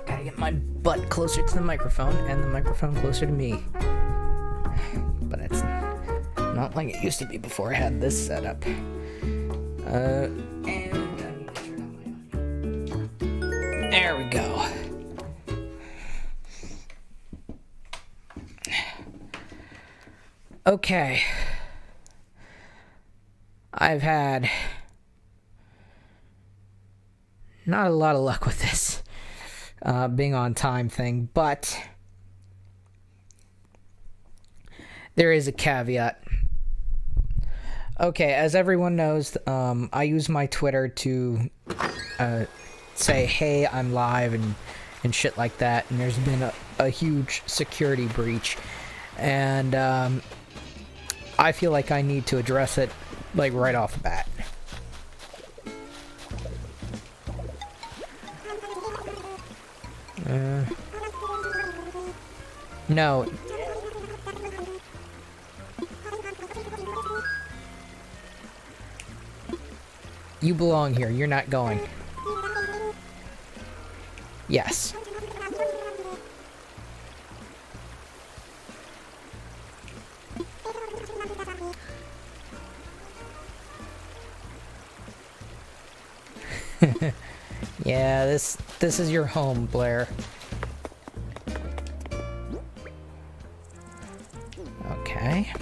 Gotta get my butt closer to the microphone and the microphone closer to me. But it's not like it used to be before I had this set up. And I need to turn on my audio. There we go. Okay. I've had not a lot of luck with this being on time thing, but there is a caveat. Okay, as everyone knows, I use my Twitter to say, hey, I'm live and shit like that, and there's been a huge security breach, and I feel like I need to address it, like, right off the bat. No. You belong here. You're not going. Yes. Yeah, this is your home, Blair. Okay.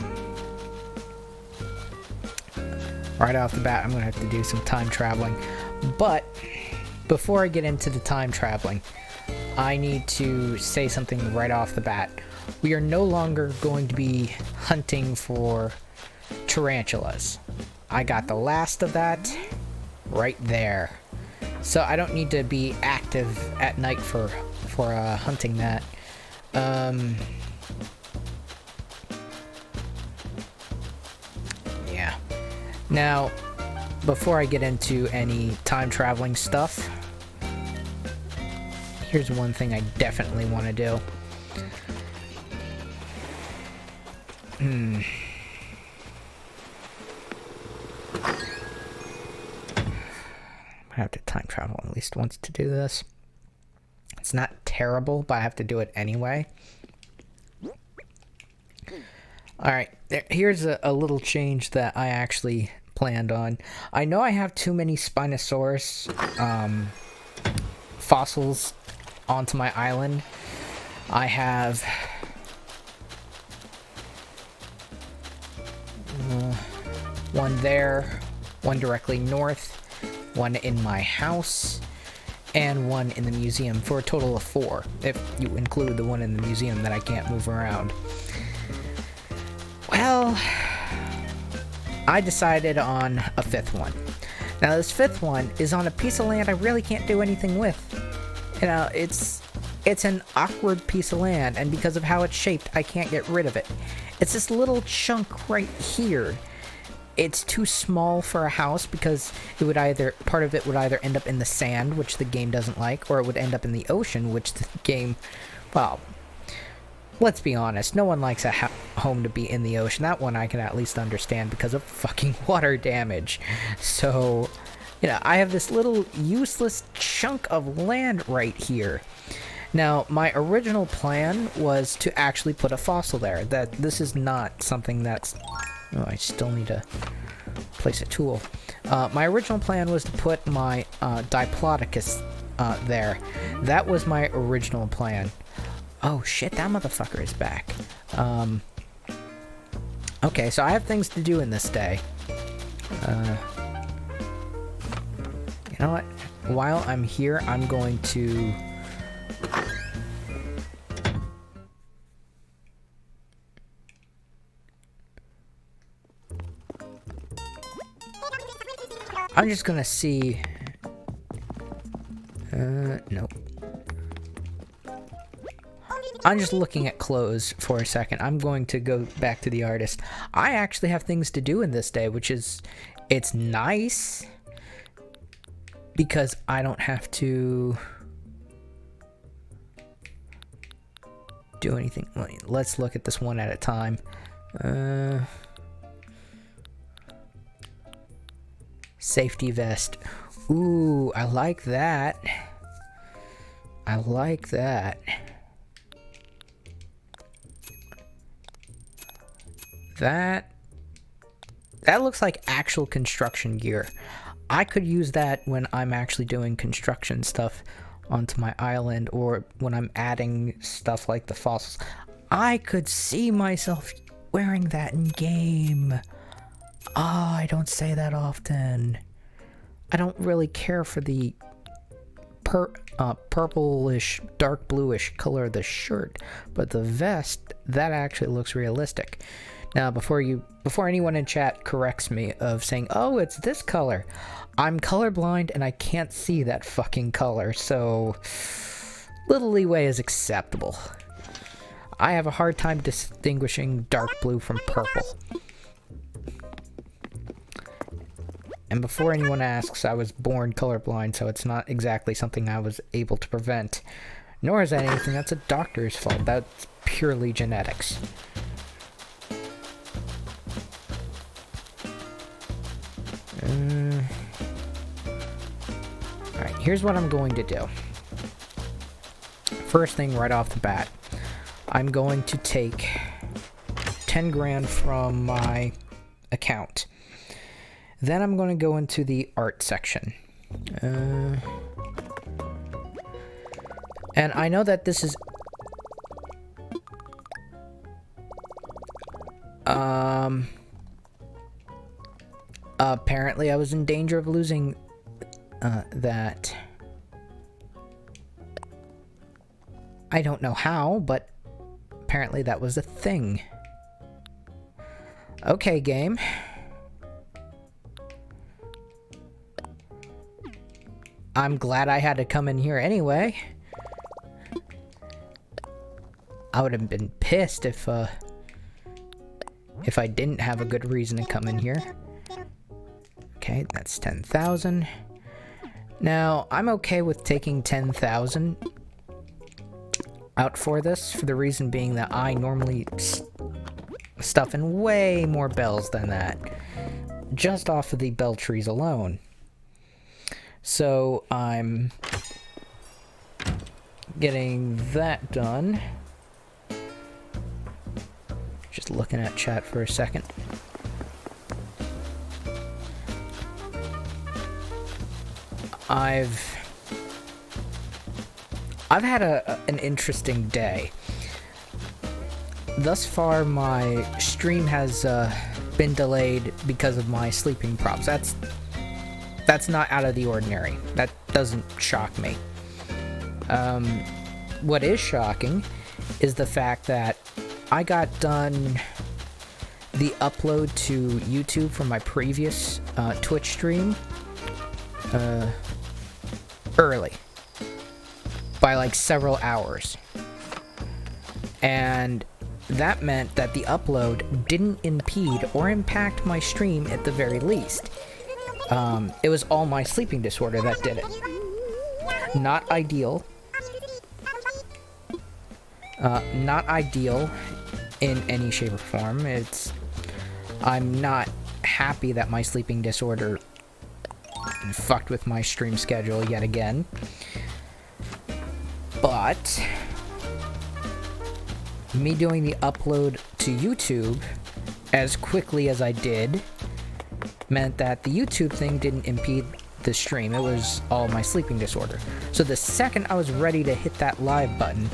Right off the bat, I'm gonna have to do some time traveling. But before I get into the time traveling, I need to say something right off the bat. We are no longer going to be hunting for tarantulas. I got the last of that right there. So I don't need to be active at night for hunting that. Yeah. Now, before I get into any time traveling stuff, here's one thing I definitely want to do. I have to time travel at least once to do this. It's not terrible, but I have to do it anyway. Alright, here's a little change that I actually planned on. I know I have too many Spinosaurus fossils onto my island. I have one there, one directly north, one in my house, and one in the museum, for a total of 4, if you include the one in the museum that I can't move around. Well, I decided on a 5th one. Now this 5th one is on a piece of land I really can't do anything with. You know, it's an awkward piece of land, and because of how it's shaped, I can't get rid of it. It's this little chunk right here. It's too small for a house because it would part of it would either end up in the sand, which the game doesn't like, or it would end up in the ocean, which the game, well, let's be honest, no one likes a home to be in the ocean. That one I can at least understand because of fucking water damage. So, you know, I have this little useless chunk of land right here. Now, my original plan was to actually put a fossil there. This is not something that's... Oh, I still need to place a tool. My original plan was to put my Diplodocus there. That was my original plan. Oh shit, that motherfucker is back. Okay, so I have things to do in this day. You know what? While I'm here, I'm going to... I'm just gonna see... nope. I'm just looking at clothes for a second. I'm going to go back to the artist. I actually have things to do in this day, which is... It's nice. Because I don't have to... do anything. Let's look at this one at a time. Safety vest. Ooh, I like that. I like that. That looks like actual construction gear. I could use that when I'm actually doing construction stuff onto my island, or when I'm adding stuff like the fossils. I could see myself wearing that in game. Ah, I don't say that often. I don't really care for the purplish, dark bluish color of the shirt, but the vest, that actually looks realistic. Now, before anyone in chat corrects me of saying, oh, it's this color, I'm colorblind and I can't see that fucking color, so little leeway is acceptable. I have a hard time distinguishing dark blue from purple. And before anyone asks, I was born colorblind, so it's not exactly something I was able to prevent. Nor is that anything that's a doctor's fault. That's purely genetics. Alright, here's what I'm going to do. First thing right off the bat, I'm going to take 10 grand from my account. Then I'm going to go into the art section. And I know that this is... apparently I was in danger of losing that. I don't know how, but apparently that was a thing. Okay, game. I'm glad I had to come in here anyway. I would have been pissed if I didn't have a good reason to come in here. Okay, that's 10,000. Now, I'm okay with taking 10,000 out for this, for the reason being that I normally stuff in way more bells than that, just off of the bell trees alone. So, I'm getting that done. Just looking at chat for a second. I've had an interesting day. Thus far, my stream has been delayed because of my sleeping problems. That's not out of the ordinary. That doesn't shock me. What is shocking is the fact that I got done the upload to YouTube from my previous Twitch stream early by like several hours, and that meant that the upload didn't impede or impact my stream at the very least. It was all my sleeping disorder that did it. Not ideal. Not ideal in any shape or form. I'm not happy that my sleeping disorder fucked with my stream schedule yet again. But me doing the upload to YouTube as quickly as I did meant that the YouTube thing didn't impede the stream. It was all my sleeping disorder. So the second I was ready to hit that live button,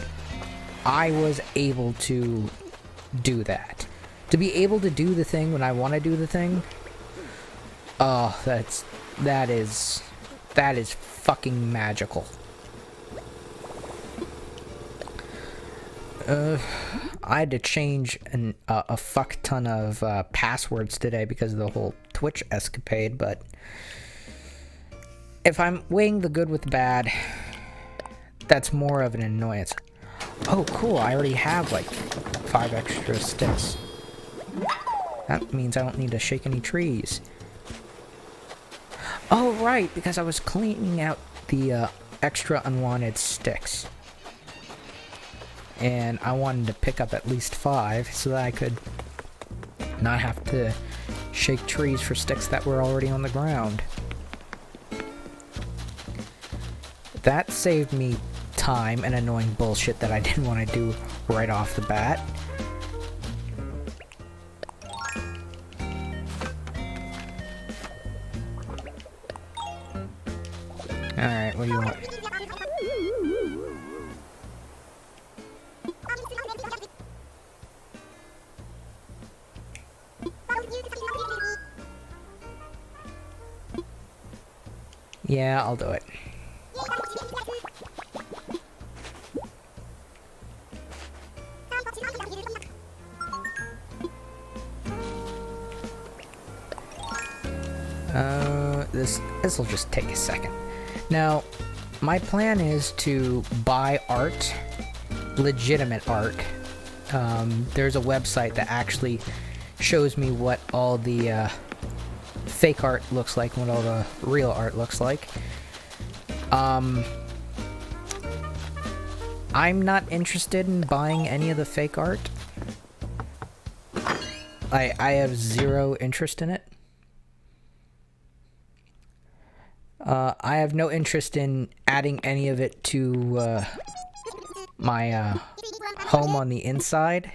I was able to do that. To be able to do the thing when I want to do the thing, oh, that is fucking magical. I had to change a fuck ton of passwords today because of the whole Twitch escapade, but if I'm weighing the good with the bad, that's more of an annoyance. Oh, cool, I already have like 5 extra sticks. That means I don't need to shake any trees. Oh, right, because I was cleaning out the extra unwanted sticks. And I wanted to pick up at least 5 so that I could not have to shake trees for sticks that were already on the ground. That saved me time and annoying bullshit that I didn't want to do right off the bat. Alright, what do you want? Yeah, I'll do it. This will just take a second. Now, my plan is to buy art, legitimate art. There's a website that actually shows me what all the fake art looks like and what all the real art looks like. I'm not interested in buying any of the fake art. I have zero interest in it. I have no interest in adding any of it to my home on the inside.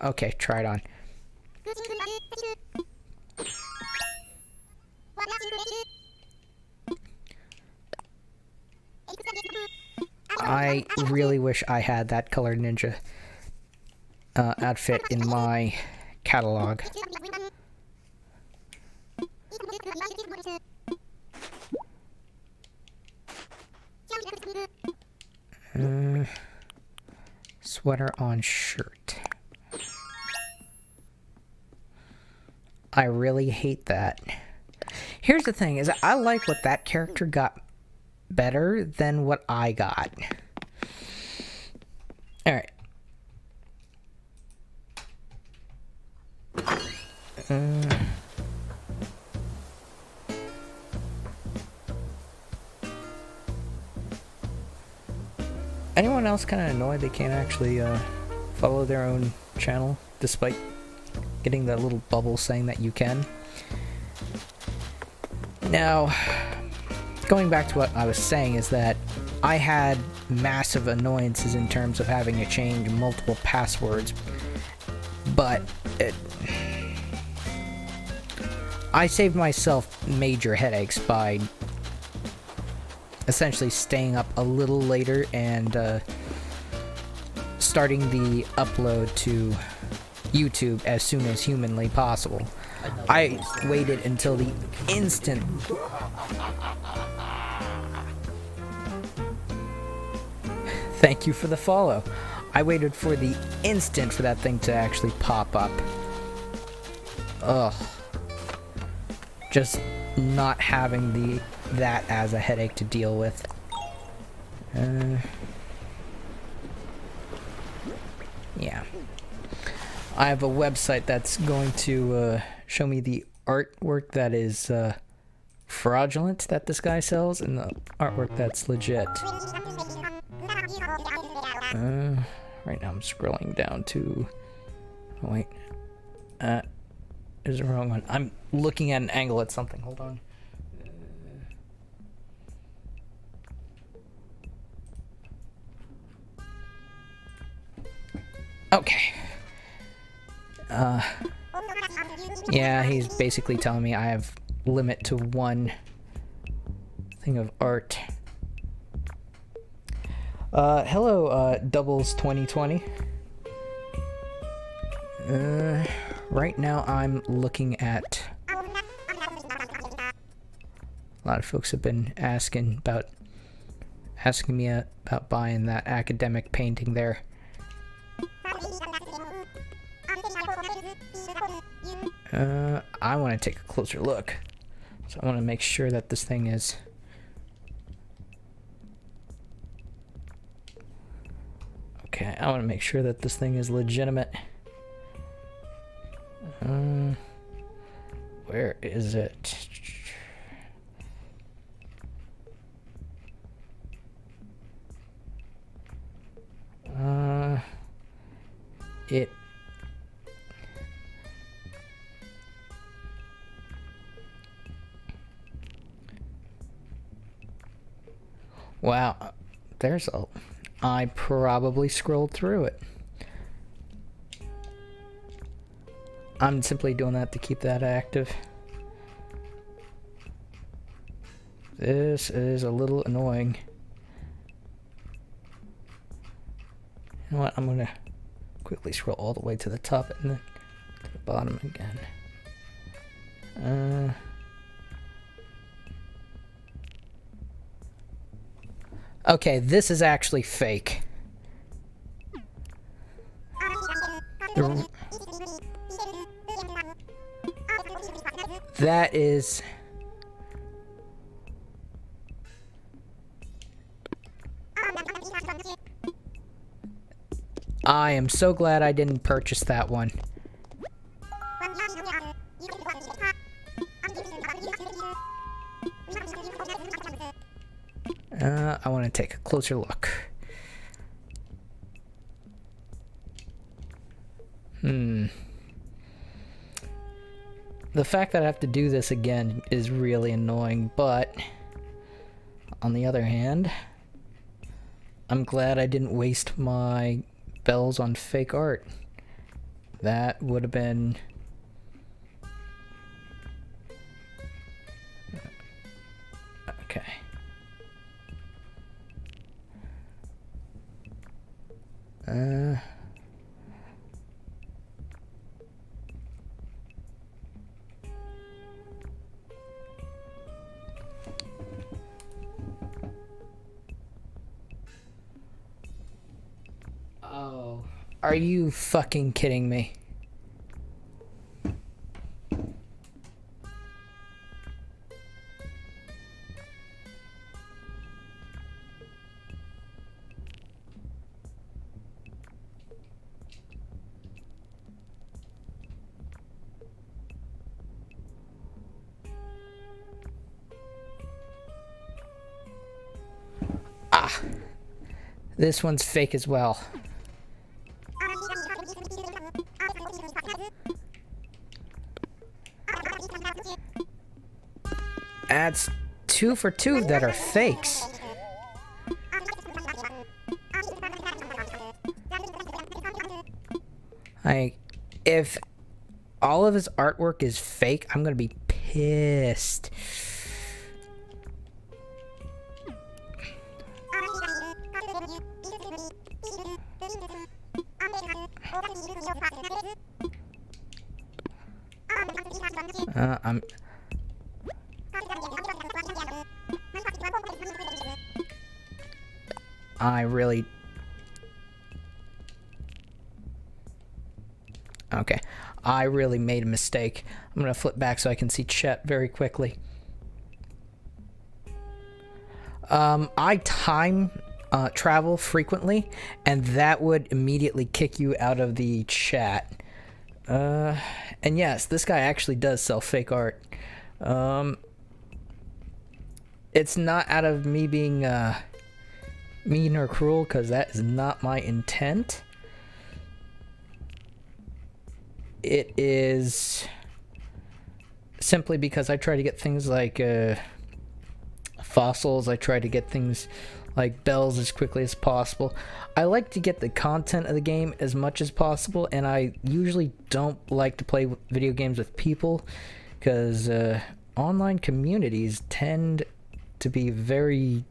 Okay, try it on. I really wish I had that Color Ninja outfit in my catalog. Sweater on shirt. I really hate that. Here's the thing, is I like what that character got better than what I got. Alright. Anyone else kind of annoyed they can't actually follow their own channel despite getting that little bubble saying that you can? Now, going back to what I was saying is that I had massive annoyances in terms of having to change multiple passwords, but I saved myself major headaches by essentially staying up a little later and starting the upload to YouTube as soon as humanly possible. I waited until the instant Thank you for the follow. I waited for the instant for that thing to actually pop up. Ugh. Just not having that as a headache to deal with. Yeah. I have a website that's going to show me the artwork that is fraudulent that this guy sells and the artwork that's legit. Right now I'm scrolling down to... Oh, wait. Is the wrong one. I'm looking at an angle at something. Hold on. Okay. Yeah, he's basically telling me I have limit to one thing of art. Hello, Doubles 2020. Right now I'm looking at... A lot of folks have been asking me about buying that academic painting there. I want to take a closer look. So I want to make sure that this thing is... Okay, I want to make sure that this thing is legitimate. Where is it? It... Wow, there's a... I probably scrolled through it. I'm simply doing that to keep that active. This is a little annoying. You know what? I'm gonna quickly scroll all the way to the top and then to the bottom again. Okay, this is actually fake. That is... I am so glad I didn't purchase that one. I want to take a closer look. The fact that I have to do this again is really annoying, but on the other hand, I'm glad I didn't waste my bells on fake art. That would have been... Okay. Oh, are you fucking kidding me? Ah, this one's fake as well. That's 2 for 2 that are fakes. If all of his artwork is fake, I'm gonna be pissed. I really... Okay. I really made a mistake. I'm gonna flip back so I can see chat very quickly. I time travel frequently, and that would immediately kick you out of the chat. And yes, this guy actually does sell fake art. It's not out of me being mean or cruel, because that is not my intent. It is simply because I try to get things like fossils. I try to get things like bells as quickly as possible. I like to get the content of the game as much as possible, and I usually don't like to play video games with people because online communities tend to be very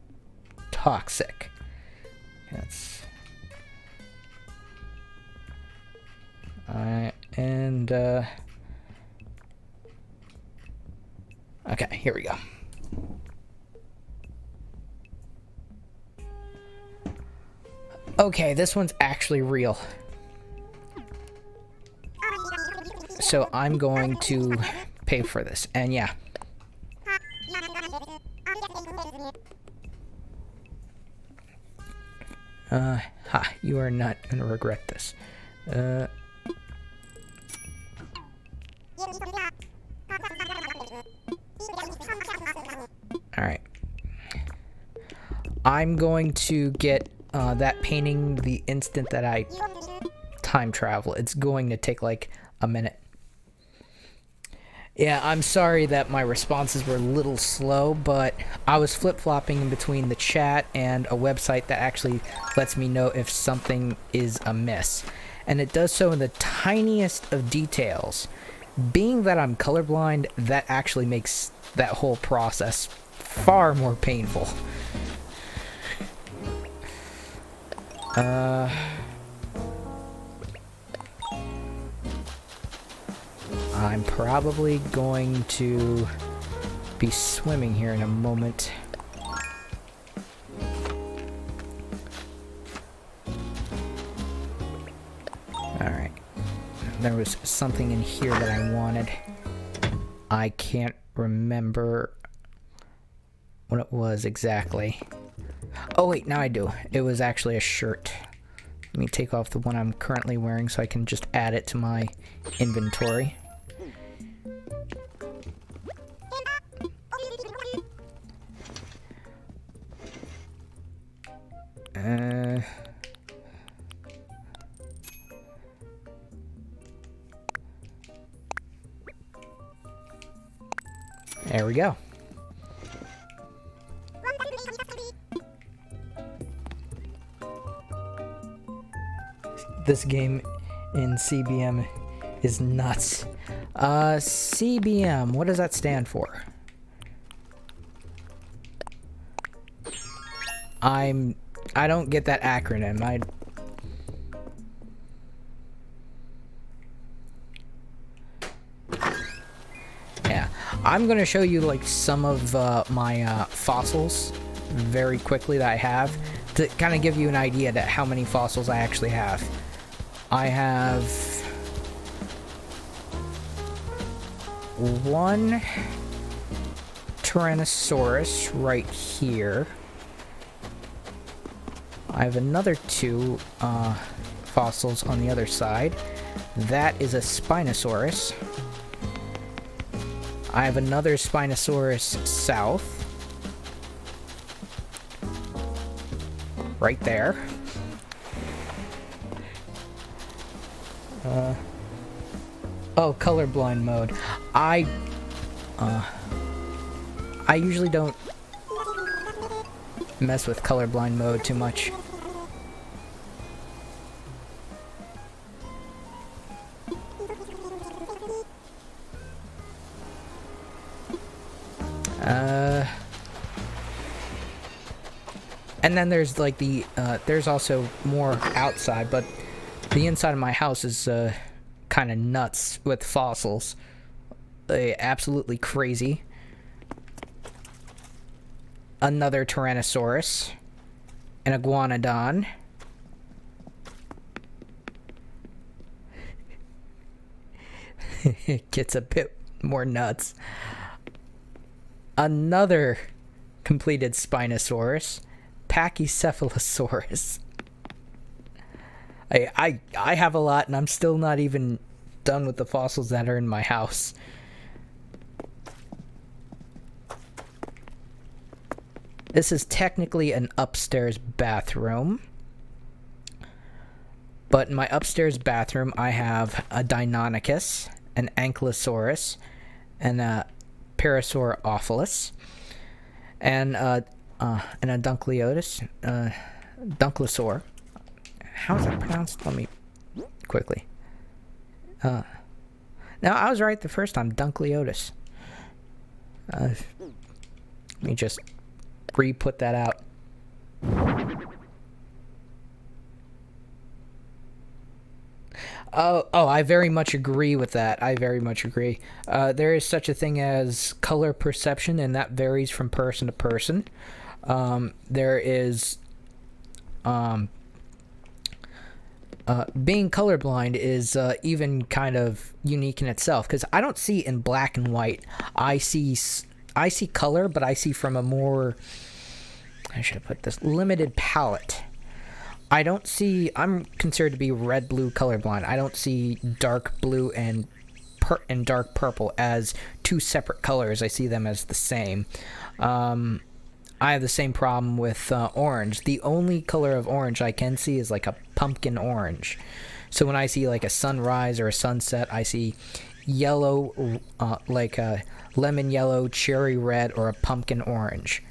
toxic. That's and okay, here we go. Okay, this one's actually real. So I'm going to pay for this, and yeah. You are not gonna regret this. Alright. I'm going to get that painting the instant that I time travel. It's going to take like a minute. Yeah, I'm sorry that my responses were a little slow, but I was flip-flopping in between the chat and a website that actually lets me know if something is amiss. And it does so in the tiniest of details. Being that I'm colorblind, that actually makes that whole process far more painful. I'm probably going to be swimming here in a moment. Alright. There was something in here that I wanted. I can't remember what it was exactly. Oh wait, now I do. It was actually a shirt. Let me take off the one I'm currently wearing so I can just add it to my inventory. There we go. This game in CBM is nuts. CBM, what does that stand for? I don't get that acronym. Yeah, I'm gonna show you like some of my fossils very quickly that I have to kind of give you an idea to how many fossils I actually have. I have one Tyrannosaurus right here. I have another two fossils on the other side. That is a Spinosaurus. I have another Spinosaurus south. Right there. Oh, colorblind mode. I usually don't mess with colorblind mode too much. And then there's like the, there's also more outside, but the inside of my house is kind of nuts with fossils. Absolutely crazy. Another Tyrannosaurus. An Iguanodon. It gets a bit more nuts. Another completed Spinosaurus. Pachycephalosaurus. I have a lot, and I'm still not even done with the fossils that are in my house. This is technically an upstairs bathroom. But in my upstairs bathroom, I have a Deinonychus, an Ankylosaurus, and a Parasaurolophus. And and a Dunkleotis, Dunklesaur. How is that pronounced? Let me quickly. No, I was right the first time. Dunkleotis. Let me just re-put that out. Oh, I very much agree with that. I very much agree. There is such a thing as color perception, and that varies from person to person. There is... being colorblind is even kind of unique in itself, because I don't see in black and white. I see color, but I see from a more... I should have put this... limited palette. I don't see... I'm considered to be red-blue colorblind. I don't see dark blue and dark purple as two separate colors. I see them as the same. I have the same problem with orange. The only color of orange I can see is like a pumpkin orange. So when I see like a sunrise or a sunset, I see yellow, like a lemon yellow, cherry red, or a pumpkin orange.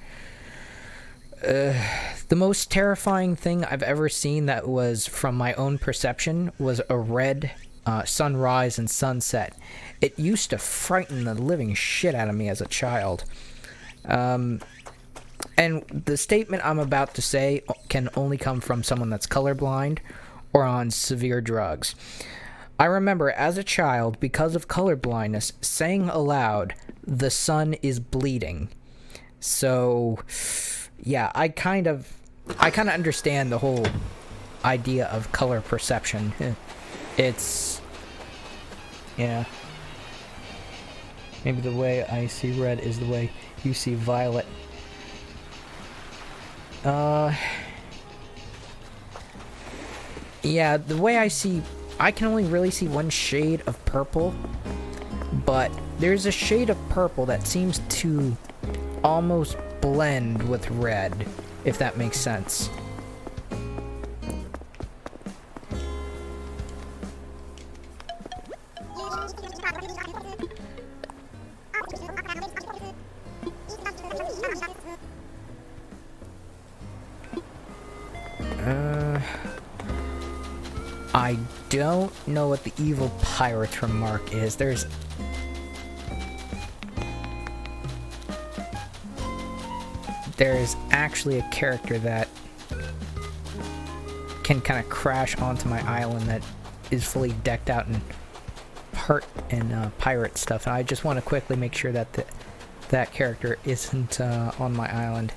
The most terrifying thing I've ever seen that was from my own perception was a red sunrise and sunset. It used to frighten the living shit out of me as a child. And the statement I'm about to say can only come from someone that's colorblind or on severe drugs. I remember as a child, because of colorblindness, saying aloud, "The sun is bleeding." So... yeah, I kind of understand the whole idea of color perception. It's, yeah, maybe the way I see red is the way you see violet. Yeah, the way I can only really see one shade of purple, but there's a shade of purple that seems to almost blend with red, if that makes sense. I don't know what the evil pirate remark is. There's actually a character that can kind of crash onto my island that is fully decked out in pirate stuff, and I just want to quickly make sure that that character isn't on my island.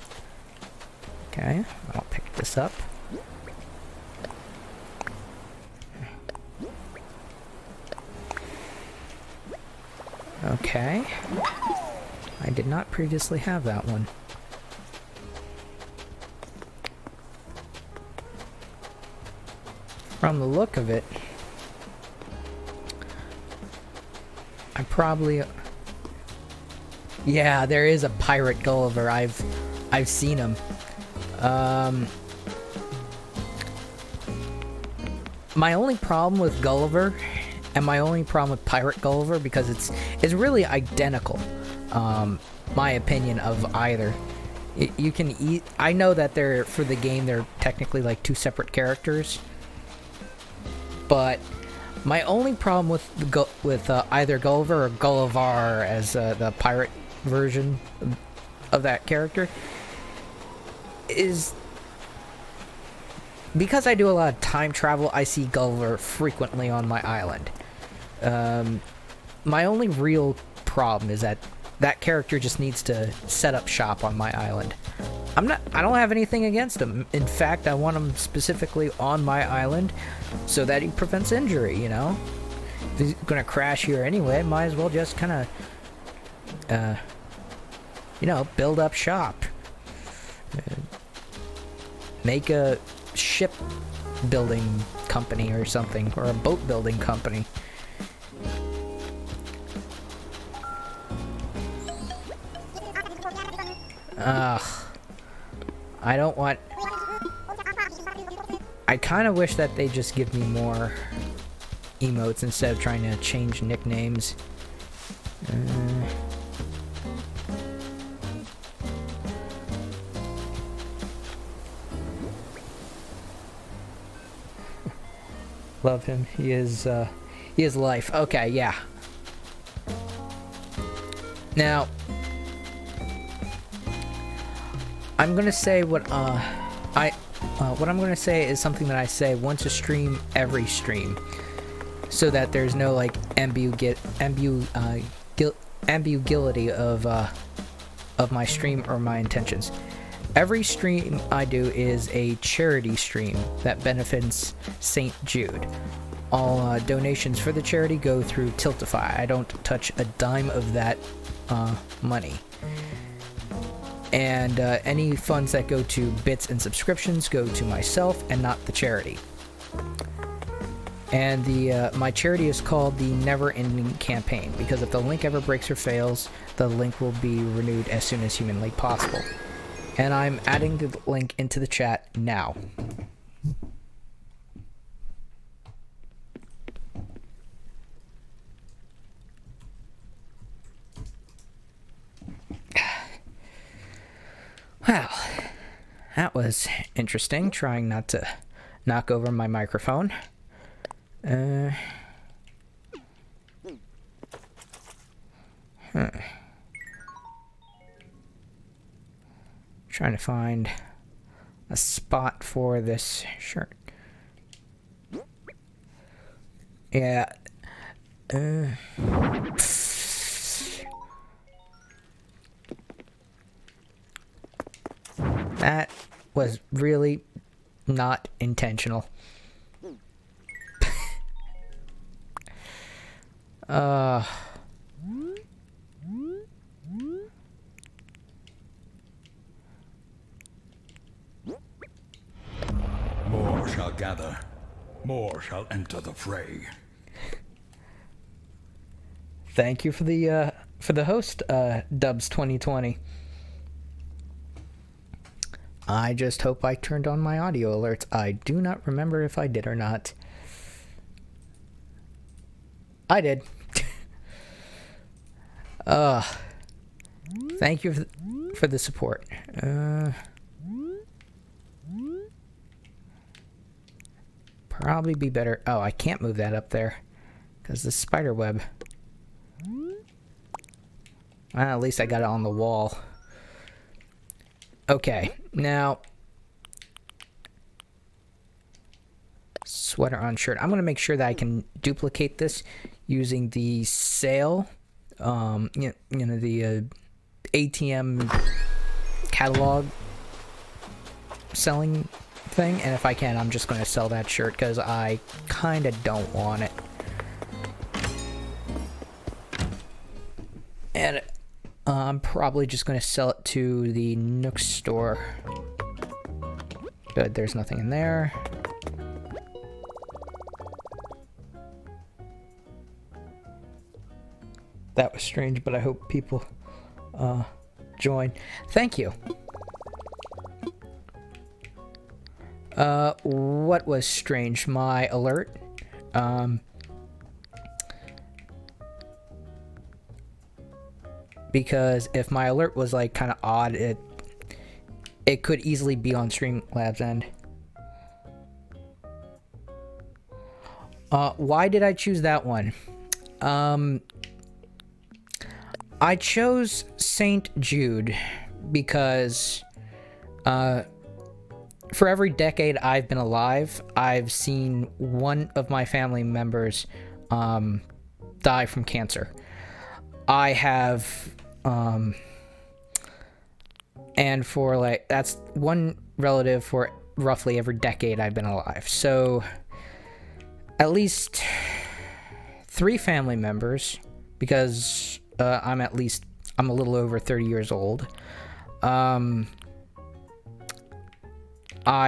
Okay, I'll pick this up. Okay, I did not previously have that one. From the look of it, I probably... yeah, there is a pirate Gulliver. I've seen him. My only problem with Gulliver, and my only problem with Pirate Gulliver, because it's really identical, my opinion of either. You can eat... I know that for the game, they're technically like two separate characters. But my only problem with either Gulliver or Gullivar as the pirate version of that character is because I do a lot of time travel. I see Gulliver frequently on my island. My only real problem is that character just needs to set up shop on my island. I don't have anything against him. In fact, I want him specifically on my island so that he prevents injury, you know? If he's gonna crash here anyway, might as well just kind of, you know, build up shop. Make a ship building company or something, or a boat building company. I don't want... I kind of wish that they just give me more emotes instead of trying to change nicknames. Love him. He is life. Okay, yeah. Now, I'm gonna say what I'm gonna say is something that I say once a stream, every stream, so that there's no like ambiguity of my stream or my intentions. Every stream I do is a charity stream that benefits St. Jude. All donations for the charity go through Tiltify. I don't touch a dime of that money. And any funds that go to bits and subscriptions go to myself and not the charity. And my charity is called the Never Ending Campaign, because if the link ever breaks or fails, the link will be renewed as soon as humanly possible. And I'm adding the link into the chat now. Well, that was interesting, trying not to knock over my microphone. Trying to find a spot for this shirt. Yeah. That was really not intentional. More shall gather, more shall enter the fray. Thank you for the host, Dubs 2020. I just hope I turned on my audio alerts. I do not remember if I did or not. I did. Thank you for the support. Probably be better. Oh, I can't move that up there because the spider web. Well, at least I got it on the wall. Okay, now sweater on shirt. I'm gonna make sure that I can duplicate this using the sale, you know the ATM catalog selling thing, and if I can, I'm just gonna sell that shirt because I kind of don't want it. And I'm probably just going to sell it to the Nook store. Good, there's nothing in there. That was strange, but I hope people join. Thank you. What was strange? My alert? Because if my alert was like kind of odd, it could easily be on Streamlabs end. Why did I choose that one? I chose St. Jude because for every decade I've been alive, I've seen one of my family members die from cancer. I have and for like that's one relative for roughly every decade I've been alive. So at least 3 family members, because I'm a little over 30 years old. I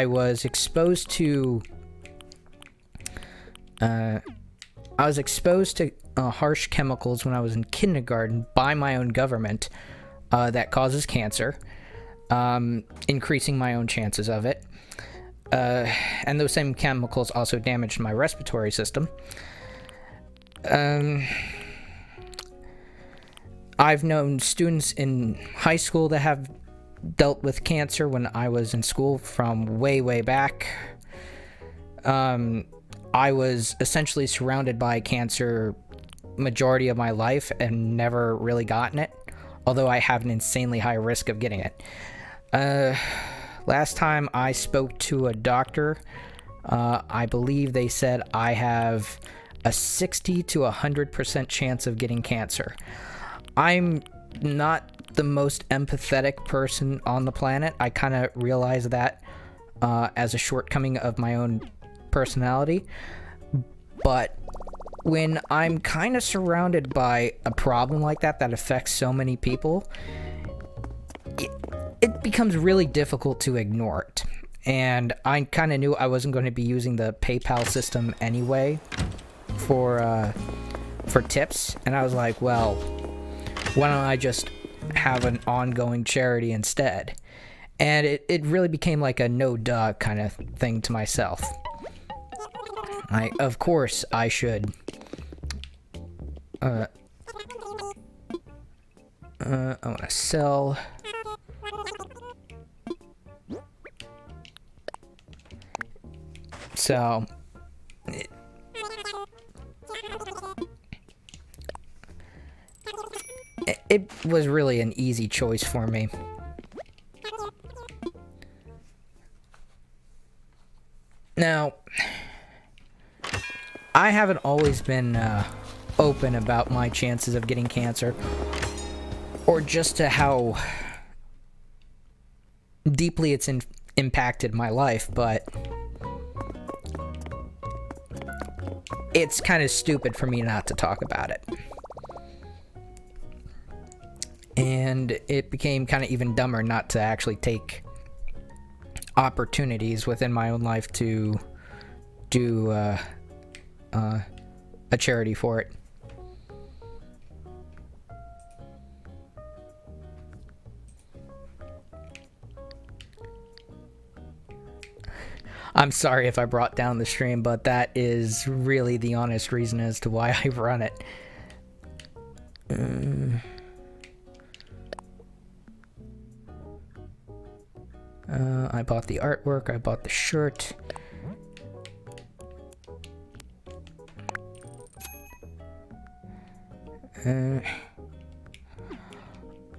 was exposed to harsh chemicals when I was in kindergarten by my own government that causes cancer, increasing my own chances of it. And those same chemicals also damaged my respiratory system. I've known students in high school that have dealt with cancer when I was in school from way, way back. I was essentially surrounded by cancer majority of my life and never really gotten it, although I have an insanely high risk of getting it. Last time I spoke to a doctor, I believe they said I have a 60 to 100% chance of getting cancer. I'm not the most empathetic person on the planet. I kind of realize that as a shortcoming of my own personality, but when I'm kind of surrounded by a problem like that affects so many people, it becomes really difficult to ignore it. And I kind of knew I wasn't going to be using the PayPal system anyway for tips, and I was like, well, why don't I just have an ongoing charity instead? And it really became like a no duh kind of thing to myself. Of course I should I want to sell. So it was really an easy choice for me. Now, I haven't always been open about my chances of getting cancer, or just to how deeply it's impacted my life, but it's kind of stupid for me not to talk about it. And it became kind of even dumber not to actually take opportunities within my own life to do a charity for it. I'm sorry if I brought down the stream, but that is really the honest reason as to why I run it. I bought the artwork, I bought the shirt.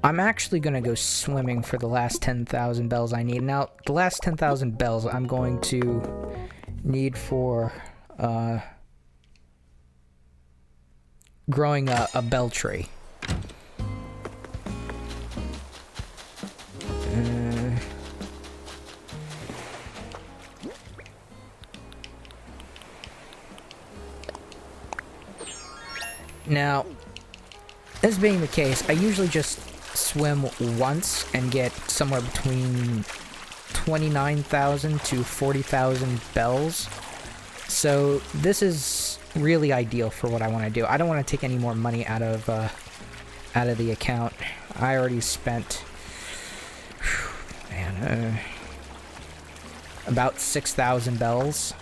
I'm actually gonna go swimming for the last 10,000 bells I need. Now, the last 10,000 bells I'm going to need for growing a bell tree. Now, this being the case, I usually just swim once and get somewhere between 29,000 to 40,000 bells. So this is really ideal for what I want to do. I don't want to take any more money out of the account. I already spent about 6,000 bells.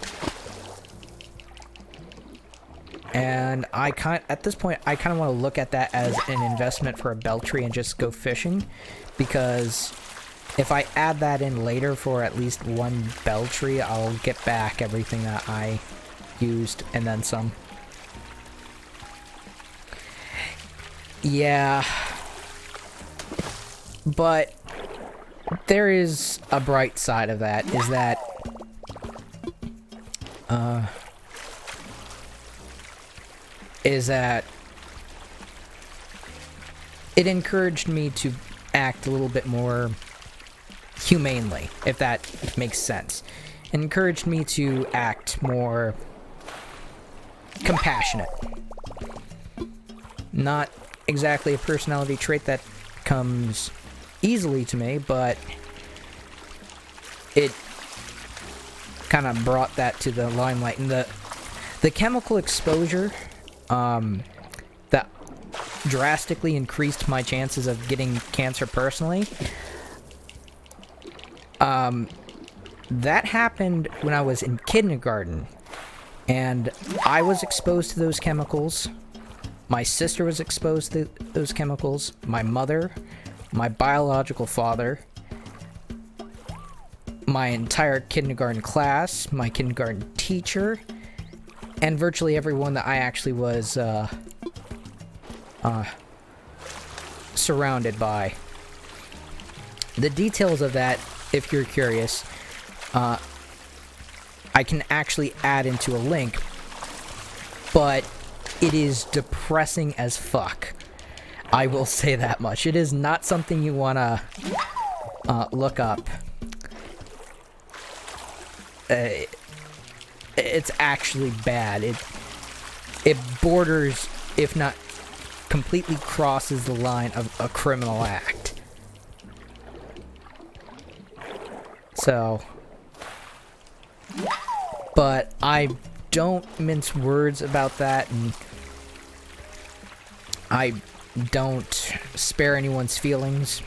And at this point, I kind of want to look at that as an investment for a bell tree and just go fishing, because if I add that in later for at least one bell tree, I'll get back everything that I used and then some. Yeah, but there is a bright side of that, is that it encouraged me to act a little bit more humanely, if that makes sense. It encouraged me to act more compassionate. Not exactly a personality trait that comes easily to me, but it kind of brought that to the limelight. And the chemical exposure that drastically increased my chances of getting cancer personally, that happened when I was in kindergarten, and I was exposed to those chemicals. My sister was exposed to those chemicals. My mother, my biological father, my entire kindergarten class, my kindergarten teacher, and virtually everyone that I actually was surrounded by. The details of that, if you're curious, I can actually add into a link, but it is depressing as fuck. I will say that much. It is not something you want to look up. It's actually bad. It borders, if not completely crosses the line of a criminal act. So, but I don't mince words about that, and I don't spare anyone's feelings.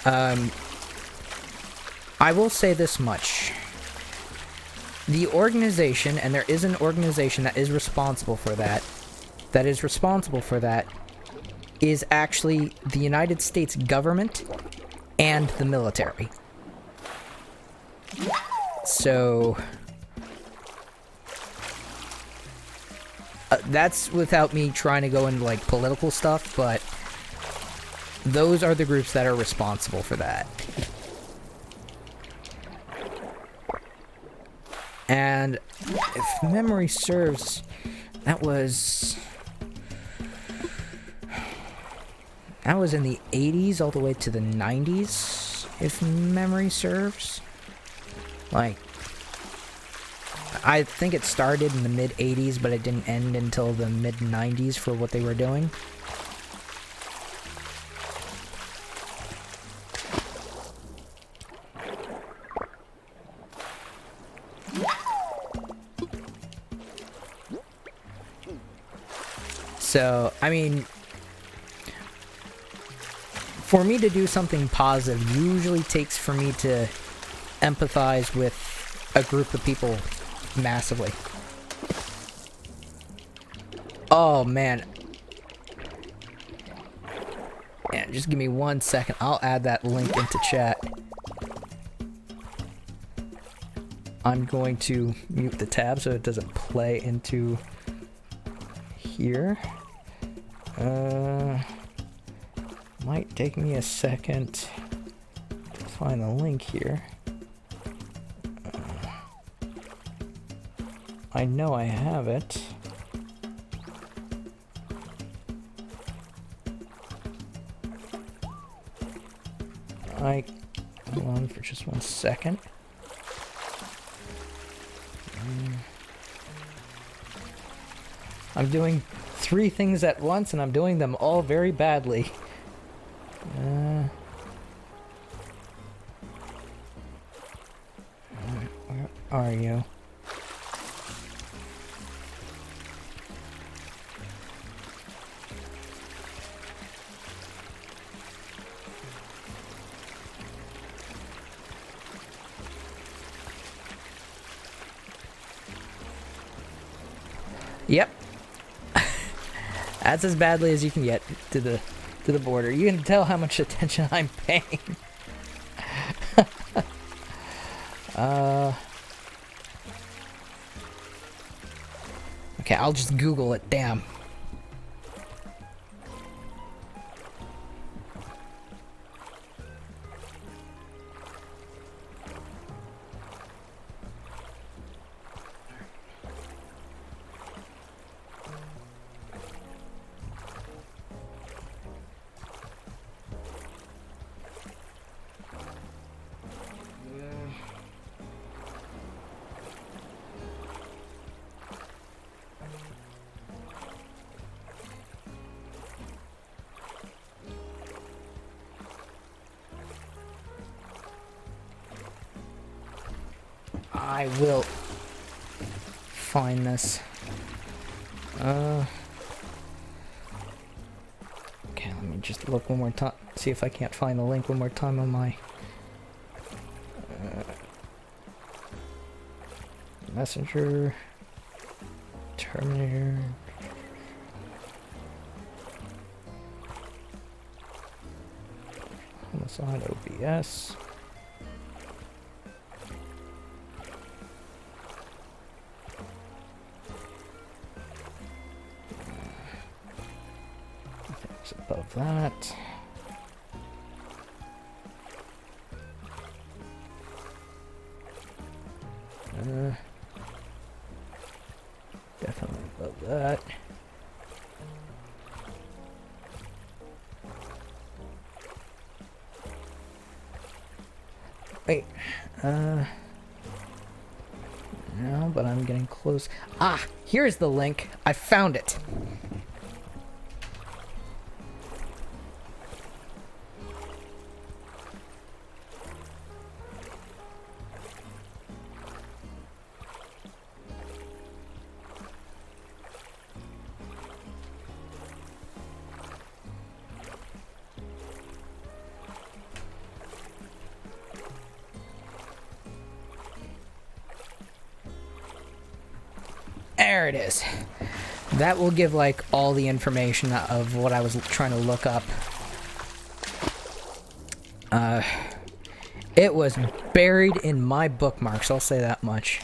I will say this much. The organization, and there is an organization that is responsible for that, is actually the United States government and the military. So, that's without me trying to go into, like, political stuff, but those are the groups that are responsible for that. And if memory serves, that was in the 80s all the way to the 90s, if memory serves. Like, I think it started in the mid-80s, but it didn't end until the mid-90s for what they were doing. So, I mean, for me to do something positive usually takes for me to empathize with a group of people massively. Oh, man. Yeah, just give me 1 second. I'll add that link into chat. I'm going to mute the tab so it doesn't play into here. Might take me a second to find the link here. I know I have it. Hold on for just 1 second. I'm doing 3 things at once, and I'm doing them all very badly. Where are you? Yep. That's as badly as you can get to the border. You can tell how much attention I'm paying. Okay, I'll just Google it. Damn. I will find this. Okay, let me just look one more time. See if I can't find the link one more time on my Messenger, Terminator. Homicide, OBS. What's above that? Definitely above that. Wait, no, but I'm getting close. Ah, here's the link. I found it. There it is. That will give like all the information of what I was trying to look up. It was buried in my bookmarks, I'll say that much.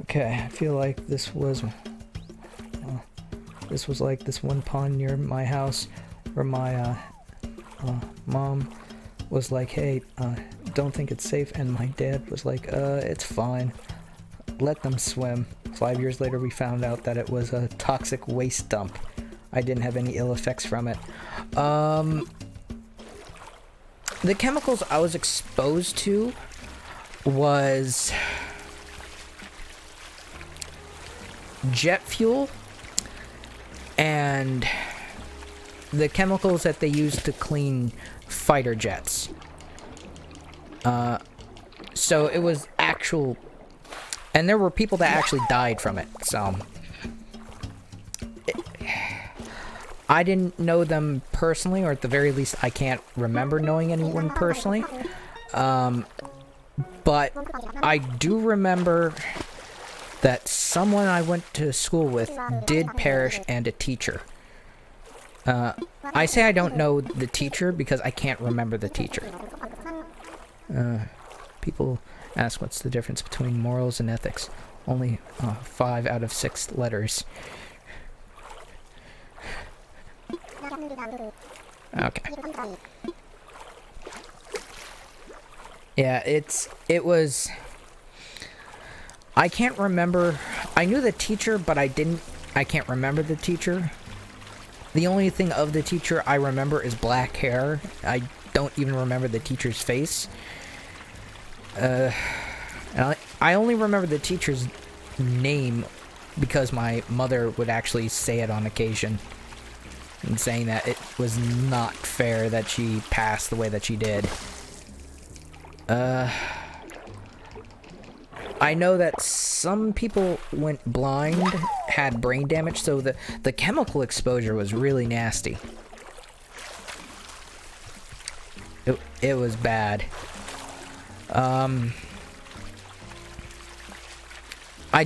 Okay, I feel like this was like this one pond near my house where my mom was like, hey, don't think it's safe, and my dad was like, it's fine, let them swim. 5 years later we found out that it was a toxic waste dump. I didn't have any ill effects from it. The chemicals I was exposed to was jet fuel and the chemicals that they use to clean fighter jets. So it was actual, and there were people that actually died from it, so I didn't know them personally, or at the very least I can't remember knowing anyone personally, but I do remember that someone I went to school with did perish, and a teacher. I say I don't know the teacher because I can't remember the teacher. People ask what's the difference between morals and ethics. Only 5 out of 6 letters. Okay. Yeah, it was... I can't remember. I knew the teacher, but I can't remember the teacher. The only thing of the teacher I remember is black hair. I don't even remember the teacher's face. And I only remember the teacher's name because my mother would actually say it on occasion, and saying that it was not fair that she passed the way that she did. I know that some people went blind, had brain damage, so the chemical exposure was really nasty. It was bad. I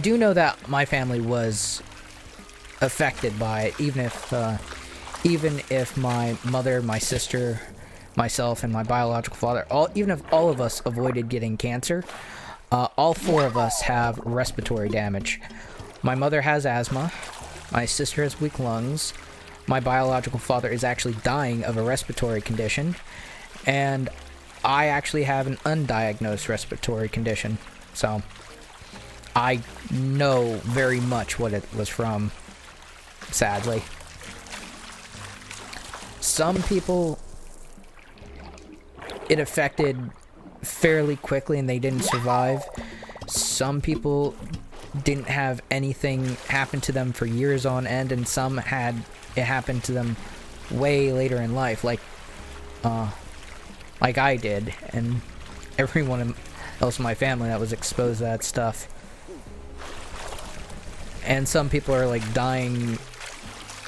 do know that my family was affected by it, even if my mother, my sister, myself, and my biological father, even if all of us avoided getting cancer, all 4 of us have respiratory damage. My mother has asthma, my sister has weak lungs, my biological father is actually dying of a respiratory condition, and I actually have an undiagnosed respiratory condition, so I know very much what it was from, sadly. Some people it affected fairly quickly and they didn't survive. Some people didn't have anything happen to them for years on end, and some had it happen to them way later in life, like I did, and everyone else in my family that was exposed to that stuff. And some people are like dying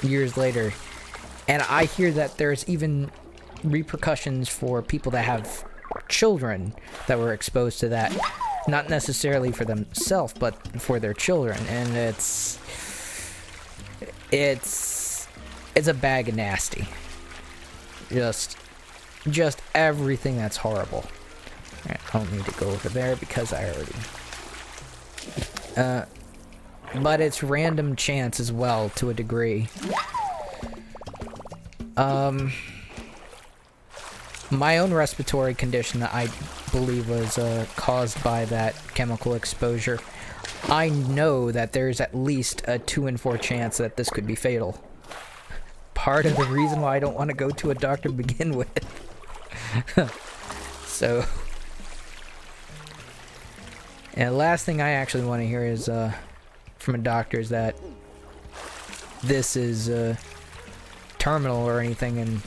years later, and I hear that there's even repercussions for people that have children that were exposed to that, not necessarily for themselves but for their children, and it's a bag of nasty. Just just everything that's horrible. I don't need to go over there because I already... but it's random chance as well, to a degree. My own respiratory condition that I believe was caused by that chemical exposure, I know that there's at least a 2 in 4 chance that this could be fatal. Part of the reason why I don't want to go to a doctor to begin with. So... And the last thing I actually want to hear is from a doctor is that this is terminal or anything, and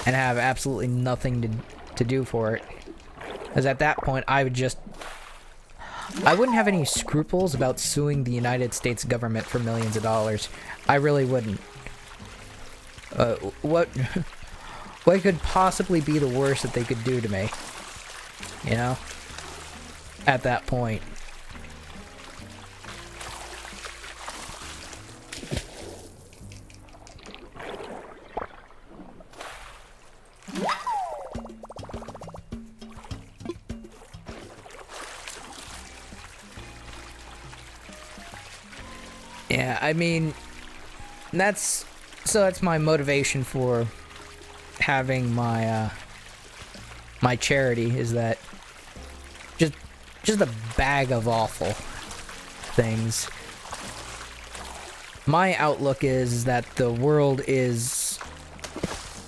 have absolutely nothing to do for it. Because at that point, I wouldn't have any scruples about suing the United States government for millions of dollars. I really wouldn't. What could possibly be the worst that they could do to me? You know? At that point. Yeah, I mean, that's my motivation for having my my charity, is that just a bag of awful things. My outlook is that the world is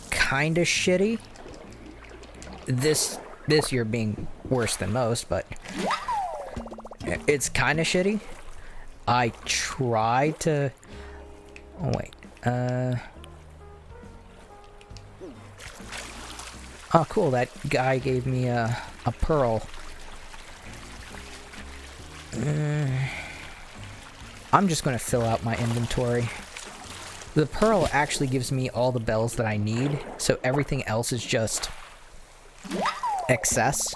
kinda shitty. This year being worse than most, but it's kinda shitty. I try to... Oh, wait. Oh, cool. That guy gave me a pearl. I'm just going to fill out my inventory. The pearl actually gives me all the bells that I need, so everything else is just excess.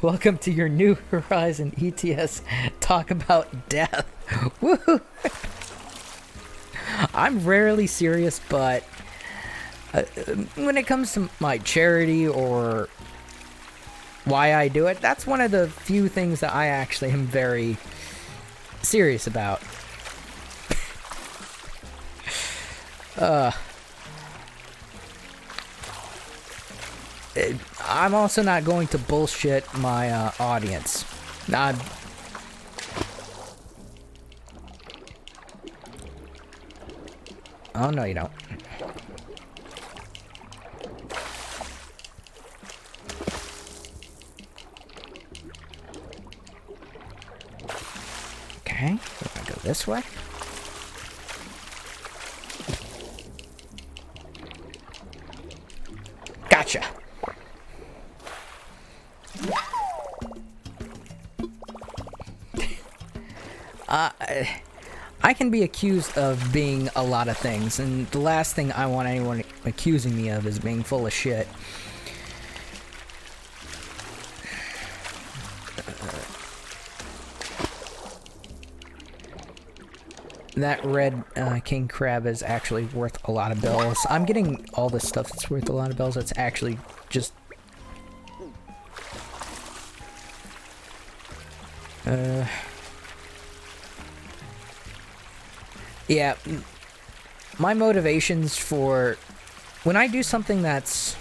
Welcome to your New Horizon ETS talk about death. Woo! I'm rarely serious, but when it comes to my charity or why I do it, that's one of the few things that I actually am very serious about. I'm also not going to bullshit my audience. Oh, no, you don't. Okay, we're gonna go this way. Gotcha. I can be accused of being a lot of things, and the last thing I want anyone accusing me of is being full of shit. That red king crab is actually worth a lot of bells. I'm getting all this stuff that's worth a lot of bells. That's actually just... Yeah, my motivations for... When I do something that's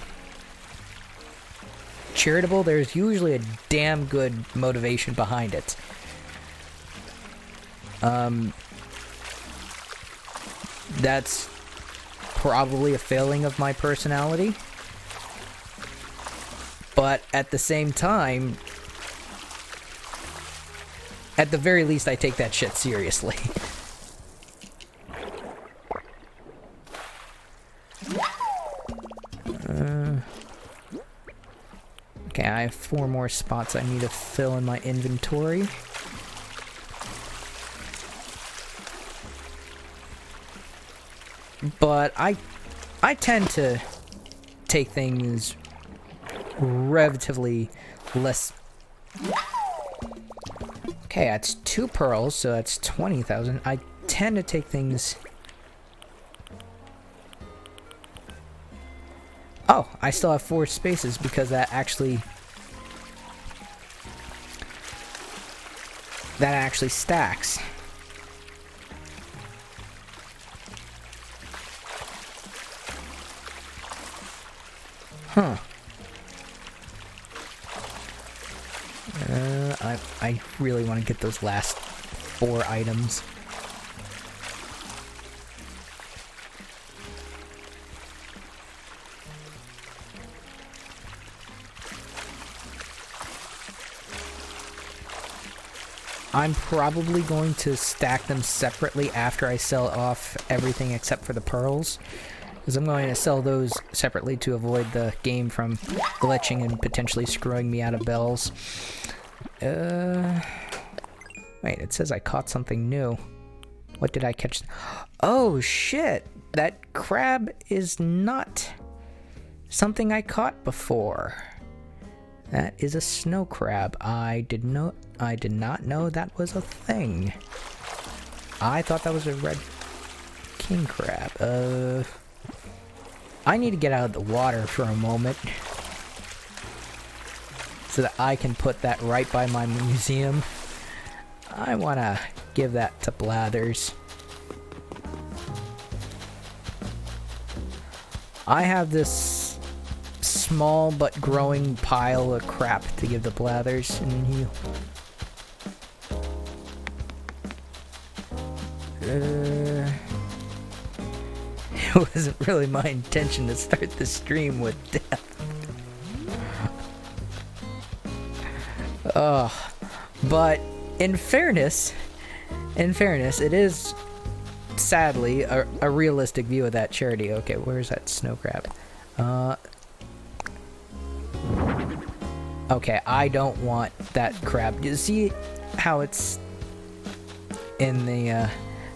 charitable, there's usually a damn good motivation behind it. That's probably a failing of my personality. But at the same time, at the very least, I take that shit seriously. Okay, I have 4 more spots I need to fill in my inventory. But I tend to take things relatively less... Okay, that's 2 pearls, so that's 20,000. I tend to take things... Oh, I still have 4 spaces because that actually stacks. Huh. I really want to get those last 4 items. I'm probably going to stack them separately after I sell off everything except for the pearls. Because I'm going to sell those separately to avoid the game from glitching and potentially screwing me out of bells. Wait, it says I caught something new. What did I catch? Oh, shit! That crab is not something I caught before. That is a snow crab. I did not know that was a thing. I thought that was a red king crab. I need to get out of the water for a moment so that I can put that right by my museum. I want to give that to Blathers. I have this small but growing pile of crap to give the Blathers, and you... It wasn't really my intention to start the stream with death. But in fairness, it is sadly a realistic view of that charity. Okay, where's that snow crab? Okay, I don't want that crab. You see how it's in the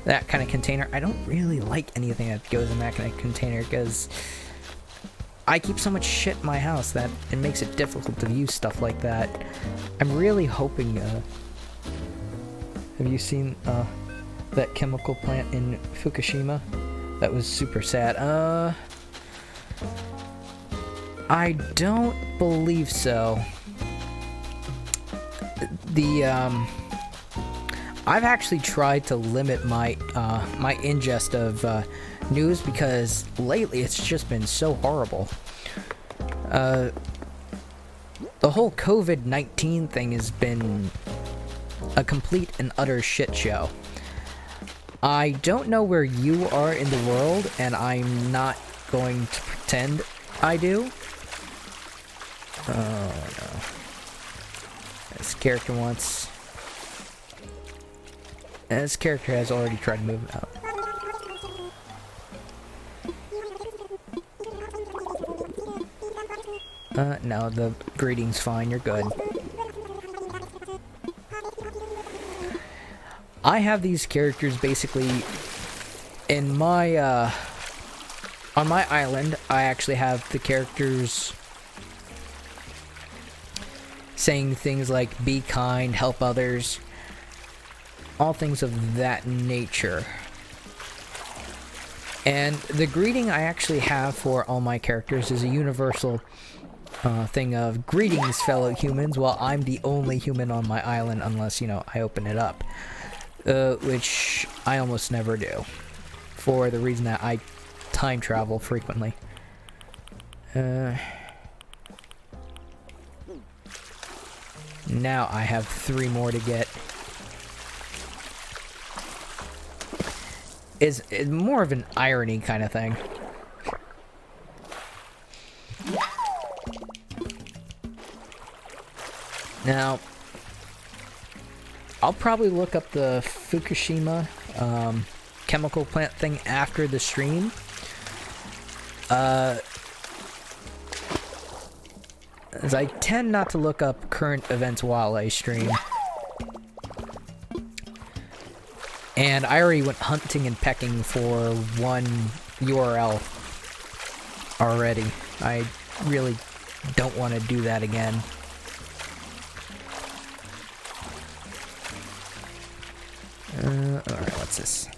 that kind of container? I don't really like anything that goes in that kind of container because I keep so much shit in my house that it makes it difficult to view stuff like that. I'm really hoping, have you seen that chemical plant in Fukushima? That was super sad. I don't believe so. I've actually tried to limit my my ingest of news because lately it's just been so horrible. The whole COVID-19 thing has been a complete and utter shit show. I don't know where you are in the world, and I'm not going to pretend I do. Oh no. This character wants... This character has already tried moving out. No, the greeting's fine, you're good. I have these characters basically in my, on my island. I actually have the characters saying things like, be kind, help others. All things of that nature. And the greeting I actually have for all my characters is a universal thing of, greetings fellow humans, while I'm the only human on my island unless, you know, I open it up. Which I almost never do. For the reason that I time travel frequently. Now I have 3 more to get. Is more of an irony kind of thing. Now, I'll probably look up the Fukushima chemical plant thing after the stream. As I tend not to look up current events while I stream. And I already went hunting and pecking for one URL already. I really don't want to do that again. Alright, what's this?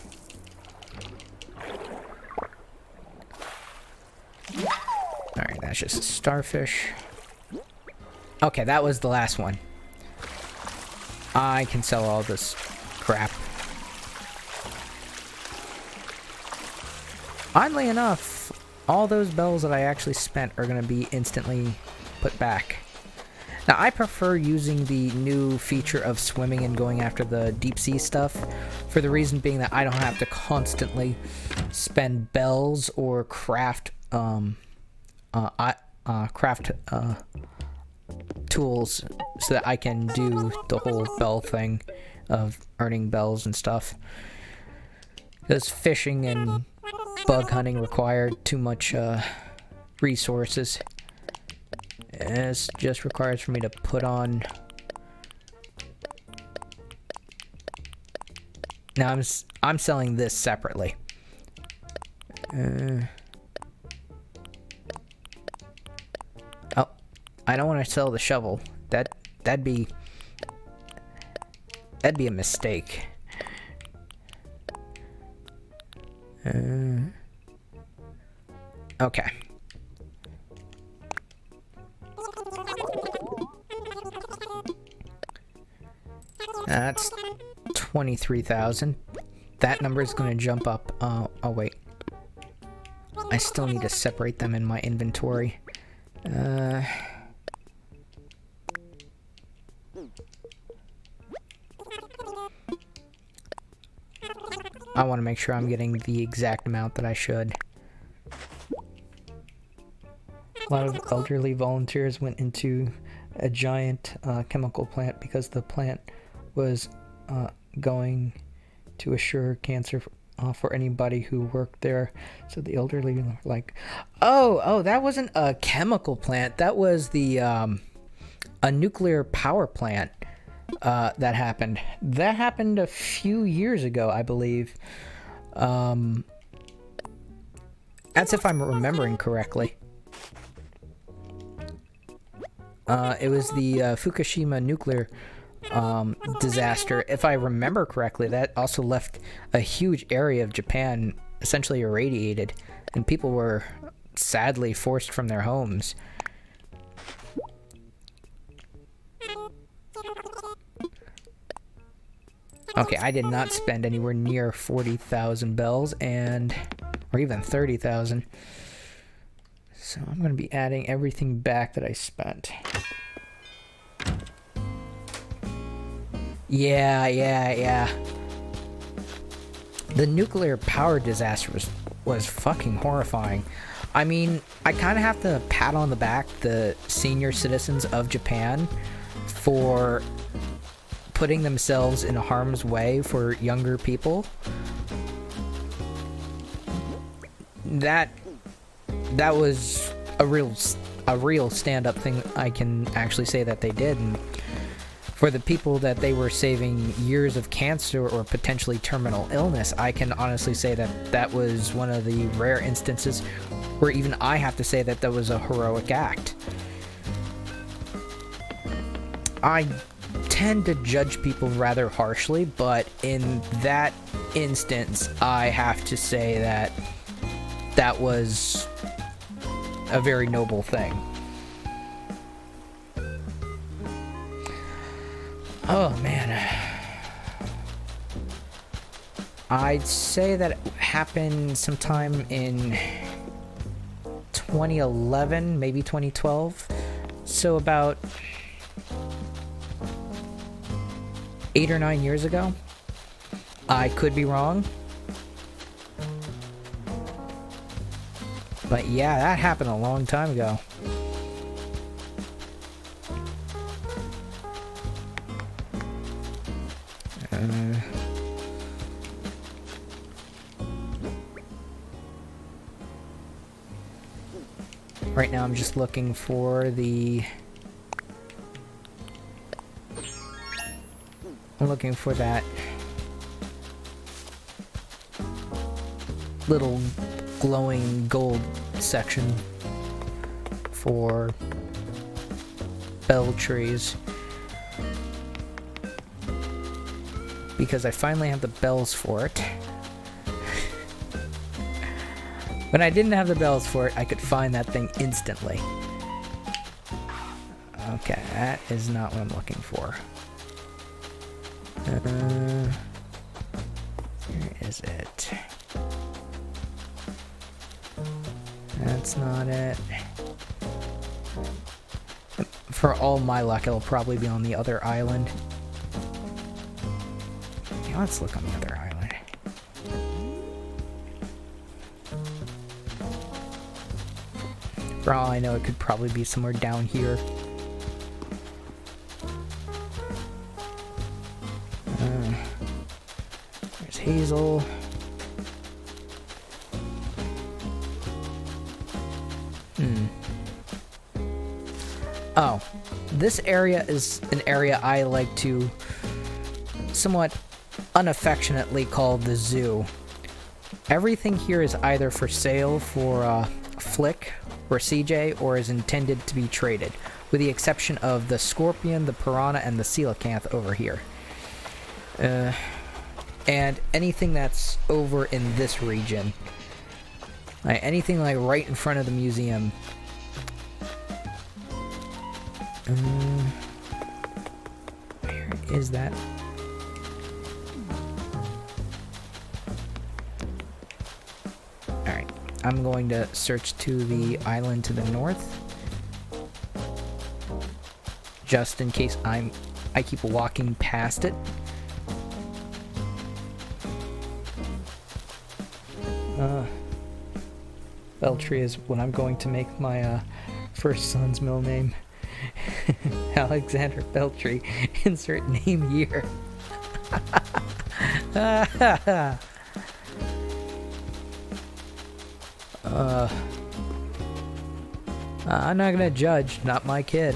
Alright, that's just a starfish. Okay, that was the last one. I can sell all this crap. Oddly enough, all those bells that I actually spent are going to be instantly put back. Now, I prefer using the new feature of swimming and going after the deep sea stuff, for the reason being that I don't have to constantly spend bells or craft tools so that I can do the whole bell thing of earning bells and stuff. Because fishing and bug hunting required too much resources. It just requires for me to put on. Now I'm selling this separately. Oh, I don't want to sell the shovel. That'd be a mistake. Okay. That's 23,000. That number is going to jump up. Oh, wait. I still need to separate them in my inventory. I want to make sure I'm getting the exact amount that I should. A lot of elderly volunteers went into a giant chemical plant because the plant was going to assure cancer for anybody who worked there. So the elderly were like, oh, that wasn't a chemical plant. That was the a nuclear power plant that happened. That happened a few years ago, I believe. That's if I'm remembering correctly. It was the Fukushima nuclear disaster. If I remember correctly, that also left a huge area of Japan essentially irradiated, and people were sadly forced from their homes. Okay, I did not spend anywhere near 40,000 bells, or even 30,000. So I'm going to be adding everything back that I spent. Yeah. The nuclear power disaster was fucking horrifying. I mean, I kind of have to pat on the back the senior citizens of Japan for putting themselves in harm's way for younger people. That was a real stand-up thing. I can actually say that they did. And for the people that they were saving years of cancer or potentially terminal illness, I can honestly say that was one of the rare instances where even I have to say that was a heroic act. I tend to judge people rather harshly, but in that instance, I have to say that was a very noble thing. Oh man, I'd say that it happened sometime in 2011, maybe 2012, so about 8 or 9 years ago. I could be wrong, but yeah, that happened a long time ago. Right now I'm just looking for that little glowing gold section for bell trees. because I finally have the bells for it. When I didn't have the bells for it, I could find that thing instantly. Okay, that is not what I'm looking for. Where is it? That's not it. For all my luck, it'll probably be on the other island. Yeah, let's look on the other island. For all I know, it could probably be somewhere down here. There's Hazel. Oh, this area is an area I like to somewhat unaffectionately call the zoo. Everything here is either for sale for Flick or CJ, or is intended to be traded, with the exception of the scorpion, the piranha, and the coelacanth over here. And anything that's over in this region. Anything like right in front of the museum. Where is that? Alright, I'm going to search to the island to the north. Just in case I keep walking past it. Beltry is what I'm going to make my first son's middle name. Alexander Beltry. Insert name year. I'm not gonna judge, not my kid.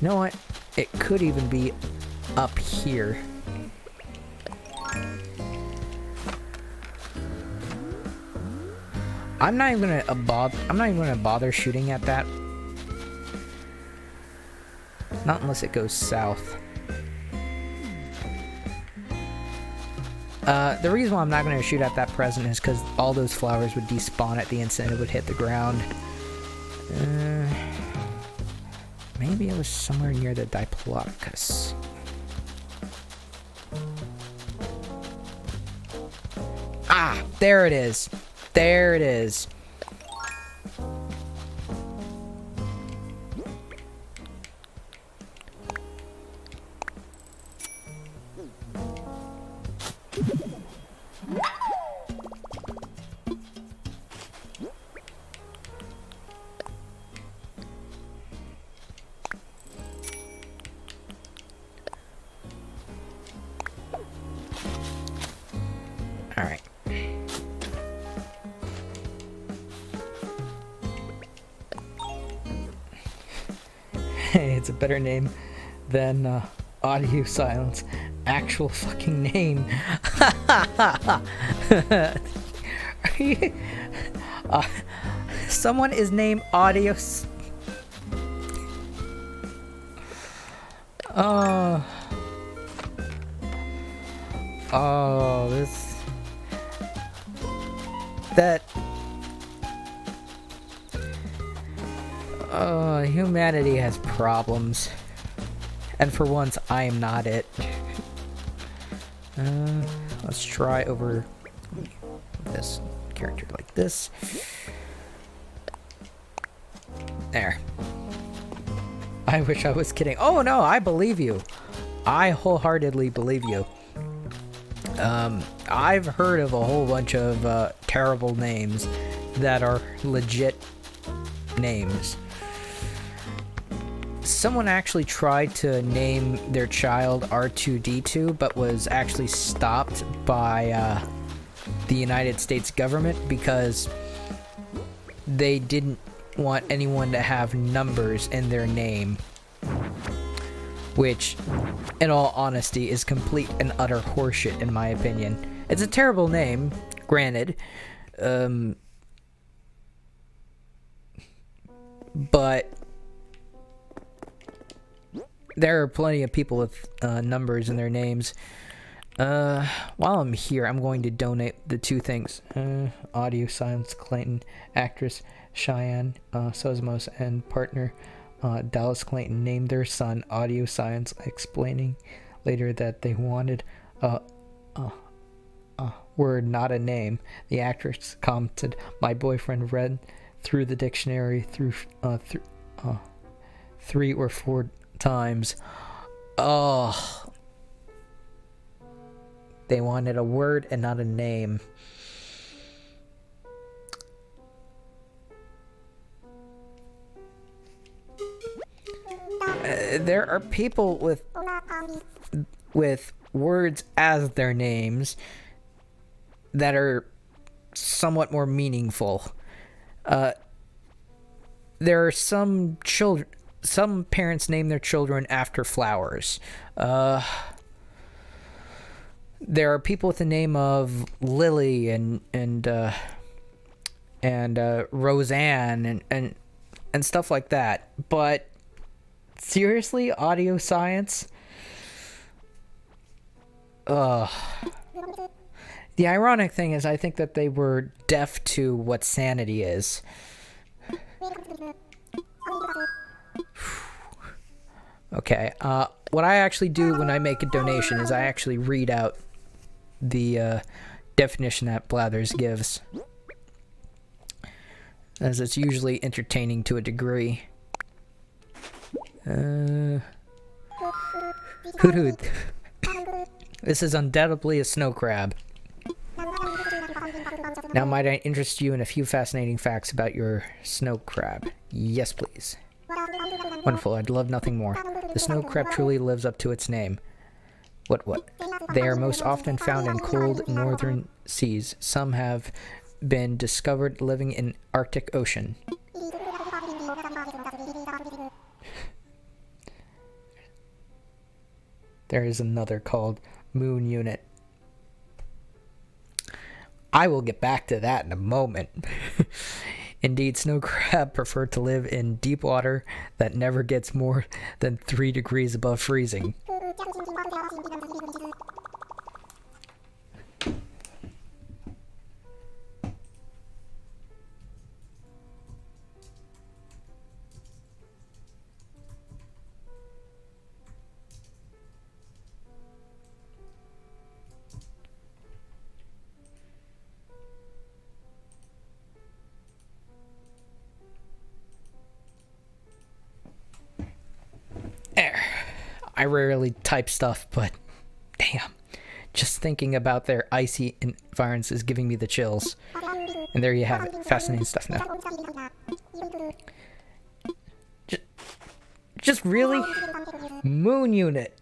You know what? It could even be up here. I'm not even gonna bother shooting at that. Not unless it goes south. The reason why I'm not gonna shoot at that present is because all those flowers would despawn at the instant it would hit the ground. Maybe it was somewhere near the Diplodocus. Ah, there it is. There it is. All right. Hey, it's a better name than audio silence. Actual fucking name. Are you, someone is named Audio. Oh, this. That. Humanity has problems. And for once, I am not it. Let's try over this character like this. There. I wish I was kidding. Oh no, I believe you. I wholeheartedly believe you. I've heard of a whole bunch of terrible names that are legit names. Someone actually tried to name their child R2-D2, but was actually stopped by the United States government because they didn't want anyone to have numbers in their name. Which, in all honesty, is complete and utter horseshit in my opinion. It's a terrible name, granted. but there are plenty of people with numbers in their names. While I'm here, I'm going to donate the two things. Audio Science Clayton, actress Cheyenne Sosmos, and partner Dallas Clayton named their son Audio Science, explaining later that they wanted a word, not a name. The actress commented, "My boyfriend read through the dictionary through 3 or 4 times." Oh, they wanted a word and not a name. There are people with words as their names that are somewhat more meaningful. There are some parents name their children after flowers. There are people with the name of Lily and Roseanne and stuff like that. But seriously, Audio Science? The ironic thing is, I think that they were deaf to what sanity is. Okay, what I actually do when I make a donation is I actually read out the definition that Blathers gives, as it's usually entertaining to a degree. Hoot hoot. This is undoubtedly a snow crab. Now, might I interest you in a few fascinating facts about your snow crab? Yes, please. Wonderful, I'd love nothing more. The snow crab truly lives up to its name. What? They are most often found in cold northern seas. Some have been discovered living in Arctic Ocean. There is another called Moon Unit. I will get back to that in a moment. Indeed, snow crab prefer to live in deep water that never gets more than 3 degrees above freezing. I rarely type stuff, but damn, just thinking about their icy environs is giving me the chills. And there you have it, fascinating stuff now. Just really? Moon Unit.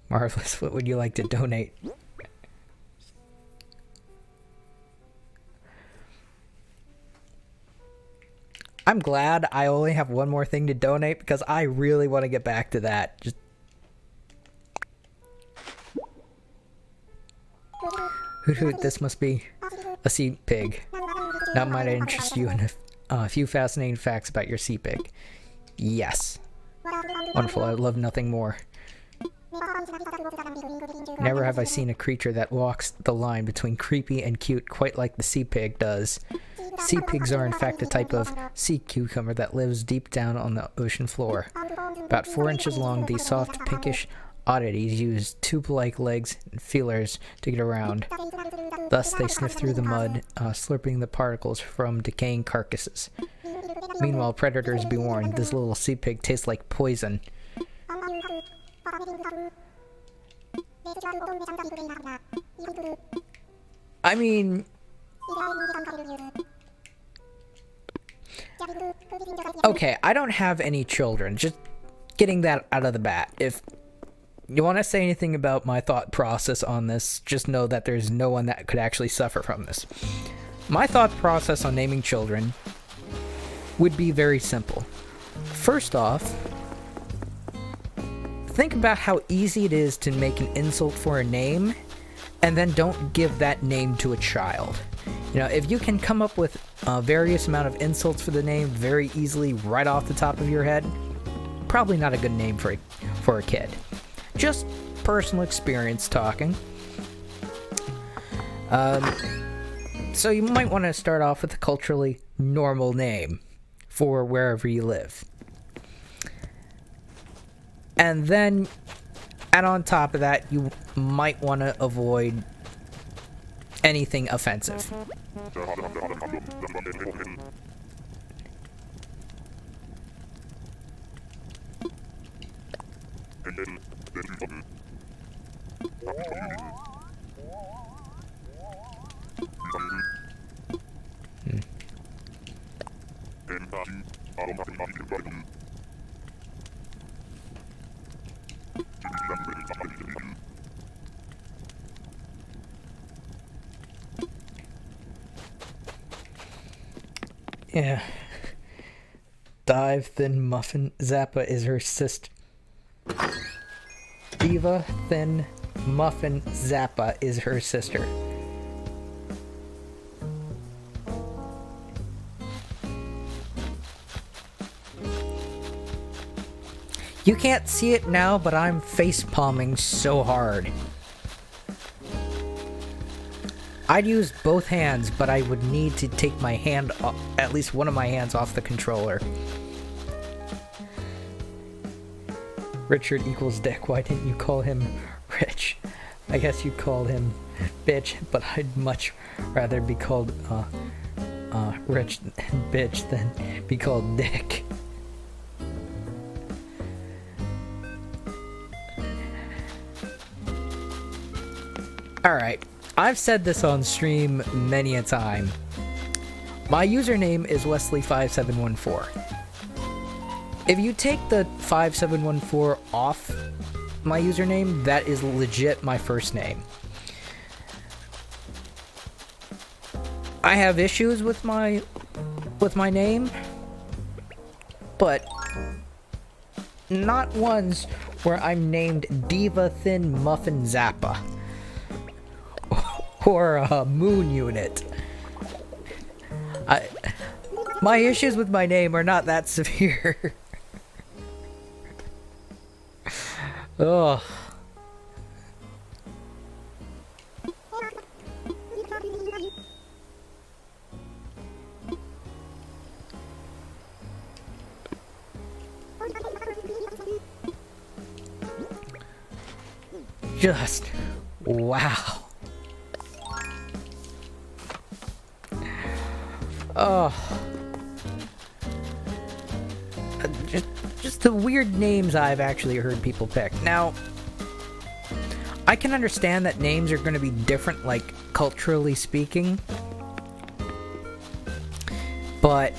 Marvelous, what would you like to donate? I'm glad I only have one more thing to donate because I really want to get back to that. Just hoot hoot, this must be a sea pig. Now might I interest you in a few fascinating facts about your sea pig? Yes. Wonderful, I'd love nothing more. Never have I seen a creature that walks the line between creepy and cute quite like the sea pig does. Sea pigs are in fact a type of sea cucumber that lives deep down on the ocean floor. About 4 inches long, these soft pinkish oddities use tube-like legs and feelers to get around. Thus they sniff through the mud, slurping the particles from decaying carcasses. Meanwhile, predators be warned, this little sea pig tastes like poison. I mean, okay, I don't have any children. Just getting that out of the bat. If you want to say anything about my thought process on this, just know that there's no one that could actually suffer from this. My thought process on naming children would be very simple. First off, think about how easy it is to make an insult for a name, and then don't give that name to a child. You know, if you can come up with a various amount of insults for the name very easily right off the top of your head, probably not a good name for a kid. Just personal experience talking. So you might want to start off with a culturally normal name for wherever you live. And then add on top of that, you might want to avoid anything offensive. Yeah. Dive Thin Muffin Zappa is her sister. Diva Thin Muffin Zappa is her sister. You can't see it now, but I'm face palming so hard. I'd use both hands, but I would need to take my hand off, at least one of my hands off the controller. Richard equals Dick. Why didn't you call him Rich? I guess you called him Bitch, but I'd much rather be called Rich and Bitch than be called Dick. Alright, I've said this on stream many a time. My username is Wesley5714. If you take the 5714 off my username, that is legit my first name. I have issues with my name, but not ones where I'm named Diva Thin Muffin Zappa. Or Moon Unit. My issues with my name are not that severe. Ugh. Just wow. Oh. Just the weird names I've actually heard people pick. Now, I can understand that names are going to be different, like, culturally speaking. But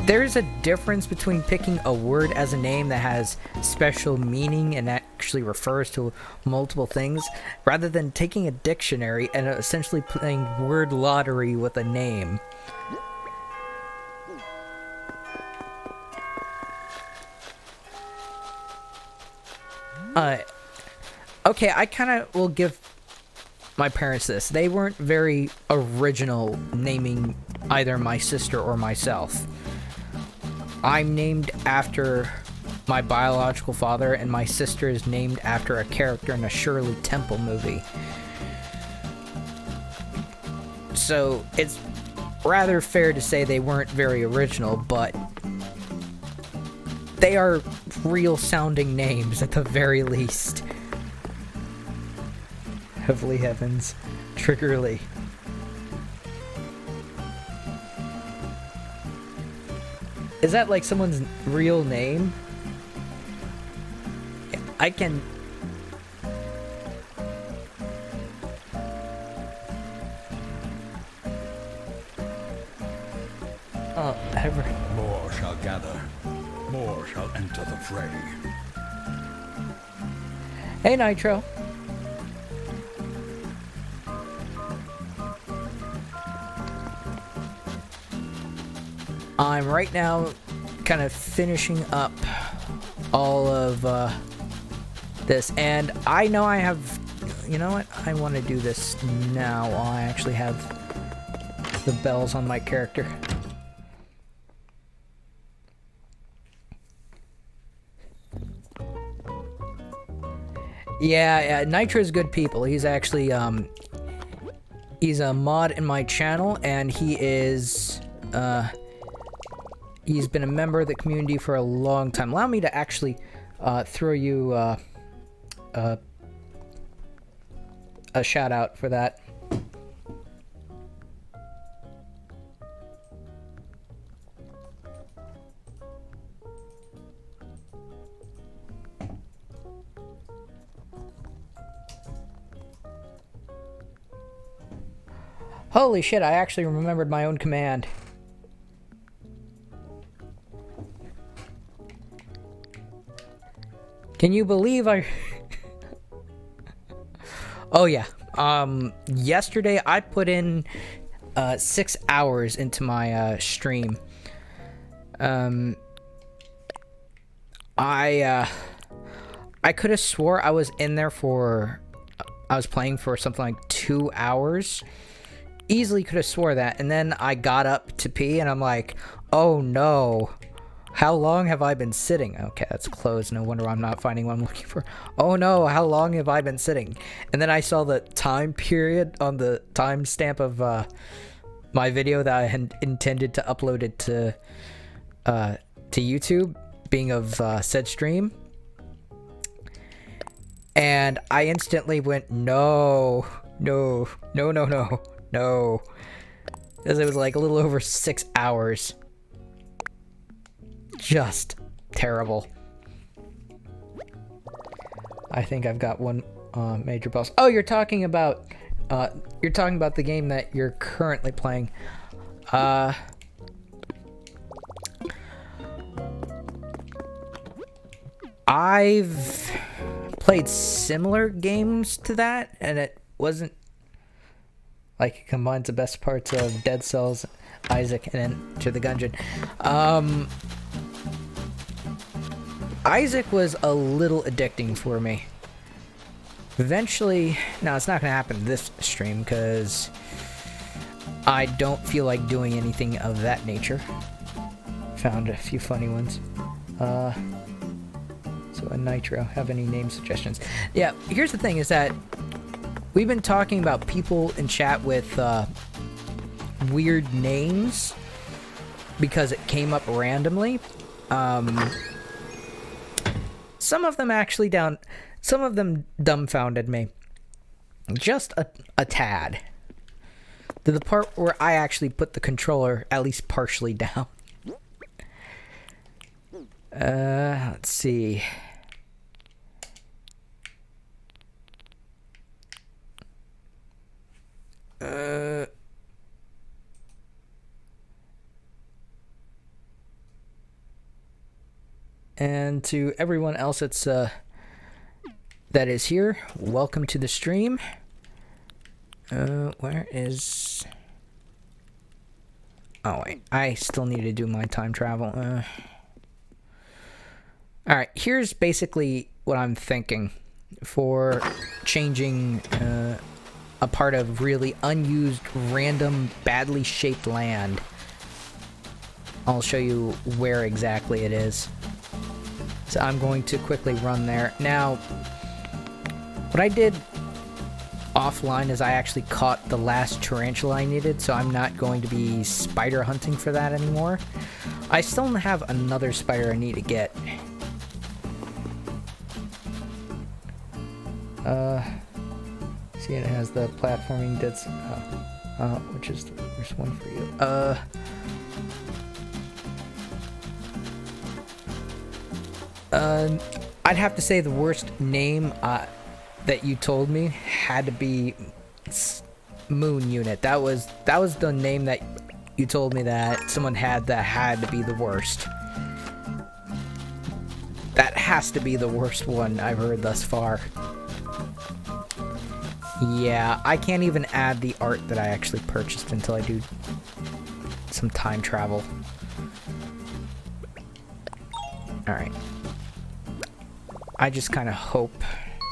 there's a difference between picking a word as a name that has special meaning and actually refers to multiple things, rather than taking a dictionary and essentially playing word lottery with a name. Okay, I kind of will give my parents this. They weren't very original naming either my sister or myself. I'm named after my biological father, and my sister is named after a character in a Shirley Temple movie. So it's rather fair to say they weren't very original, but they are real sounding names at the very least. Heavenly Heavens, Triggerly. Is that like someone's real name? I can... Oh, ever. More shall gather. More shall enter the fray. Hey, Nitro. I'm right now kind of finishing up all of this. And I know I have... You know what? I want to do this now while I actually have the bells on my character. Yeah, Nitro's good people. He's actually, he's a mod in my channel, and he is, he's been a member of the community for a long time. Allow me to actually, throw you, a shout out for that. Holy shit, I actually remembered my own command. Can you believe I... Oh yeah, yesterday I put in 6 hours into my stream. I could have swore I was in there for... I was playing for something like 2 hours. Easily could have swore that, and then I got up to pee, and I'm like, oh no, how long have I been sitting? Okay, that's closed. No wonder I'm not finding what I'm looking for. Oh no, how long have I been sitting? And then I saw the time period on the timestamp of my video that I had intended to upload it to YouTube, being of said stream. And I instantly went, no, no, no, no, no. No, because it was like a little over 6 hours. Just terrible. I think I've got one major boss. Oh, you're talking about the game that you're currently playing. I've played similar games to that, and it wasn't. Like, it combines the best parts of Dead Cells, Isaac, and Enter the Gungeon. Isaac was a little addicting for me. Eventually... Now, it's not going to happen this stream, because I don't feel like doing anything of that nature. Found a few funny ones. So, a Nitro. Have any name suggestions? Yeah, here's the thing, is that... We've been talking about people in chat with weird names because it came up randomly. Some of them actually some of them dumbfounded me. Just a tad. To the part where I actually put the controller at least partially down. Let's see. And to everyone else that is here, welcome to the stream. Where is... Oh wait, I still need to do my time travel. Alright, here's basically what I'm thinking for changing a part of really unused, random, badly shaped land. I'll show you where exactly it is. So I'm going to quickly run there. Now, what I did offline is I actually caught the last tarantula I needed, so I'm not going to be spider hunting for that anymore. I still have another spider I need to get. See, it has the platforming that's, which is the worst one for you. I'd have to say the worst name that you told me had to be Moon Unit. That was the name that you told me that someone had that had to be the worst. That has to be the worst one I've heard thus far. Yeah, I can't even add the art that I actually purchased until I do some time travel. Alright. I just kind of hope.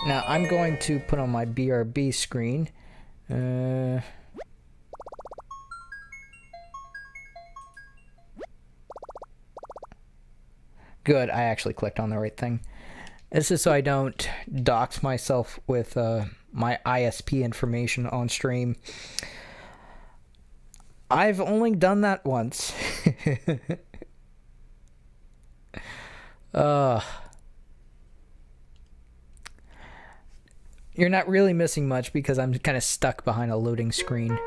Now, I'm going to put on my BRB screen. Good, I actually clicked on the right thing. This is so I don't dox myself with my ISP information on stream. I've only done that once. You're not really missing much because I'm kind of stuck behind a loading screen.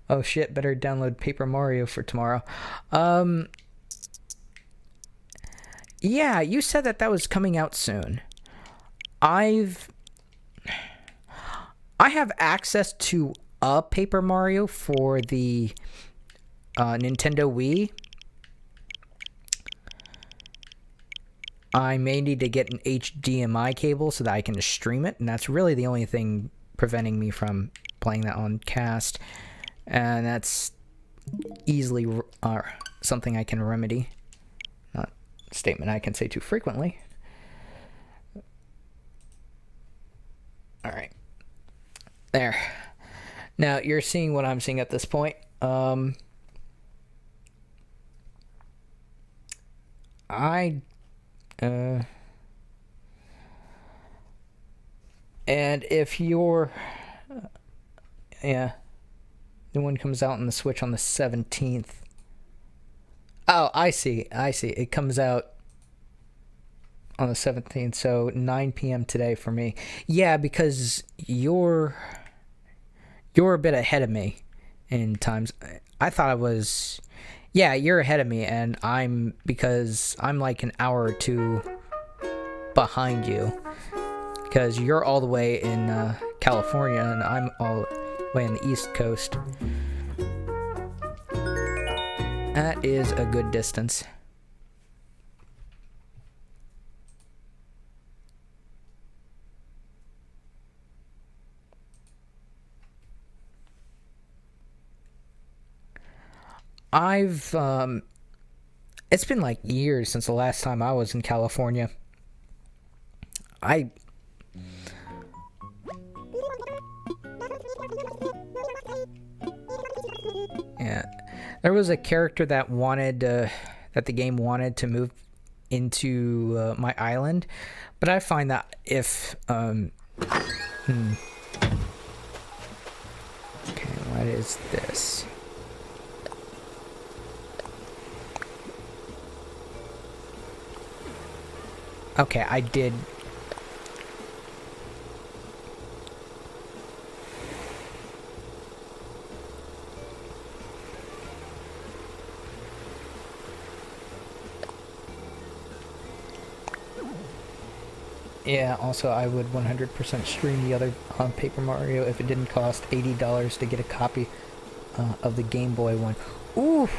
Oh shit, better download Paper Mario for tomorrow. Yeah, you said that was coming out soon. I have access to a Paper Mario for the Nintendo Wii. I may need to get an HDMI cable so that I can just stream it, and that's really the only thing preventing me from playing that on cast. And that's easily something I can remedy. Not a statement I can say too frequently. Alright. There. Now, you're seeing what I'm seeing at this point. And if you're... yeah. New one comes out on the Switch on the 17th. Oh, I see. It comes out on the 17th, so 9 p.m. today for me. Yeah, because you're a bit ahead of me in times. I thought I was... Yeah, you're ahead of me, and because I'm like an hour or two behind you. Because you're all the way in California, and I'm all the way on the East Coast. That is a good distance. It's been like years since the last time I was in California. Yeah. There was a character that that the game wanted to move into my island, but I find that if okay, what is this? Okay, I did. Yeah, also I would 100% stream the other Paper Mario if it didn't cost $80 to get a copy of the Game Boy one. Oof.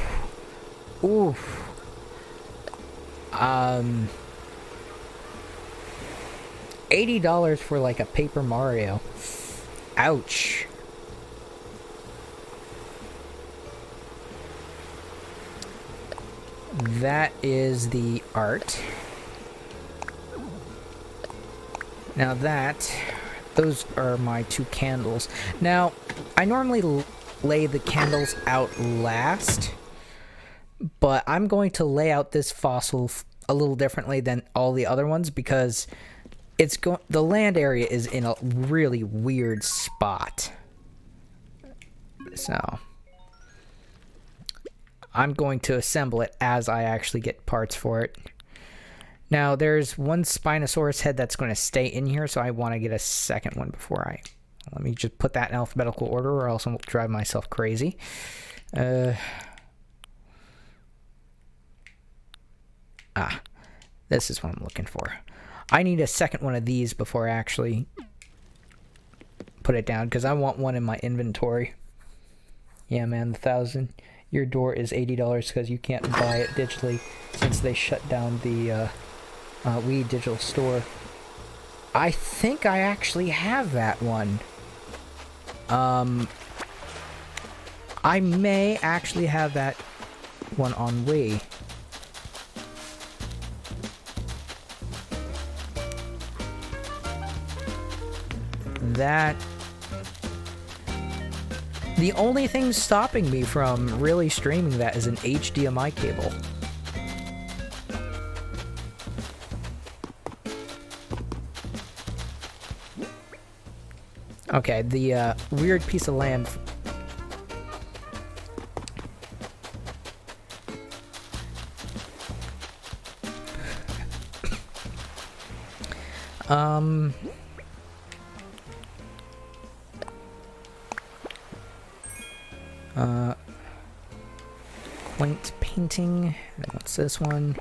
Oof. $80 for like a Paper Mario. Ouch. That is the art. Now those are my two candles. Now, I normally lay the candles out last, but I'm going to lay out this fossil a little differently than all the other ones because the land area is in a really weird spot. So, I'm going to assemble it as I actually get parts for it. Now, there's one Spinosaurus head that's going to stay in here, so I want to get a second one before let me just put that in alphabetical order, or else I'll drive myself crazy. This is what I'm looking for. I need a second one of these before I actually put it down, because I want one in my inventory. Yeah, man, 1,000. Your door is $80 because you can't buy it digitally since they shut down the Wii digital store. I think I actually have that one. I may actually have that one on Wii. that... The only thing stopping me from really streaming that is an HDMI cable. Okay, the weird piece of land... Quaint painting. What's this one?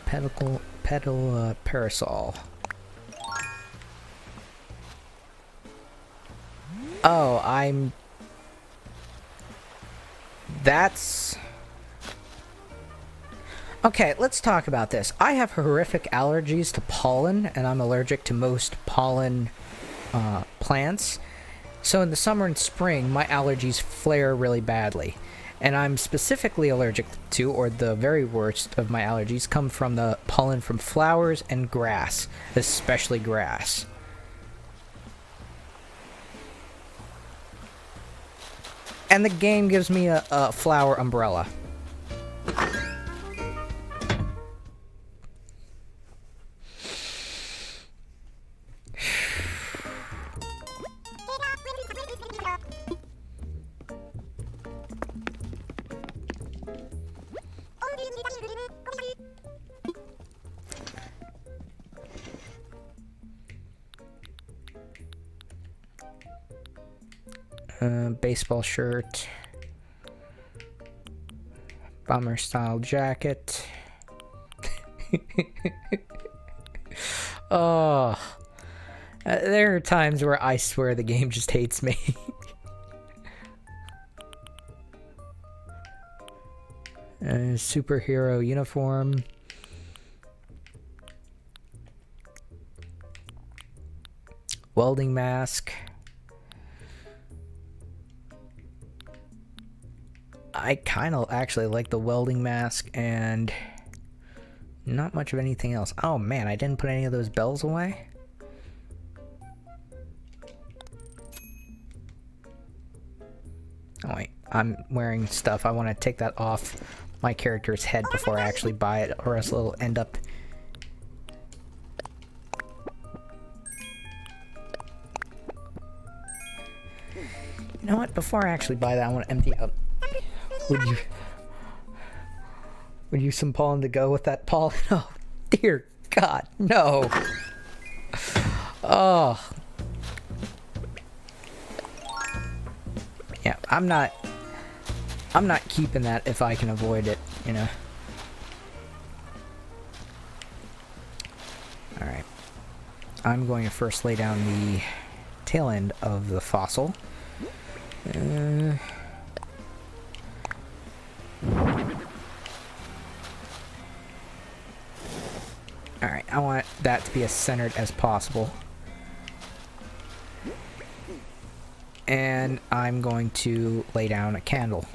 Petal parasol. Oh, that's... Okay, let's talk about this. I have horrific allergies to pollen, and I'm allergic to most pollen plants. So in the summer and spring, my allergies flare really badly. And I'm specifically allergic to, or the very worst of my allergies, come from the pollen from flowers and grass, especially grass. And the game gives me a flower umbrella. Baseball shirt, bomber style jacket. Oh, there are times where I swear the game just hates me. Superhero uniform. Welding mask. I kind of actually like the welding mask and not much of anything else. Oh man, I didn't put any of those bells away. Oh wait, I'm wearing stuff. I want to take that off my character's head before I actually buy it, or else it'll end up... You know what? Before I actually buy that, I want to empty out. Would you some pollen to go with that pollen? Oh, dear God, no. Oh. Yeah, I'm not keeping that if I can avoid it, you know. Alright. I'm going to first lay down the tail end of the fossil. Alright, I want that to be as centered as possible. And I'm going to lay down a candle.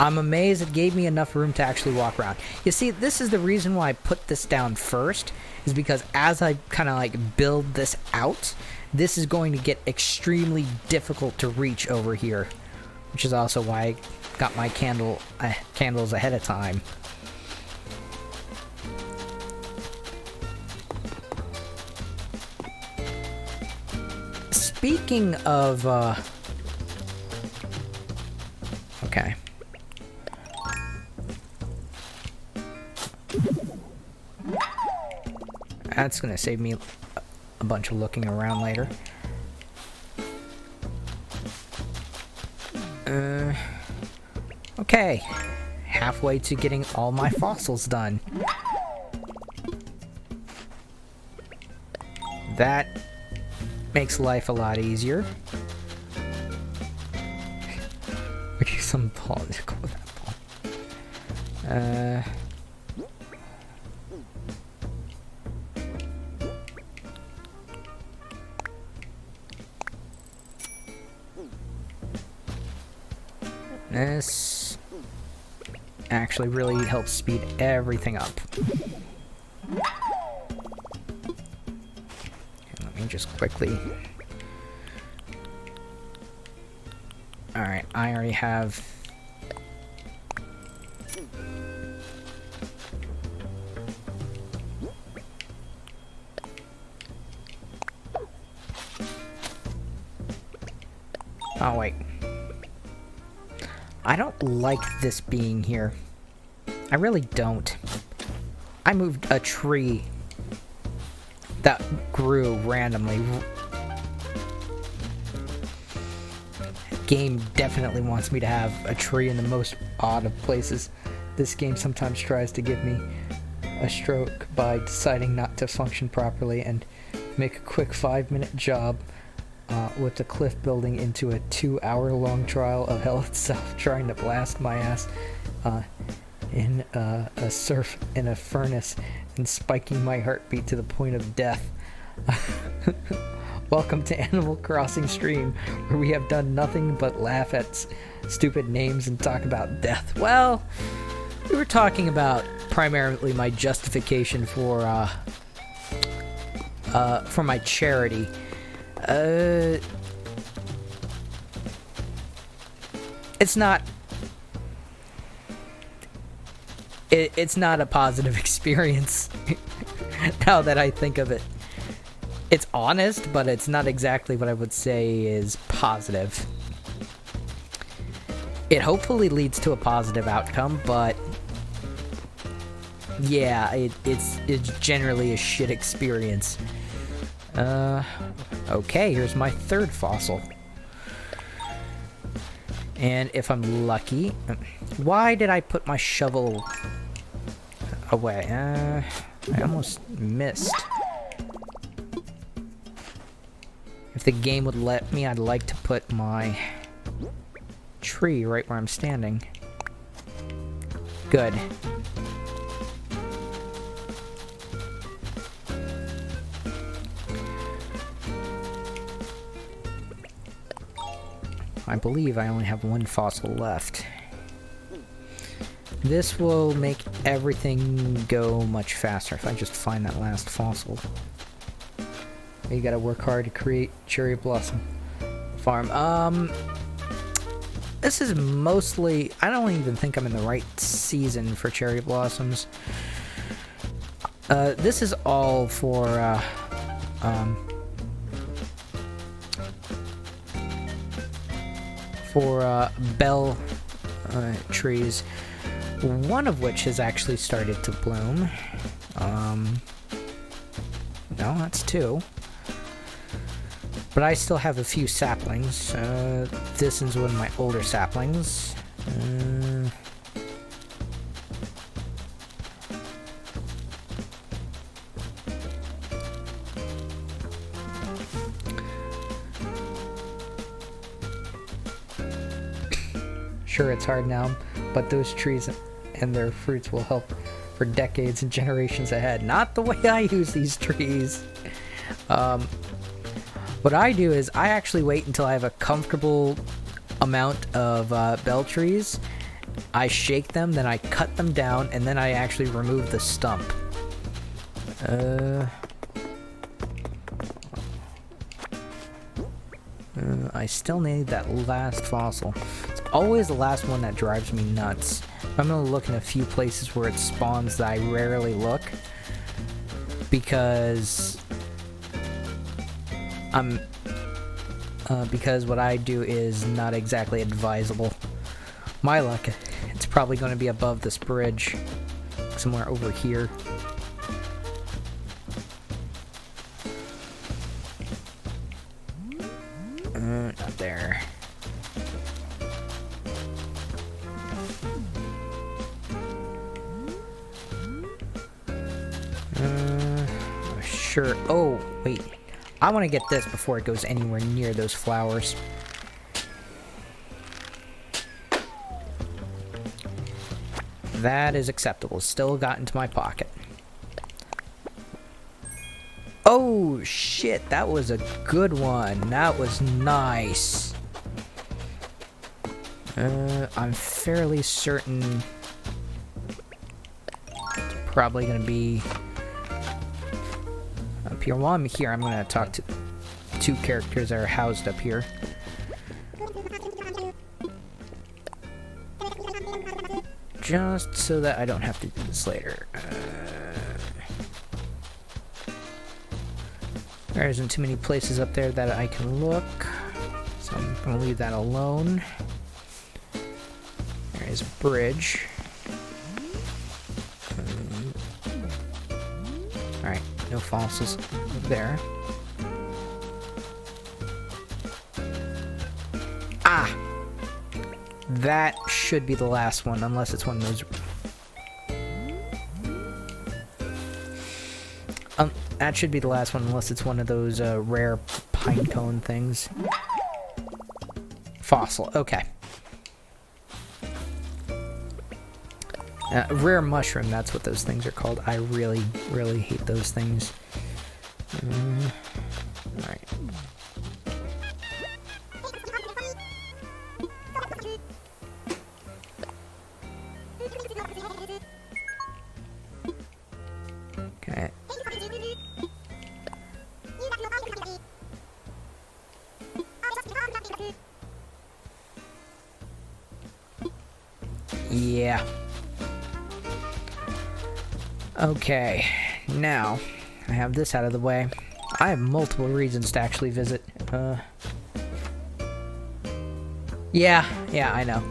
I'm amazed it gave me enough room to actually walk around. You see, this is the reason why I put this down first, is because as I kind of like build this out, this is going to get extremely difficult to reach over here. Which is also why I got my candles ahead of time. Speaking of, okay. That's gonna save me a bunch of looking around later. Okay. Halfway to getting all my fossils done. That makes life a lot easier. We use some pollen to go with that pollen. This actually really helps speed everything up. just quickly... Alright, I already have... Oh, wait. I don't like this being here. I really don't. I moved a tree that grew randomly. Game definitely wants me to have a tree in the most odd of places. This game sometimes tries to give me a stroke by deciding not to function properly and make a quick 5-minute job with the cliff building into a 2-hour-long trial of hell itself, trying to blast my ass in a surf in a furnace and spiking my heartbeat to the point of death. Welcome to Animal Crossing Stream, where we have done nothing but laugh at stupid names and talk about death. Well, we were talking about primarily my justification for my charity. It's not... It's not a positive experience, now that I think of it. It's honest, but it's not exactly what I would say is positive. It hopefully leads to a positive outcome, but... yeah, it's generally a shit experience. Okay, here's my third fossil. And if I'm lucky... why did I put my shovel away? I almost missed. If the game would let me, I'd like to put my tree right where I'm standing. Good. I believe I only have one fossil left. This will make everything go much faster if I just find that last fossil. You gotta work hard to create cherry blossom farm. This is mostly... I don't even think I'm in the right season for cherry blossoms. This is all for, bell trees, one of which has actually started to bloom. No, that's 2. But I still have a few saplings. This is one of my older saplings. Sure, it's hard now, but those trees and their fruits will help for decades and generations ahead. Not the way I use these trees. What I do is I actually wait until I have a comfortable amount of bell trees. I shake them, then I cut them down, and then I actually remove the stump. I still need that last fossil. It's always the last one that drives me nuts. I'm gonna look in a few places where it spawns that I rarely look, because because what I do is not exactly advisable. My luck, it's probably going to be above this bridge, somewhere over here. Not there. Sure. Oh, wait. I want to get this before it goes anywhere near those flowers. That is acceptable. Still got into my pocket. Oh, shit. That was a good one. That was nice. I'm fairly certain it's probably going to be up here. While I'm here, I'm going to talk to two characters that are housed up here. Just so that I don't have to do this later. There isn't too many places up there that I can look, so I'm gonna leave that alone. There is a bridge. Alright, no fossils there. Ah! That should be the last one, unless it's one of those... that should be the last one, unless it's one of those rare pine cone things. Fossil, okay. Rare mushroom, that's what those things are called. I really, really hate those things. Alright. Okay. Yeah. Okay, now I have this out of the way. I have multiple reasons to actually visit. Yeah, I know.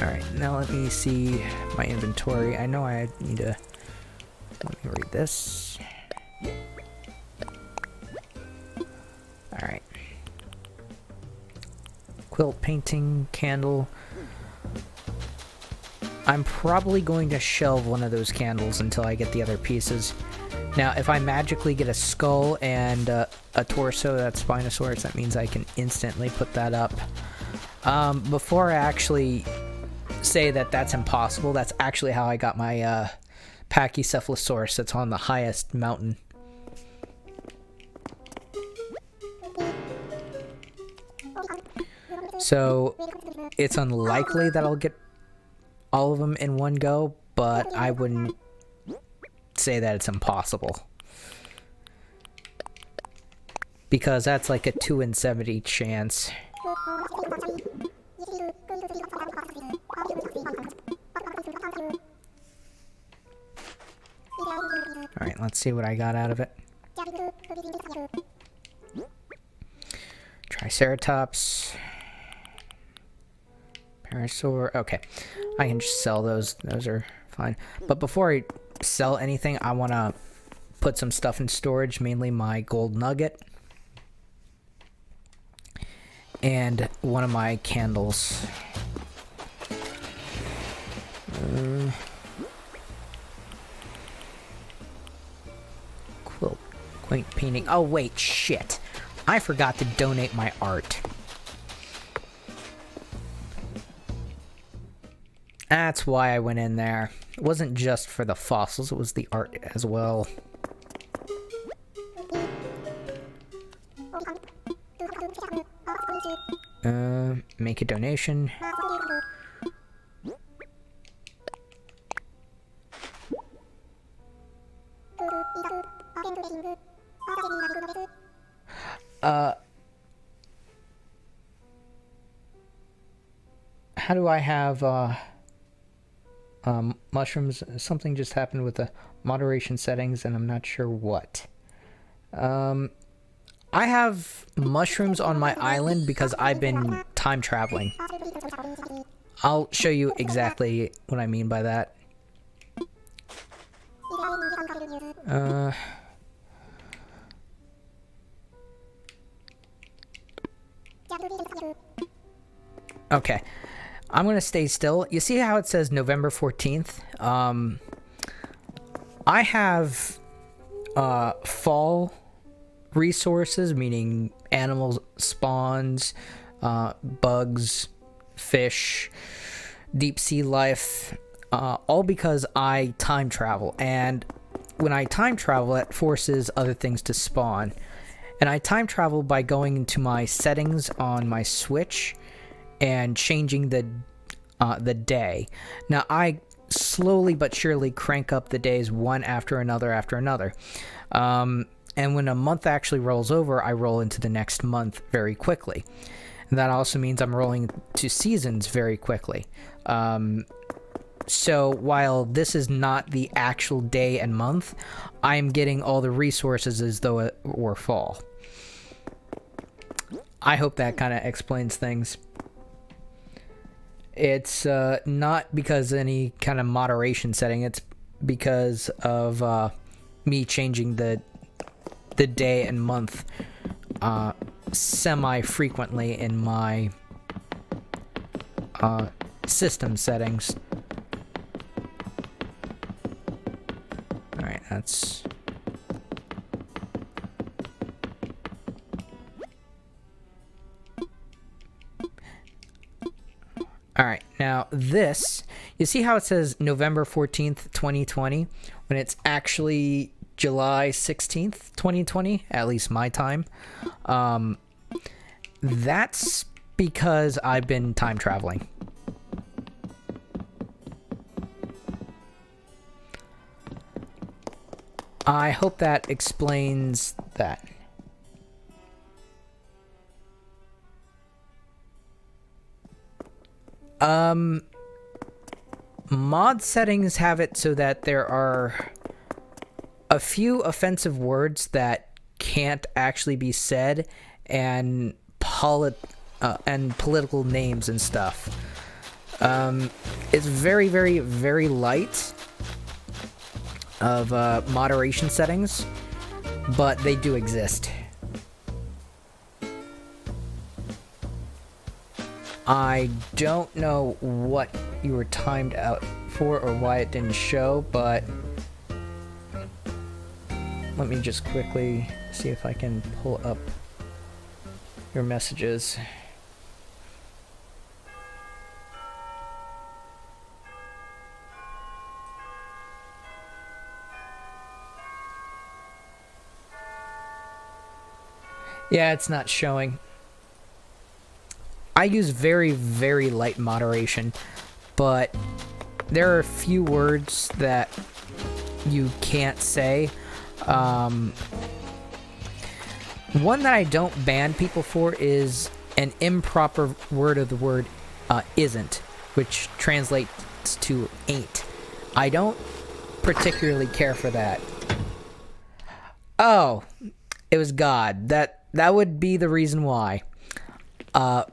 Alright, now let me see my inventory. I know I need to... Let me read this. Alright. Quilt painting, candle. I'm probably going to shelve one of those candles until I get the other pieces. Now, if I magically get a skull and a torso that's Spinosaurus, that means I can instantly put that up. Before I actually say that that's impossible, that's actually how I got my Pachycephalosaurus that's on the highest mountain. So, it's unlikely that I'll get all of them in one go, but I wouldn't say that it's impossible. Because that's like a 2 in 70 chance. Alright, let's see what I got out of it. Triceratops. Parasaur. Okay. I can just sell those. Those are fine. But before I sell anything, I want to put some stuff in storage, mainly my gold nugget. And one of my candles. Quilt. Quaint painting. Oh, wait, shit. I forgot to donate my art. That's why I went in there. It wasn't just for the fossils, it was the art as well. Make a donation. How do I have, mushrooms? Something just happened with the moderation settings, and I'm not sure what. I have mushrooms on my island because I've been time traveling. I'll show you exactly what I mean by that. Okay. I'm gonna stay still. You see how it says November 14th? I have fall resources, meaning animals, spawns, bugs, fish, deep sea life, all because I time travel. And when I time travel, it forces other things to spawn. And I time travel by going into my settings on my Switch and changing the day. Now, I slowly but surely crank up the days one after another after another. And when a month actually rolls over, I roll into the next month very quickly. And that also means I'm rolling to seasons very quickly. So while this is not the actual day and month, I'm getting all the resources as though it were fall. I hope that kind of explains things. It's not because of any kind of moderation setting. It's because of me changing the day and month semi-frequently in my system settings. Alright, that's... Alright, now this, you see how it says November 14th, 2020, when it's actually July 16th, 2020, at least my time? That's because I've been time traveling. I hope that explains that. Mod settings have it so that there are a few offensive words that can't actually be said, and political names and stuff. It's very, very, very light of moderation settings, but they do exist. I don't know what you were timed out for or why it didn't show, but let me just quickly see if I can pull up your messages. Yeah, it's not showing. I use very, very light moderation, but there are a few words that you can't say. One that I don't ban people for is an improper word of the word isn't, which translates to ain't. I don't particularly care for that. Oh, it was God. That would be the reason why. I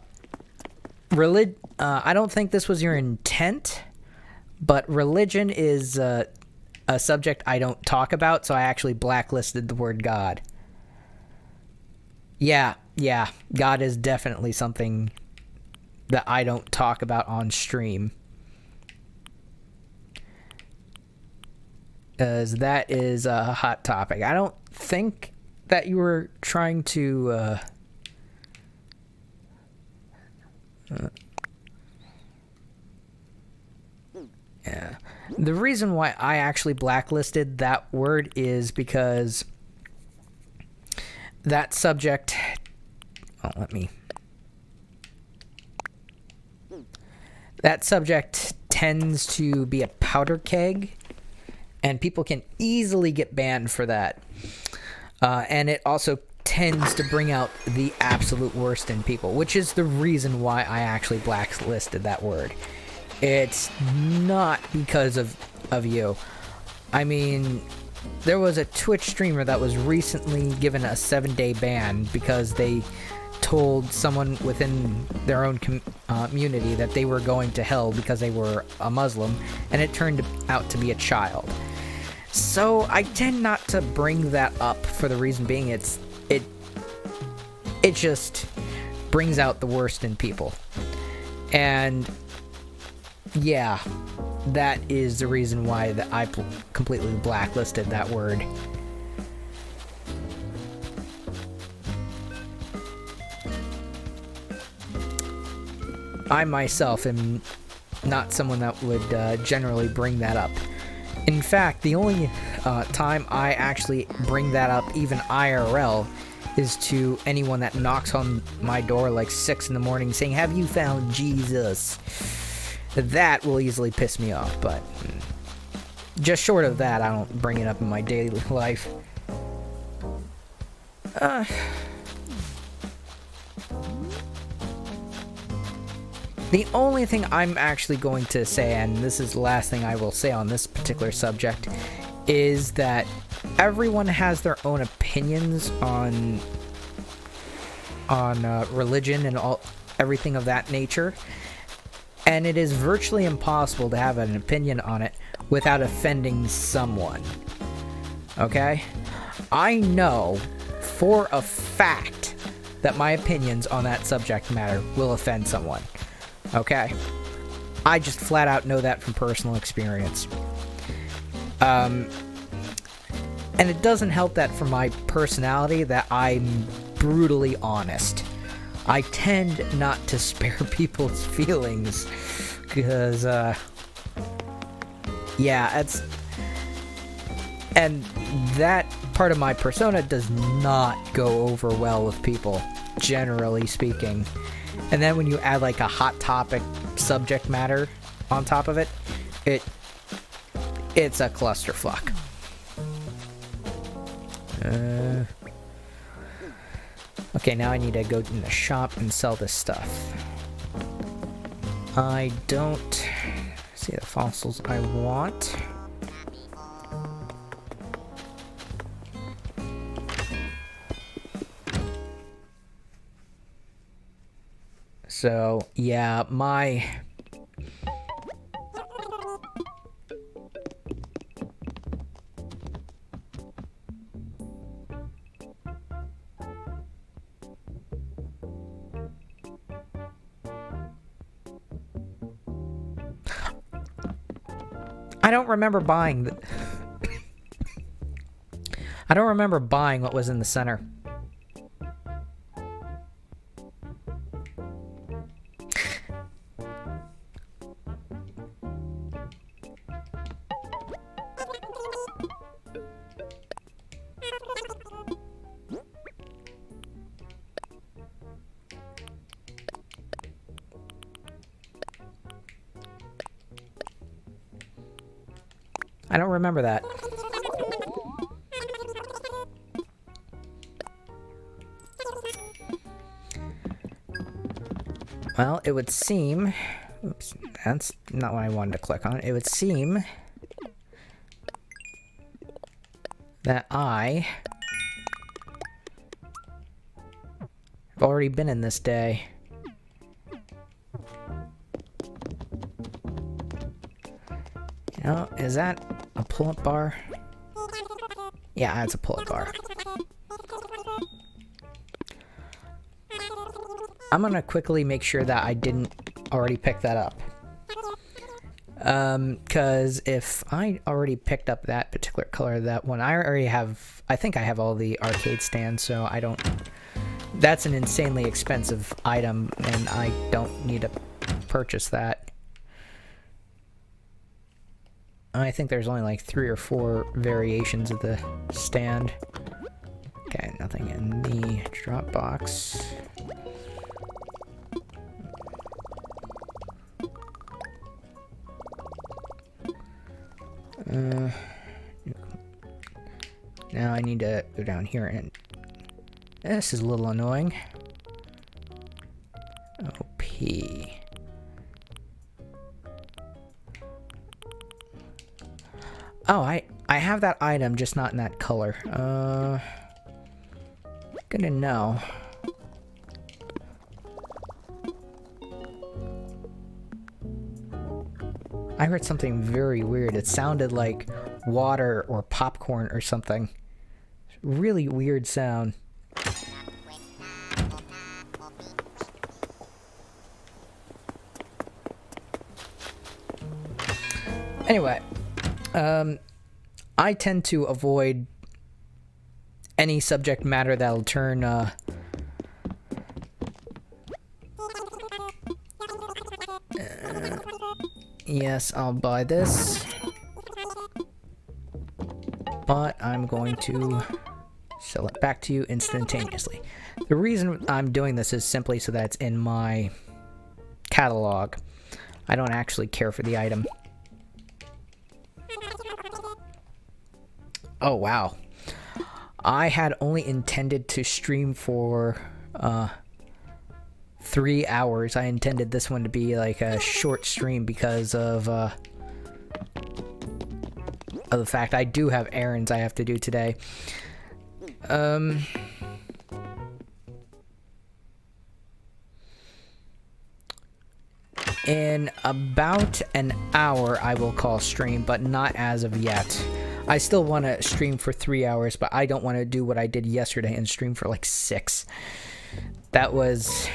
don't think this was your intent, but religion is a subject I don't talk about, so I actually blacklisted the word God. Yeah, God is definitely something that I don't talk about on stream. As that is a hot topic. I don't think that you were trying to yeah. The reason why I actually blacklisted that word is because that subject... That subject tends to be a powder keg, and people can easily get banned for that. And it also tends to bring out the absolute worst in people, which is the reason why I actually blacklisted that word. It's not because of you. I mean, there was a Twitch streamer that was recently given a 7-day ban because they told someone within their own community that they were going to hell because they were a Muslim, and it turned out to be a child. So I tend not to bring that up for the reason being it just brings out the worst in people. And yeah, that is the reason why that I completely blacklisted that word. I myself am not someone that would generally bring that up. In fact, the only time I actually bring that up, even IRL, is to anyone that knocks on my door like 6 in the morning saying, "Have you found Jesus?" that will easily piss me off, but just short of that, I don't bring it up in my daily life. The only thing I'm actually going to say, and this is the last thing I will say on this particular subject, is that everyone has their own opinions on religion and everything of that nature, and it is virtually impossible to have an opinion on it without offending someone. Okay? I know for a fact that my opinions on that subject matter will offend someone. Okay? I just flat out know that from personal experience. And it doesn't help that for my personality that I'm brutally honest. I tend not to spare people's feelings, because, yeah, and that part of my persona does not go over well with people, generally speaking. And then when you add like a hot topic subject matter on top of it, it's a clusterfuck. Okay, now I need to go in the shop and sell this stuff. I don't see the fossils I want. So, yeah, I don't remember buying I don't remember buying what was in the center. I don't remember that. Well, it would seem... Oops, that's not what I wanted to click on. It would seem that I have already been in this day. You know, is that a pull-up bar? Yeah, it's a pull-up bar. I'm gonna quickly make sure that I didn't already pick that up. Cause if I already picked up that particular color, that one, I already have, I think I have all the arcade stands, so I don't, that's an insanely expensive item, and I don't need to purchase that. I think there's only like 3 or 4 variations of the stand. Okay, nothing in the drop box. Now I need to go down here, and this is a little annoying. OP. Oh, I have that item, just not in that color. Good to know. I heard something very weird. It sounded like water or popcorn or something. Really weird sound. Anyway, I tend to avoid any subject matter that'll turn, yes, I'll buy this. But I'm going to sell it back to you instantaneously. The reason I'm doing this is simply so that it's in my catalog. I don't actually care for the item. Oh, wow. I had only intended to stream for 3 hours. I intended this one to be like a short stream because of the fact I do have errands I have to do today. In about an hour, I will call stream, but not as of yet. I still want to stream for 3 hours, but I don't want to do what I did yesterday and stream for like 6. That was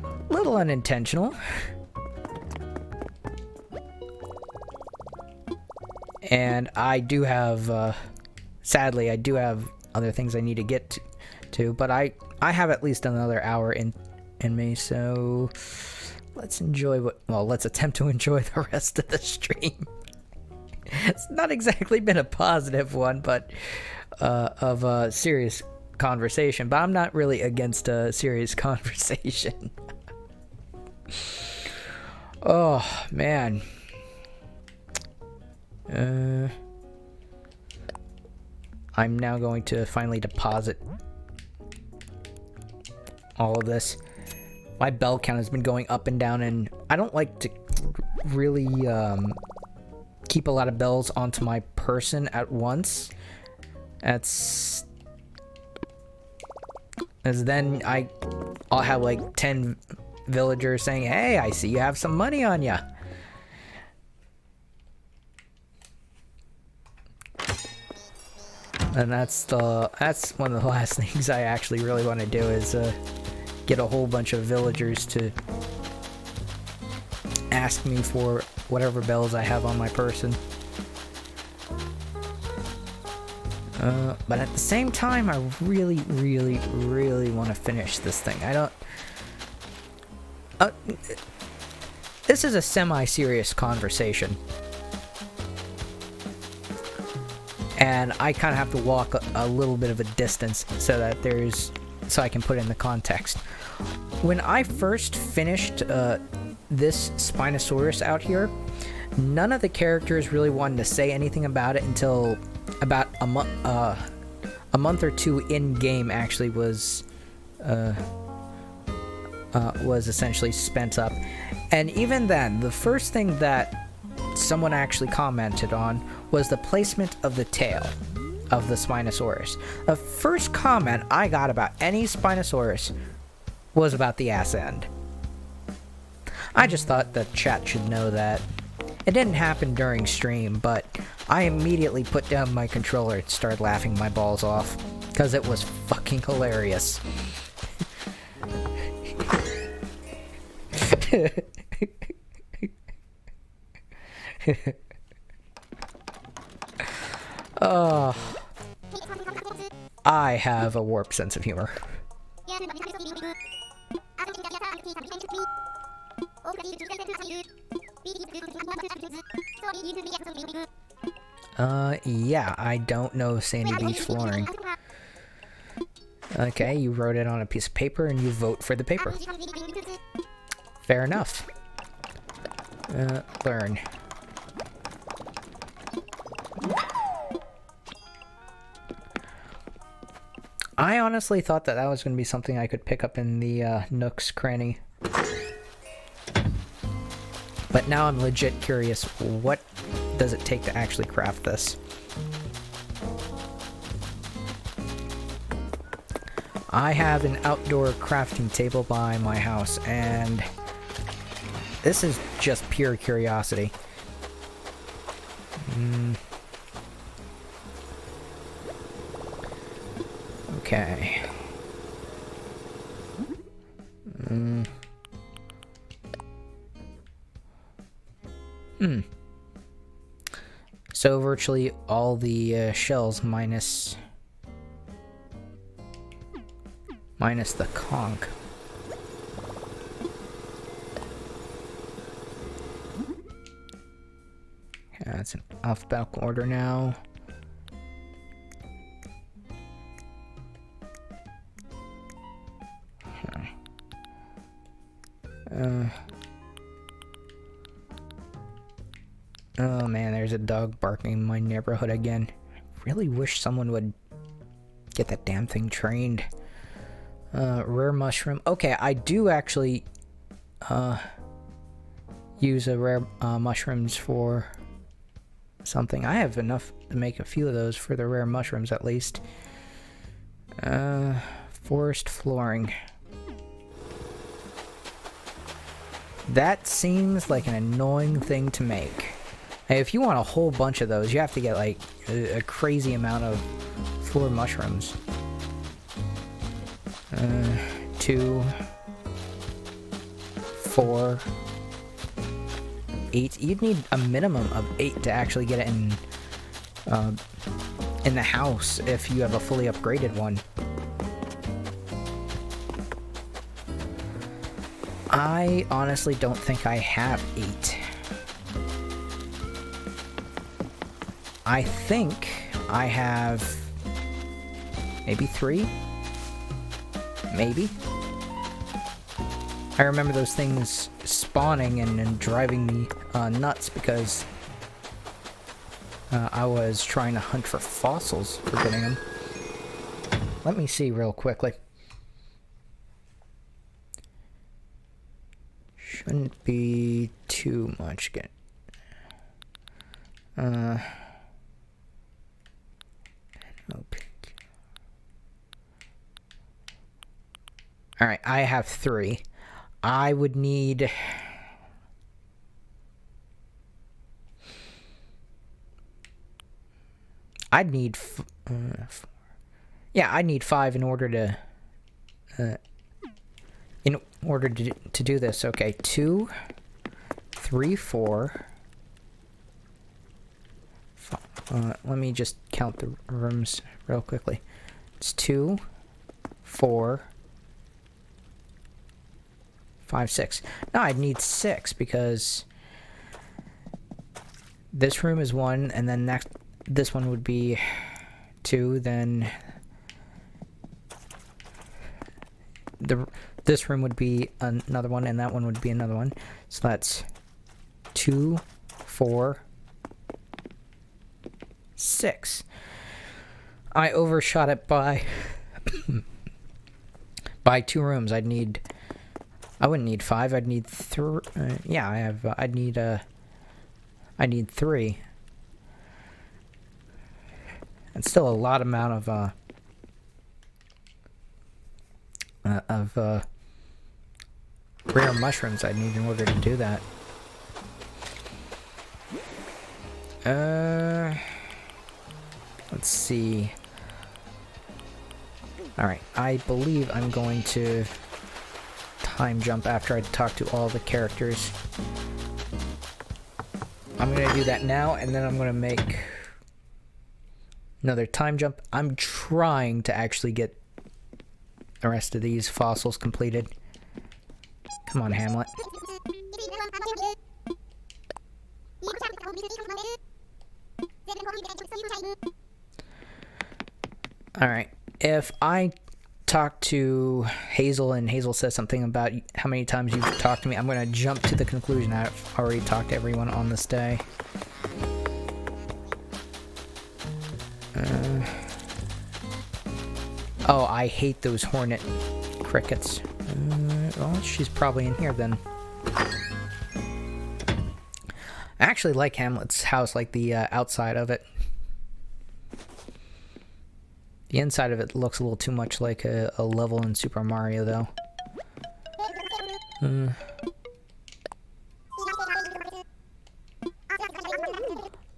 a little unintentional. And I do have, sadly, I do have other things I need to get to, but I have at least another hour in me, so let's let's attempt to enjoy the rest of the stream. It's not exactly been a positive one, but of a serious conversation, but I'm not really against a serious conversation. Oh, man. I'm now going to finally deposit all of this. My bell count has been going up and down, and I don't like to really keep a lot of bells onto my person at once. That's as then I'll have like 10 villagers saying, "Hey, I see you have some money on ya." And that's one of the last things I actually really want to do is get a whole bunch of villagers to ask me for whatever bells I have on my person. But at the same time, I really, really, really want to finish this thing. I don't... this is a semi-serious conversation. And I kind of have to walk a little bit of a distance so that so I can put in the context. When I first finished this Spinosaurus out here, none of the characters really wanted to say anything about it until about a month or two in game actually was essentially spent up. And even then, the first thing that someone actually commented on was the placement of the tail of the Spinosaurus. The first comment I got about any Spinosaurus was about the ass end. I just thought the chat should know that. It didn't happen during stream, but I immediately put down my controller and started laughing my balls off, because it was fucking hilarious. Oh, I have a warped sense of humor. Yeah, I don't know Sandy Beach flooring. Okay, you wrote it on a piece of paper and you vote for the paper. Fair enough. Learn. I honestly thought that was going to be something I could pick up in the Nook's cranny. But now I'm legit curious, what does it take to actually craft this? I have an outdoor crafting table by my house, and this is just pure curiosity. Okay. So virtually all the shells minus the conch. Okay, that's in alphabetical order now. Oh man, there's a dog barking in my neighborhood again. Really wish someone would get that damn thing trained. Rare mushroom. Okay, I do actually use a rare mushrooms for something. I have enough to make a few of those for the rare mushrooms at least. Forest flooring. That seems like an annoying thing to make. Hey, if you want a whole bunch of those, you have to get like a crazy amount of floor mushrooms. 2, 4, 8. You'd need a minimum of 8 to actually get it in the house if you have a fully upgraded one. I honestly don't think I have 8. I think I have maybe 3? Maybe? I remember those things spawning and driving me nuts because I was trying to hunt for fossils for getting them. Let me see real quickly. Shouldn't be too much. Okay. Alright, I have 3. I would need... I'd need... yeah, I'd need 5 in order to... to do this. Okay, 2, 3, 4... let me just count the rooms real quickly. It's 2, 4, 5, 6. No, I'd need 6 because this room is 1, and then this one would be 2. Then this room would be another one, and that one would be another one. So that's 2, 4, 6. I overshot it by by 2 rooms. I wouldn't need 5. I'd need 3. Yeah, I'd need 3. It's still a lot amount of rare mushrooms I'd need in order to do that. Let's see. Alright, I believe I'm going to time jump after I talk to all the characters. I'm going to do that now, and then I'm going to make another time jump. I'm trying to actually get the rest of these fossils completed. Come on, Hamlet. Alright, if I talk to Hazel and Hazel says something about how many times you've talked to me, I'm going to jump to the conclusion I've already talked to everyone on this day. Oh, I hate those hornet crickets. Well, she's probably in here then. I actually like Hamlet's house, like the outside of it. The inside of it looks a little too much like a level in Super Mario, though.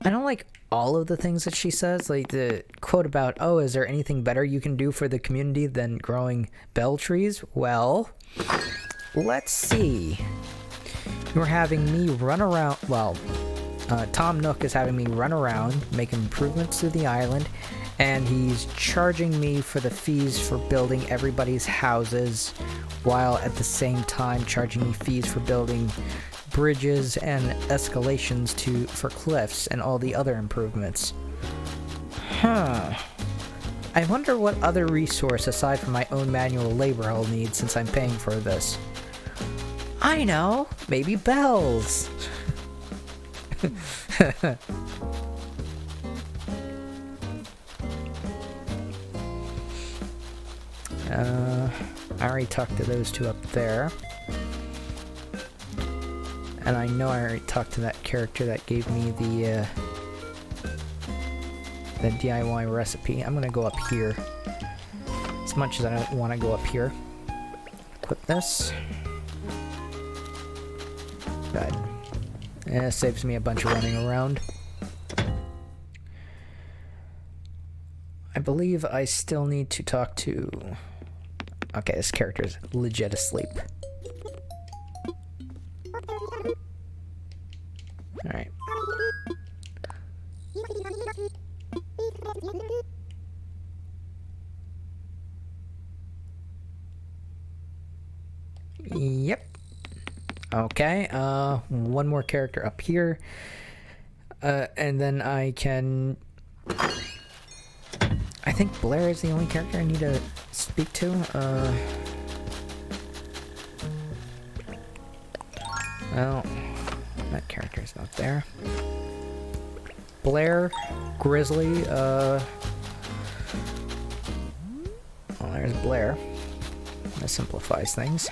I don't like all of the things that she says, like the quote about, oh, is there anything better you can do for the community than growing bell trees? Well, let's see. You're having me run around, well, Tom Nook is having me run around, make improvements to the island, and he's charging me for the fees for building everybody's houses, while at the same time charging me fees for building bridges and escalations for cliffs and all the other improvements. Huh. I wonder what other resource aside from my own manual labor I'll need since I'm paying for this. I know! Maybe bells! I already talked to those two up there. And I know I already talked to that character that gave me the DIY recipe. I'm gonna go up here. As much as I don't want to go up here. Equip this. Good. And it saves me a bunch of running around. I believe I still need to talk to... Okay, this character's legit asleep. Alright. Yep. Okay, one more character up here. And then I can... I think Blair is the only character I need to speak to. Well, that character's not there. Blair, Grizzly, well, there's Blair. That simplifies things.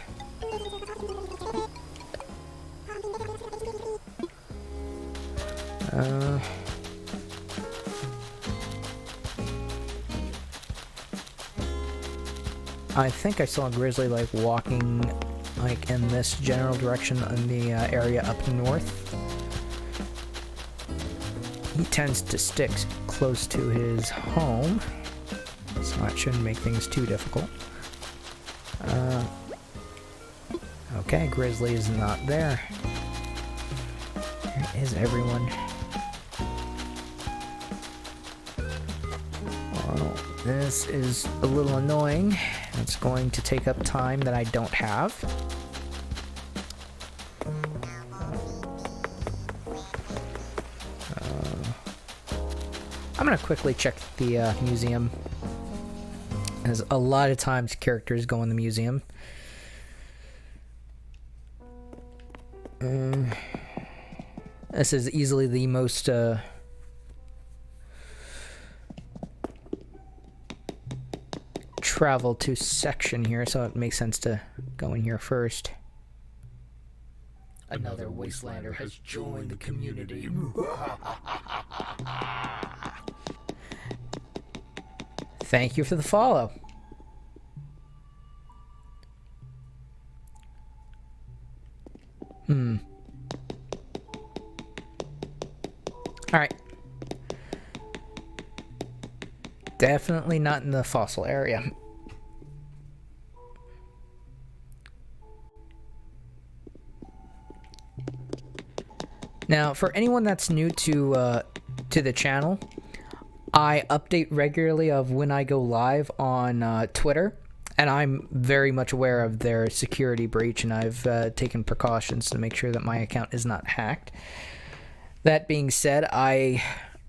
I think I saw Grizzly like walking like in this general direction in the area up north. He tends to stick close to his home, so that shouldn't make things too difficult. Okay, Grizzly is not there. Where is everyone? Well, this is a little annoying. It's going to take up time that I don't have. I'm gonna quickly check the museum, as a lot of times characters go in the museum. This is easily the most travel to section here, so it makes sense to go in here first. Another Wastelander has joined the community. Thank you for the follow. Alright. Definitely not in the fossil area. Now, for anyone that's new to the channel, I update regularly of when I go live on Twitter, and I'm very much aware of their security breach, and I've taken precautions to make sure that my account is not hacked. That being said, I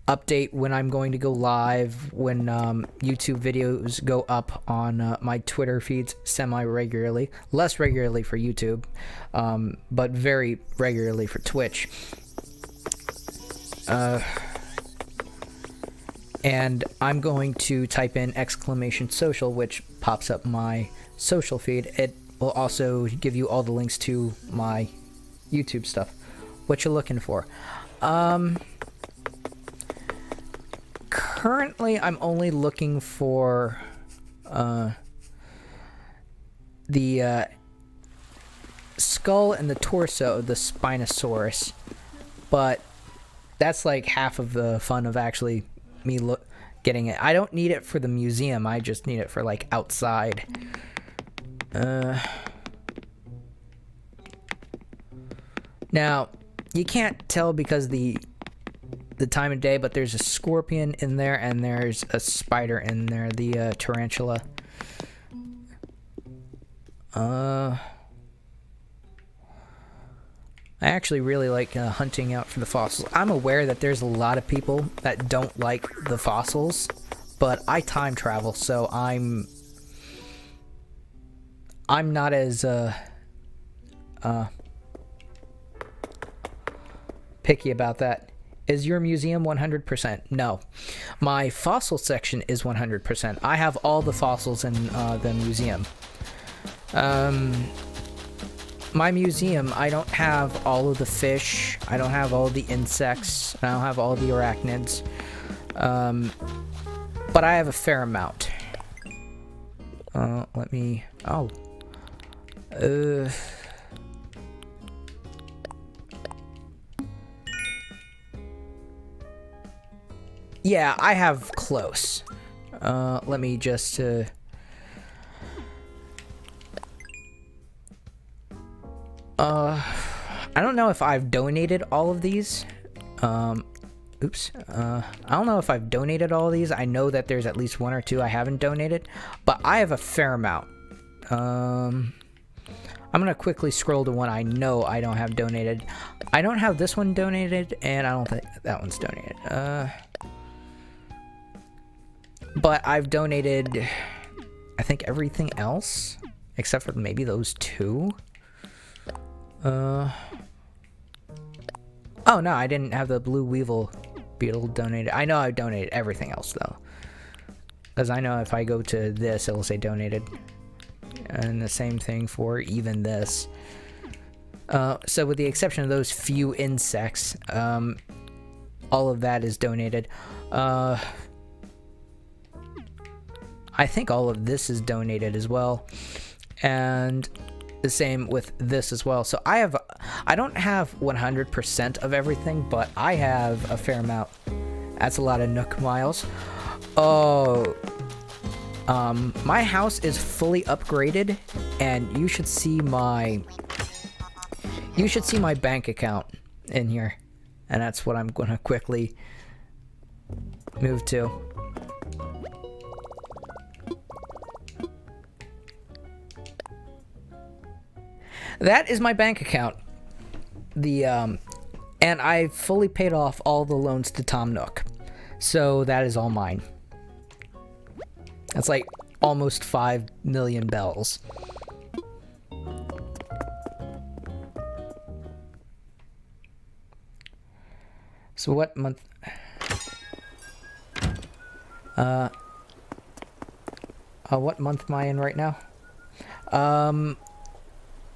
update when I'm going to go live, when YouTube videos go up on my Twitter feeds semi-regularly. Less regularly for YouTube, but very regularly for Twitch. And I'm going to type in !social, which pops up my social feed. It will also give you all the links to my YouTube stuff. What you looking for? Currently, I'm only looking for the skull and the torso of the Spinosaurus, but that's like half of the fun of actually me getting it. I don't need it for the museum, I just need it for like outside. Now, you can't tell because the time of day, but there's a scorpion in there and there's a spider in there, the tarantula. I actually really like hunting out for the fossils. I'm aware that there's a lot of people that don't like the fossils, but I time travel, so I'm not as picky about that. Is your museum 100%? No. My fossil section is 100%. I have all the fossils in the museum. My museum, I don't have all of the fish. I don't have all the insects. I don't have all the arachnids. But I have a fair amount. Let me... Oh. Yeah, I have close. Let me just... I don't know if I've donated all of these. Oops. I don't know if I've donated all of these. I know that there's at least one or two I haven't donated, but I have a fair amount. I'm gonna quickly scroll to one I know I don't have donated. I don't have this one donated, and I don't think that one's donated. But I've donated, I think, everything else, except for maybe those two. Oh no, I didn't have the blue weevil beetle donated. I know I donated everything else though, because I know if I go to this, it'll say donated, and the same thing for even this. So with the exception of those few insects, all of that is donated. I think all of this is donated as well, and the same with this as well. So I don't have 100% of everything, but I have a fair amount. That's a lot of Nook miles. Oh, my house is fully upgraded, and you should see my bank account in here, and that's what I'm gonna quickly move to. That is my bank account. And I fully paid off all the loans to Tom Nook. So that is all mine. That's like almost 5 million bells. So what month? What month am I in right now?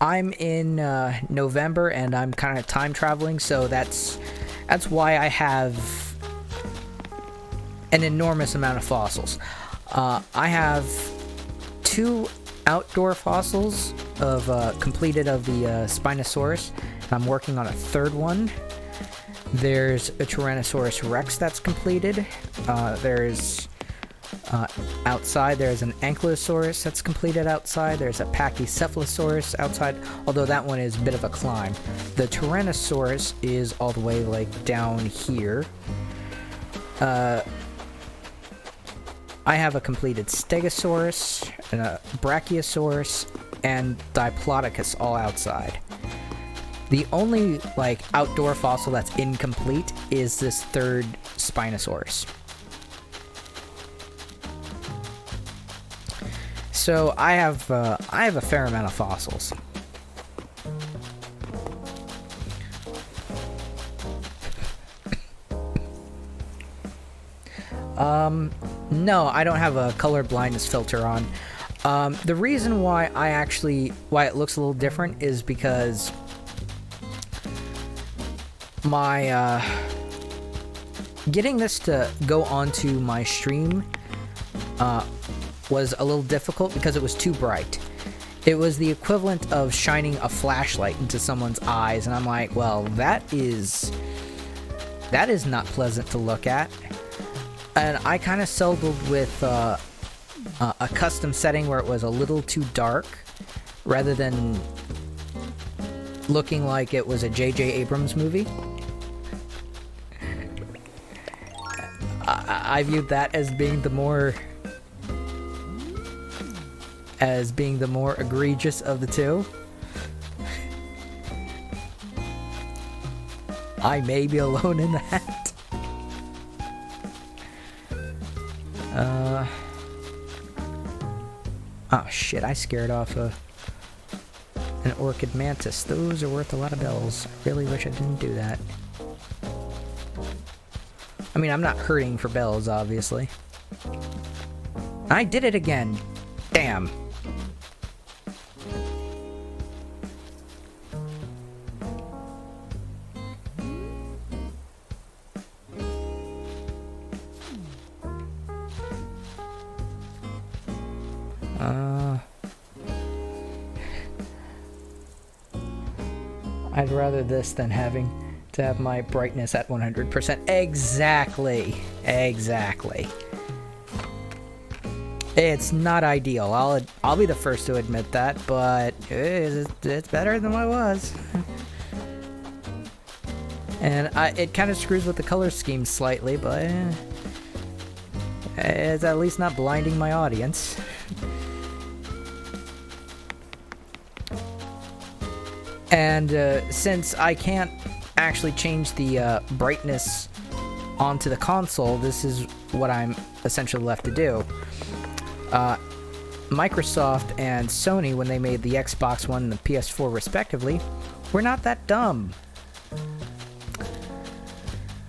I'm in November, and I'm kind of time traveling, so that's why I have an enormous amount of fossils. I have 2 outdoor fossils completed of the Spinosaurus. I'm working on a 3rd one. There's a Tyrannosaurus Rex that's completed. There's outside, there's an Ankylosaurus that's completed outside. There's a Pachycephalosaurus outside, although that one is a bit of a climb. The Tyrannosaurus is all the way like down here. I have a completed Stegosaurus, and a Brachiosaurus, and Diplodocus all outside. The only like outdoor fossil that's incomplete is this 3rd Spinosaurus. So I have a fair amount of fossils. No, I don't have a color blindness filter on. The reason why it looks a little different is because my getting this to go onto my stream was a little difficult because it was too bright. It was the equivalent of shining a flashlight into someone's eyes, and I'm like, well, that is not pleasant to look at. And I kind of settled with a custom setting where it was a little too dark, rather than looking like it was a J.J. Abrams movie. I viewed that as being the more egregious of the two. I may be alone in that. Oh shit, I scared off an orchid mantis. Those are worth a lot of bells. I really wish I didn't do that. I mean, I'm not hurting for bells, obviously. I did it again. Damn. I'd rather this than having to have my brightness at 100%. Exactly. Exactly. It's not ideal. I'll be the first to admit that, but it's better than what it was. And it kind of screws with the color scheme slightly, but it's at least not blinding my audience. And since I can't actually change the brightness onto the console, this is what I'm essentially left to do. Microsoft and Sony, when they made the Xbox One and the PS4 respectively, were not that dumb.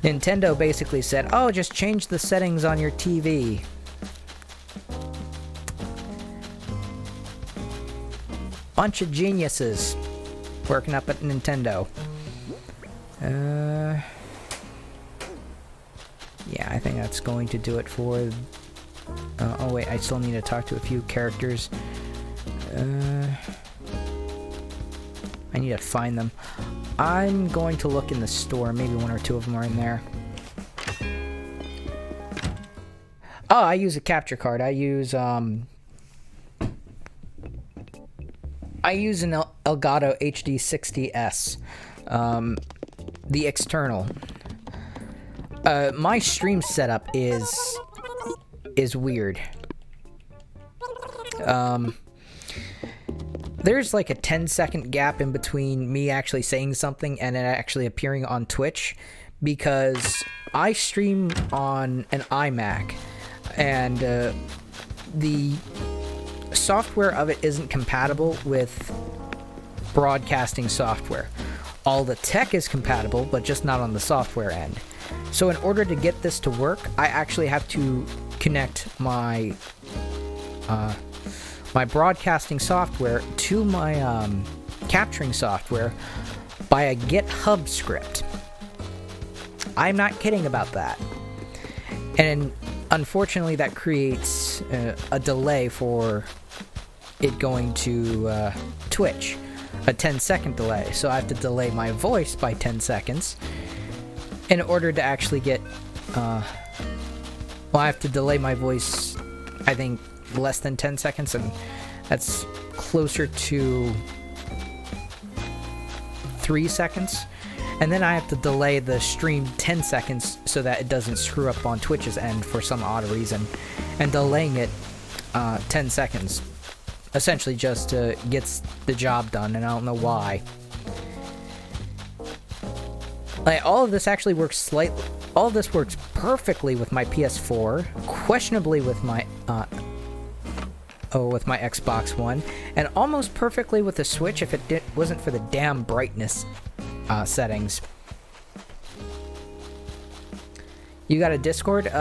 Nintendo basically said, oh, just change the settings on your TV. Bunch of geniuses working up at Nintendo. Yeah, I think that's going to do it for... oh wait, I still need to talk to a few characters. I need to find them. I'm going to look in the store. Maybe one or two of them are in there. Oh, I use a capture card. I use an Elgato HD60S. The external. My stream setup is weird. There's like a 10-second gap in between me actually saying something and it actually appearing on Twitch, because I stream on an iMac, and the software of it isn't compatible with broadcasting software. All the tech is compatible, but just not on the software end. So in order to get this to work, I actually have to connect my my broadcasting software to my capturing software by a GitHub script. I'm not kidding about that. And unfortunately, that creates a delay for it going to Twitch. A 10-second delay. So I have to delay my voice by 10 seconds in order to actually get... well, I have to delay my voice, I think, less than 10 seconds, and that's closer to 3 seconds. And then I have to delay the stream 10 seconds so that it doesn't screw up on Twitch's end for some odd reason. And delaying it 10 seconds essentially just gets the job done, and I don't know why. Like, all of this actually works all of this works perfectly with my PS4, questionably with my with my Xbox One, and almost perfectly with the Switch if it wasn't for the damn brightness settings. You got a Discord?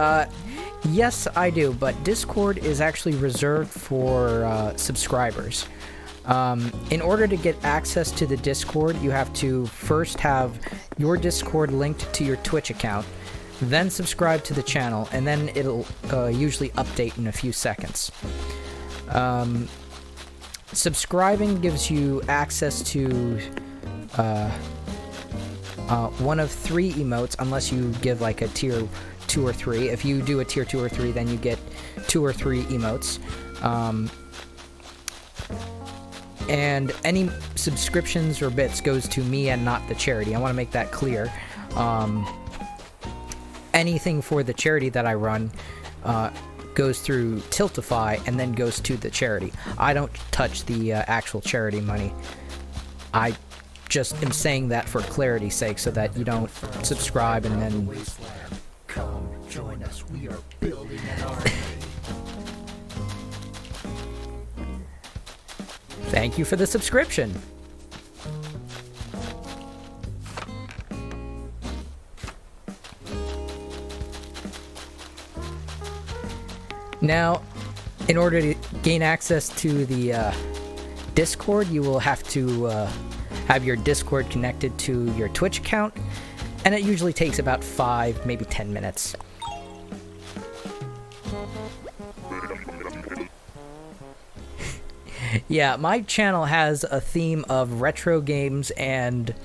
Yes, I do, but Discord is actually reserved for subscribers. In order to get access to the Discord, you have to first have your Discord linked to your Twitch account, then subscribe to the channel, and then it'll usually update in a few seconds. Subscribing gives you access to one of 3 emotes, unless you give like a tier 2 or 3. If you do a tier 2 or 3, then you get 2 or 3 emotes. And any subscriptions or bits goes to me and not the charity. I want to make that clear. Anything for the charity that I run goes through Tiltify and then goes to the charity. I don't touch the actual charity money. I just am saying that for clarity's sake, so that you don't subscribe and then... Come join us. We are building an army. Thank you for the subscription. Now, in order to gain access to the Discord, you will have to have your Discord connected to your Twitch account, and it usually takes about 5, maybe 10 minutes. Yeah, my channel has a theme of retro games and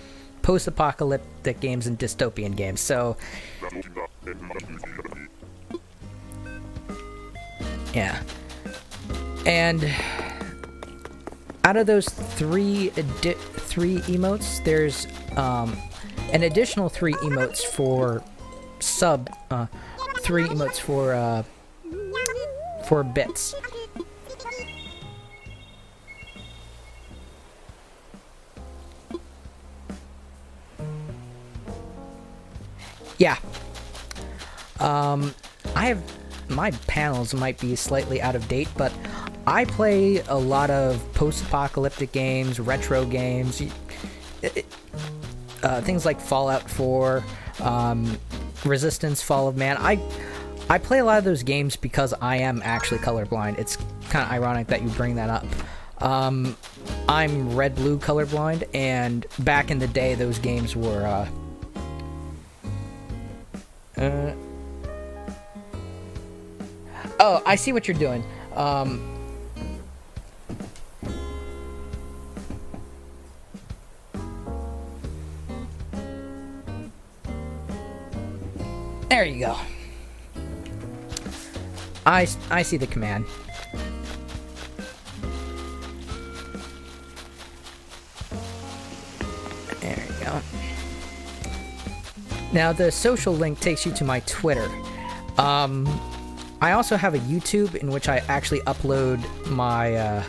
post-apocalyptic games and dystopian games, so yeah. And out of those three emotes, there's an additional 3 emotes for 3 emotes for bits. Yeah. I have, my panels might be slightly out of date, but I play a lot of post-apocalyptic games, retro games, things like Fallout 4, Resistance, Fall of Man. I play a lot of those games because I am actually colorblind. It's kind of ironic that you bring that up. I'm red-blue colorblind, and back in the day, those games were, oh, I see what you're doing. There you go. I see the command. There you go. Now, the social link takes you to my Twitter. I also have a YouTube in which I actually upload my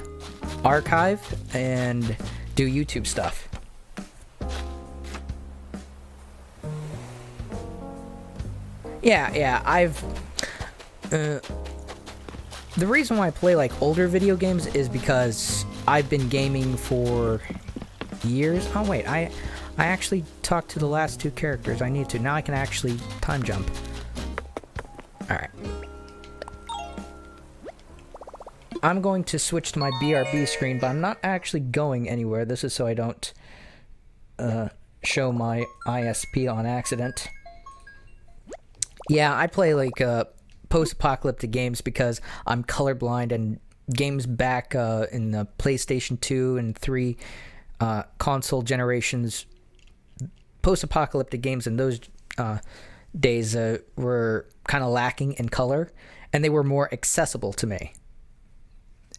archive and do YouTube stuff. Yeah, I've... the reason why I play, like, older video games is because I've been gaming for years. Oh, wait, I actually talked to the last 2 characters. I need to. Now I can actually time jump. Alright. I'm going to switch to my BRB screen, but I'm not actually going anywhere. This is so I don't show my ISP on accident. Yeah, I play, like, post-apocalyptic games because I'm colorblind, and games back in the PlayStation 2 and 3 console generations, post-apocalyptic games in those days were kind of lacking in color, and they were more accessible to me.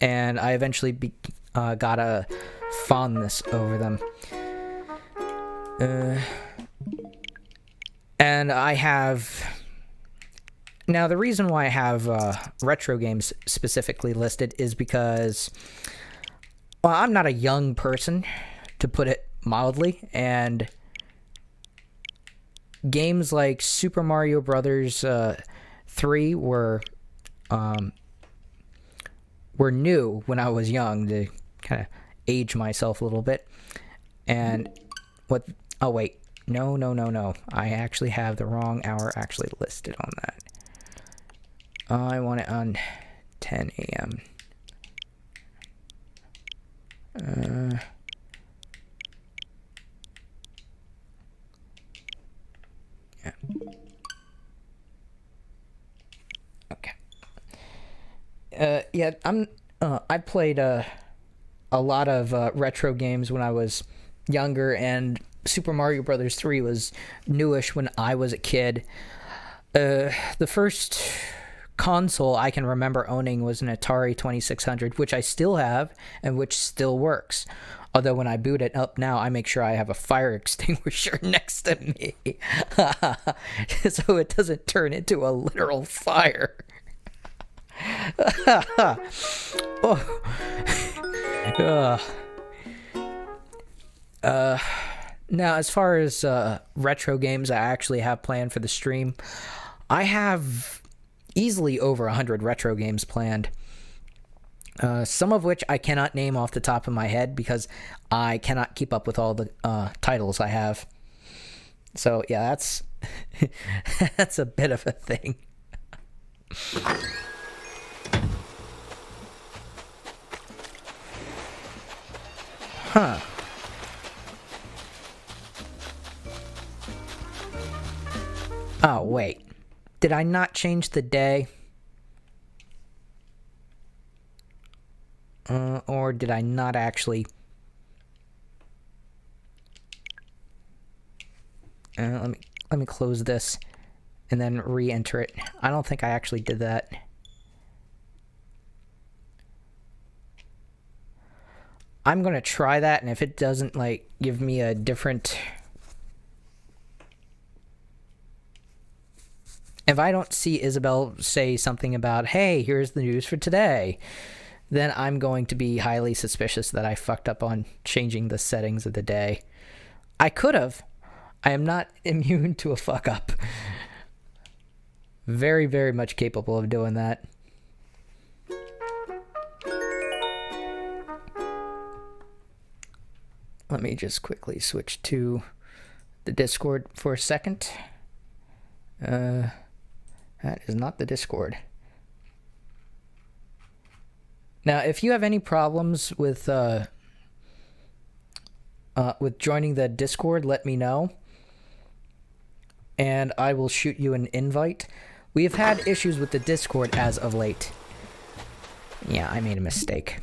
And I eventually got a fondness over them. And I have... Now, the reason why I have retro games specifically listed is because, well, I'm not a young person, to put it mildly, and games like Super Mario Brothers 3 were new when I was young, to kind of age myself a little bit. And what... Oh, wait. No. I actually have the wrong hour actually listed on that. I want it on 10 a.m. Yeah. Okay. Yeah, I played a lot of retro games when I was younger, and Super Mario Brothers 3 was newish when I was a kid. The first console I can remember owning was an Atari 2600, which I still have and which still works. Although when I boot it up now, I make sure I have a fire extinguisher next to me so it doesn't turn into a literal fire. Now, as far as retro games I actually have planned for the stream, I have easily over 100 retro games planned. Some of which I cannot name off the top of my head because I cannot keep up with all the titles I have. So yeah, that's that's a bit of a thing. Huh. Oh, wait. Did I not change the day? Or did I not actually... let me close this and then re-enter it. I don't think I actually did that. I'm gonna try that, and if it doesn't, like, give me a different... If I don't see Isabel say something about, hey, here's the news for today, then I'm going to be highly suspicious that I fucked up on changing the settings of the day. I could have. I am not immune to a fuck up. Very, very much capable of doing that. Let me just quickly switch to the Discord for a second. That is not the Discord. Now, if you have any problems with joining the Discord, let me know, and I will shoot you an invite. We have had issues with the Discord as of late. Yeah, I made a mistake.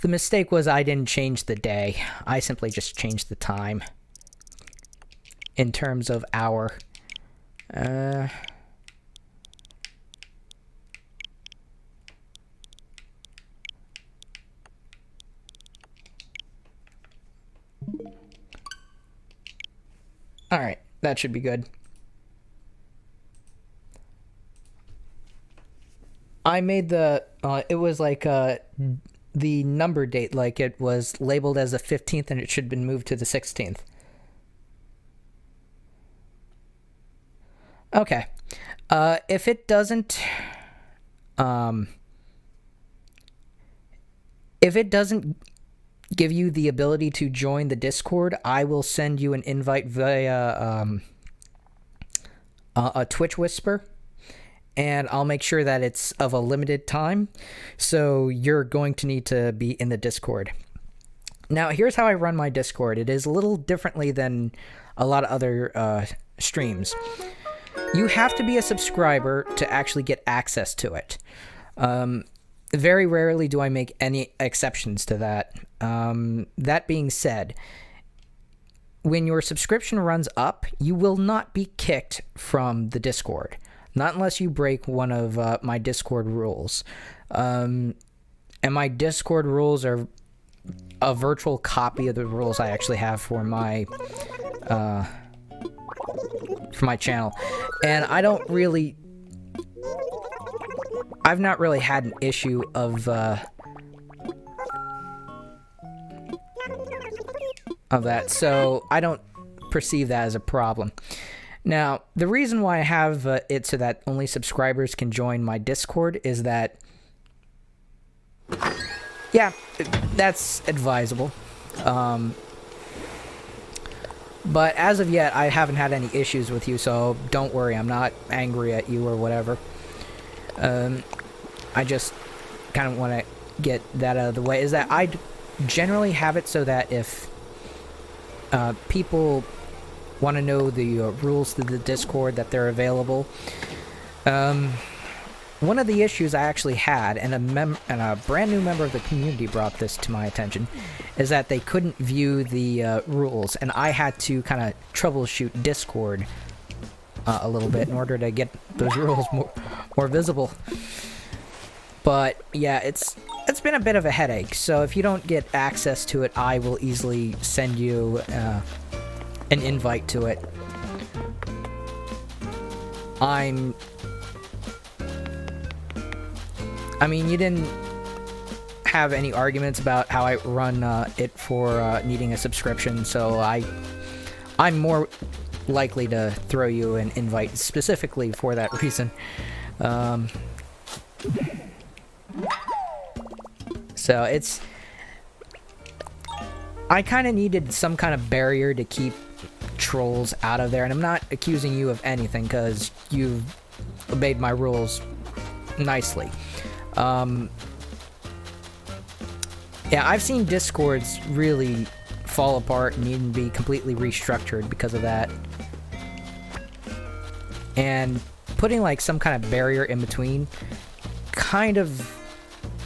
The mistake was I didn't change the day. I simply just changed the time in terms of hour. Alright, that should be good. I made the, it was like, the number date, like it was labeled as the 15th and it should have been moved to the 16th. Okay. If it doesn't give you the ability to join the Discord, I will send you an invite via a Twitch Whisper. And I'll make sure that it's of a limited time, so you're going to need to be in the Discord. Now, here's how I run my Discord. It is a little differently than a lot of other streams. You have to be a subscriber to actually get access to it. Very rarely do I make any exceptions to that. That being said, when your subscription runs up, you will not be kicked from the Discord. Not unless you break one of my Discord rules. And my Discord rules are a virtual copy of the rules I actually have for my channel. And I don't really... I've not really had an issue of that, so I don't perceive that as a problem. Now, the reason why I have it so that only subscribers can join my Discord is that, yeah, that's advisable. But as of yet, I haven't had any issues with you, so don't worry, I'm not angry at you or whatever. I just kind of want to get that out of the way, is that I generally have it so that if people want to know the rules to the Discord, that they're available. One of the issues I actually had, and a brand new member of the community brought this to my attention, is that they couldn't view the rules, and I had to kind of troubleshoot Discord a little bit in order to get those rules more visible. But yeah, it's been a bit of a headache, so if you don't get access to it, I will easily send you an invite to it. I mean, you didn't have any arguments about how I run it for needing a subscription, so I'm more likely to throw you an invite specifically for that reason. So I kind of needed some kind of barrier to keep trolls out of there. And I'm not accusing you of anything, because you've obeyed my rules nicely. Yeah, I've seen Discords really fall apart and even be completely restructured because of that. And putting like some kind of barrier in between kind of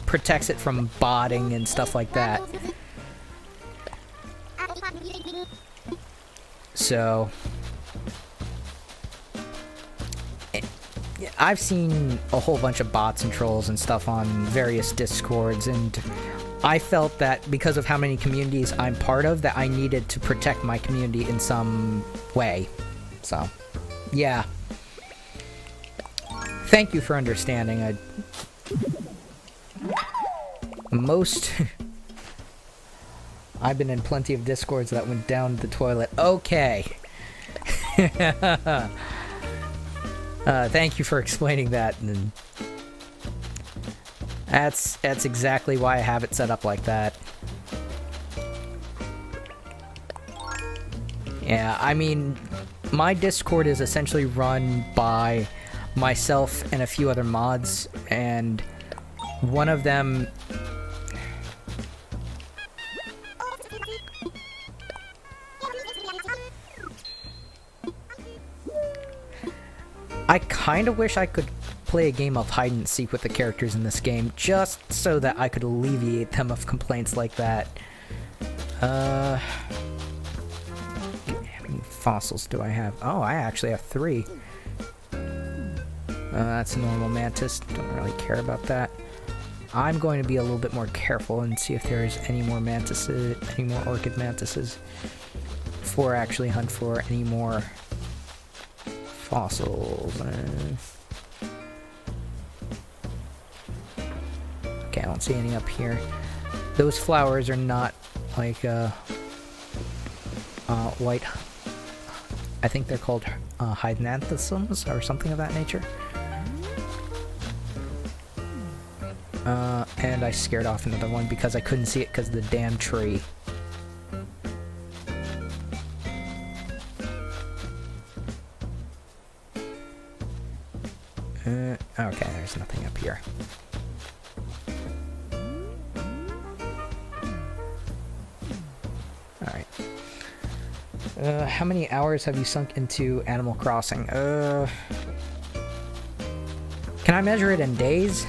protects it from botting and stuff like that. So I've seen a whole bunch of bots and trolls and stuff on various Discords, and I felt that because of how many communities I'm part of, that I needed to protect my community in some way. So, yeah. Thank you for understanding. I've been in plenty of Discords that went down the toilet. Okay. Thank you for explaining that. And that's exactly why I have it set up like that. Yeah, I mean, my Discord is essentially run by myself and a few other mods, and one of them... I kind of wish I could play a game of hide and seek with the characters in this game, just so that I could alleviate them of complaints like that. How many fossils do I have? Oh, I actually have 3. That's a normal mantis. Don't really care about that. I'm going to be a little bit more careful and see if there's any more mantises, any more orchid mantises, before I actually hunt for any more fossils. Okay, I don't see any up here. Those flowers are not like white. I think they're called hydranthusums or something of that nature. And I scared off another one because I couldn't see it because of the damn tree. Okay, there's nothing up here. Alright. How many hours have you sunk into Animal Crossing? Can I measure it in days?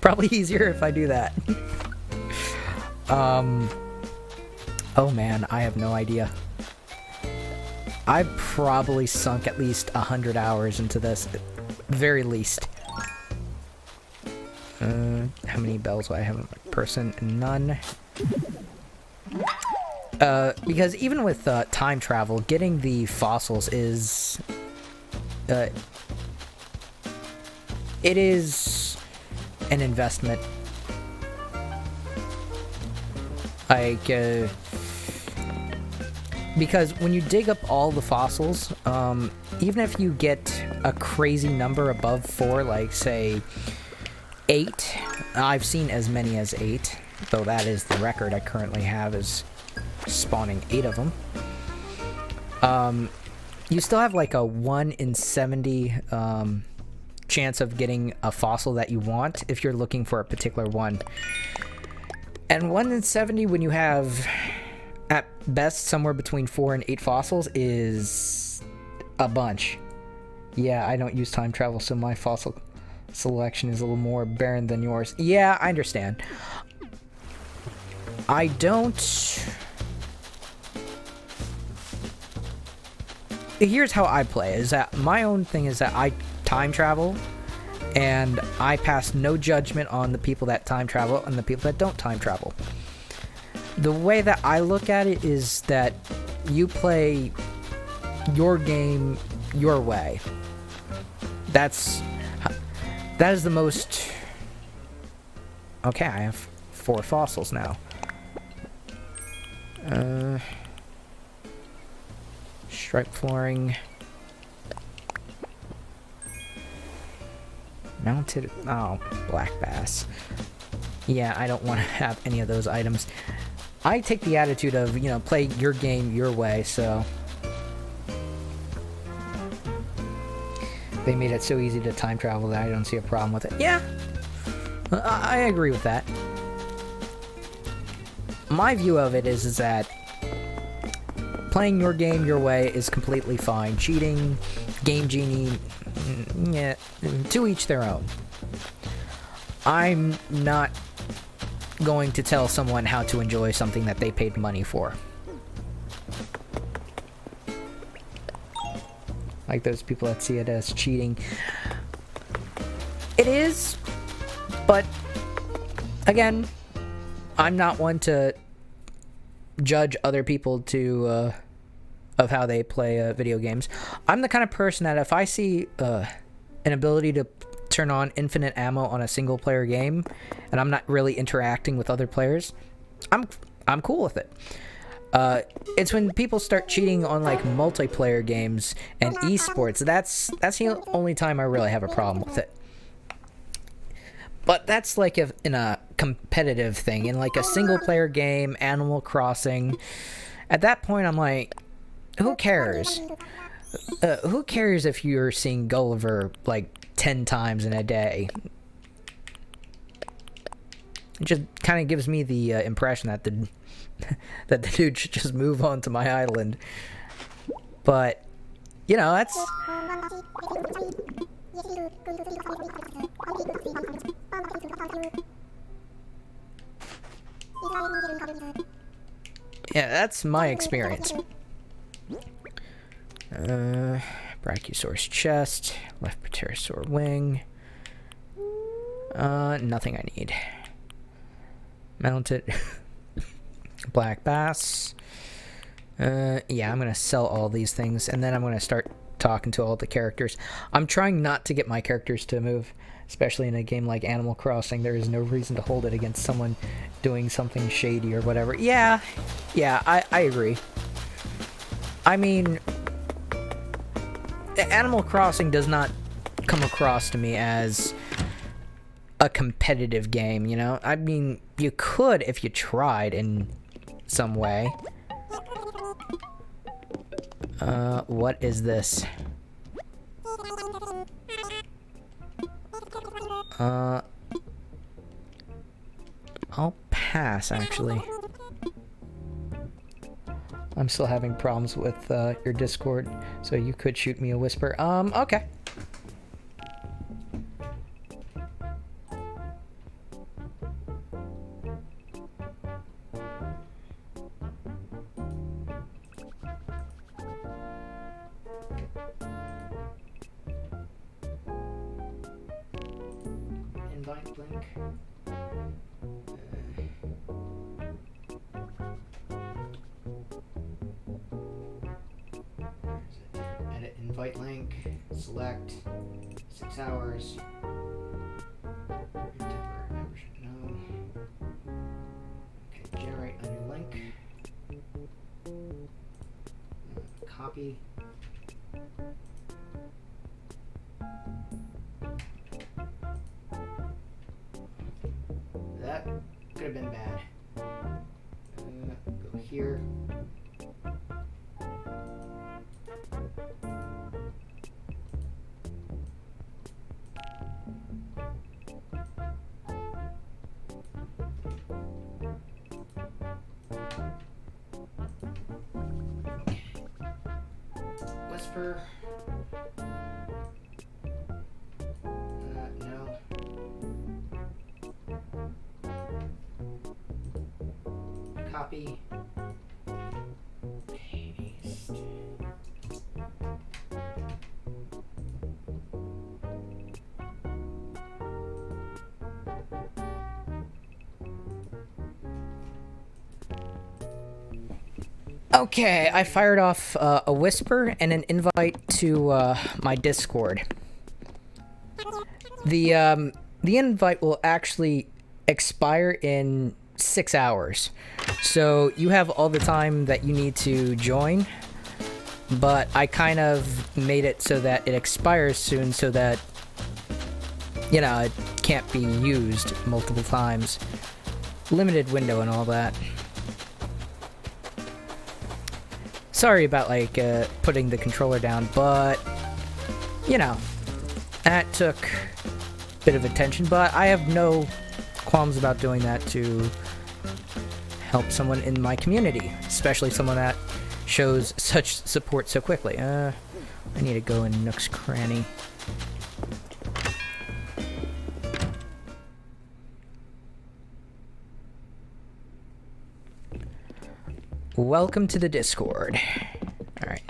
Probably easier if I do that. Oh man, I have no idea. I've probably sunk at least 100 hours into this, very least. How many bells do I have in my person? None. Because even with time travel, getting the fossils is... it is an investment. Like, because when you dig up all the fossils, even if you get a crazy number above 4, like, say, 8, I've seen as many as 8, though that is the record I currently have, is spawning 8 of them. You still have, like, a 1 in 70, chance of getting a fossil that you want if you're looking for a particular one. And 1 in 70 when you have... at best, somewhere between 4 and 8 fossils is a bunch. Yeah, I don't use time travel, so my fossil selection is a little more barren than yours. Yeah, I understand. I don't... Here's how I play, is that my own thing is that I time travel, and I pass no judgment on the people that time travel and the people that don't time travel. The way that I look at it is that you play your game your way. That is the most... Okay, I have 4 fossils now. Stripe flooring. Mounted... Oh, black bass. Yeah, I don't want to have any of those items. I take the attitude of, you know, play your game your way, so... They made it so easy to time travel that I don't see a problem with it. Yeah, I agree with that. My view of it is that playing your game your way is completely fine. Cheating, Game Genie, yeah, to each their own. I'm not going to tell someone how to enjoy something that they paid money for. Like those people that see it as cheating. It is, but again, I'm not one to judge other people to of how they play video games. I'm the kind of person that if I see an ability to turn on infinite ammo on a single player game and I'm not really interacting with other players, I'm cool with it. It's when people start cheating on like multiplayer games and esports, that's the only time I really have a problem with it. But that's like in a competitive thing. In like a single player game, Animal Crossing, at that point I'm like, who cares? Who cares if you're seeing Gulliver like 10 times in a day? It just kind of gives me the impression that the dude should just move on to my island. But, you know, that's... Yeah, that's my experience. Brachiosaurus chest, left pterosaur wing. Nothing I need. Mounted black bass. Yeah, I'm gonna sell all these things, and then I'm gonna start talking to all the characters. I'm trying not to get my characters to move, especially in a game like Animal Crossing. There is no reason to hold it against someone doing something shady or whatever. Yeah, I agree. I mean, Animal Crossing does not come across to me as a competitive game, you know? I mean, you could if you tried in some way. What is this? I'll pass, actually. I'm still having problems with your Discord, so you could shoot me a whisper. Okay. Invite link. Edit invite link. Select 6 hours. Temporary membership. No. Okay, generate a new link. Copy. That could have been bad. Go here. Whisper. No. Copy. Paste. Okay, I fired off a whisper and an invite to my Discord. The invite will actually expire in 6 hours, so you have all the time that you need to join. But I kind of made it so that it expires soon, so that, you know, it can't be used multiple times. Limited window and all that. Sorry about, like, putting the controller down, but, you know, that took a bit of attention, but I have no qualms about doing that to help someone in my community, especially someone that shows such support so quickly. I need to go in Nook's Cranny. Welcome to the Discord. Alright.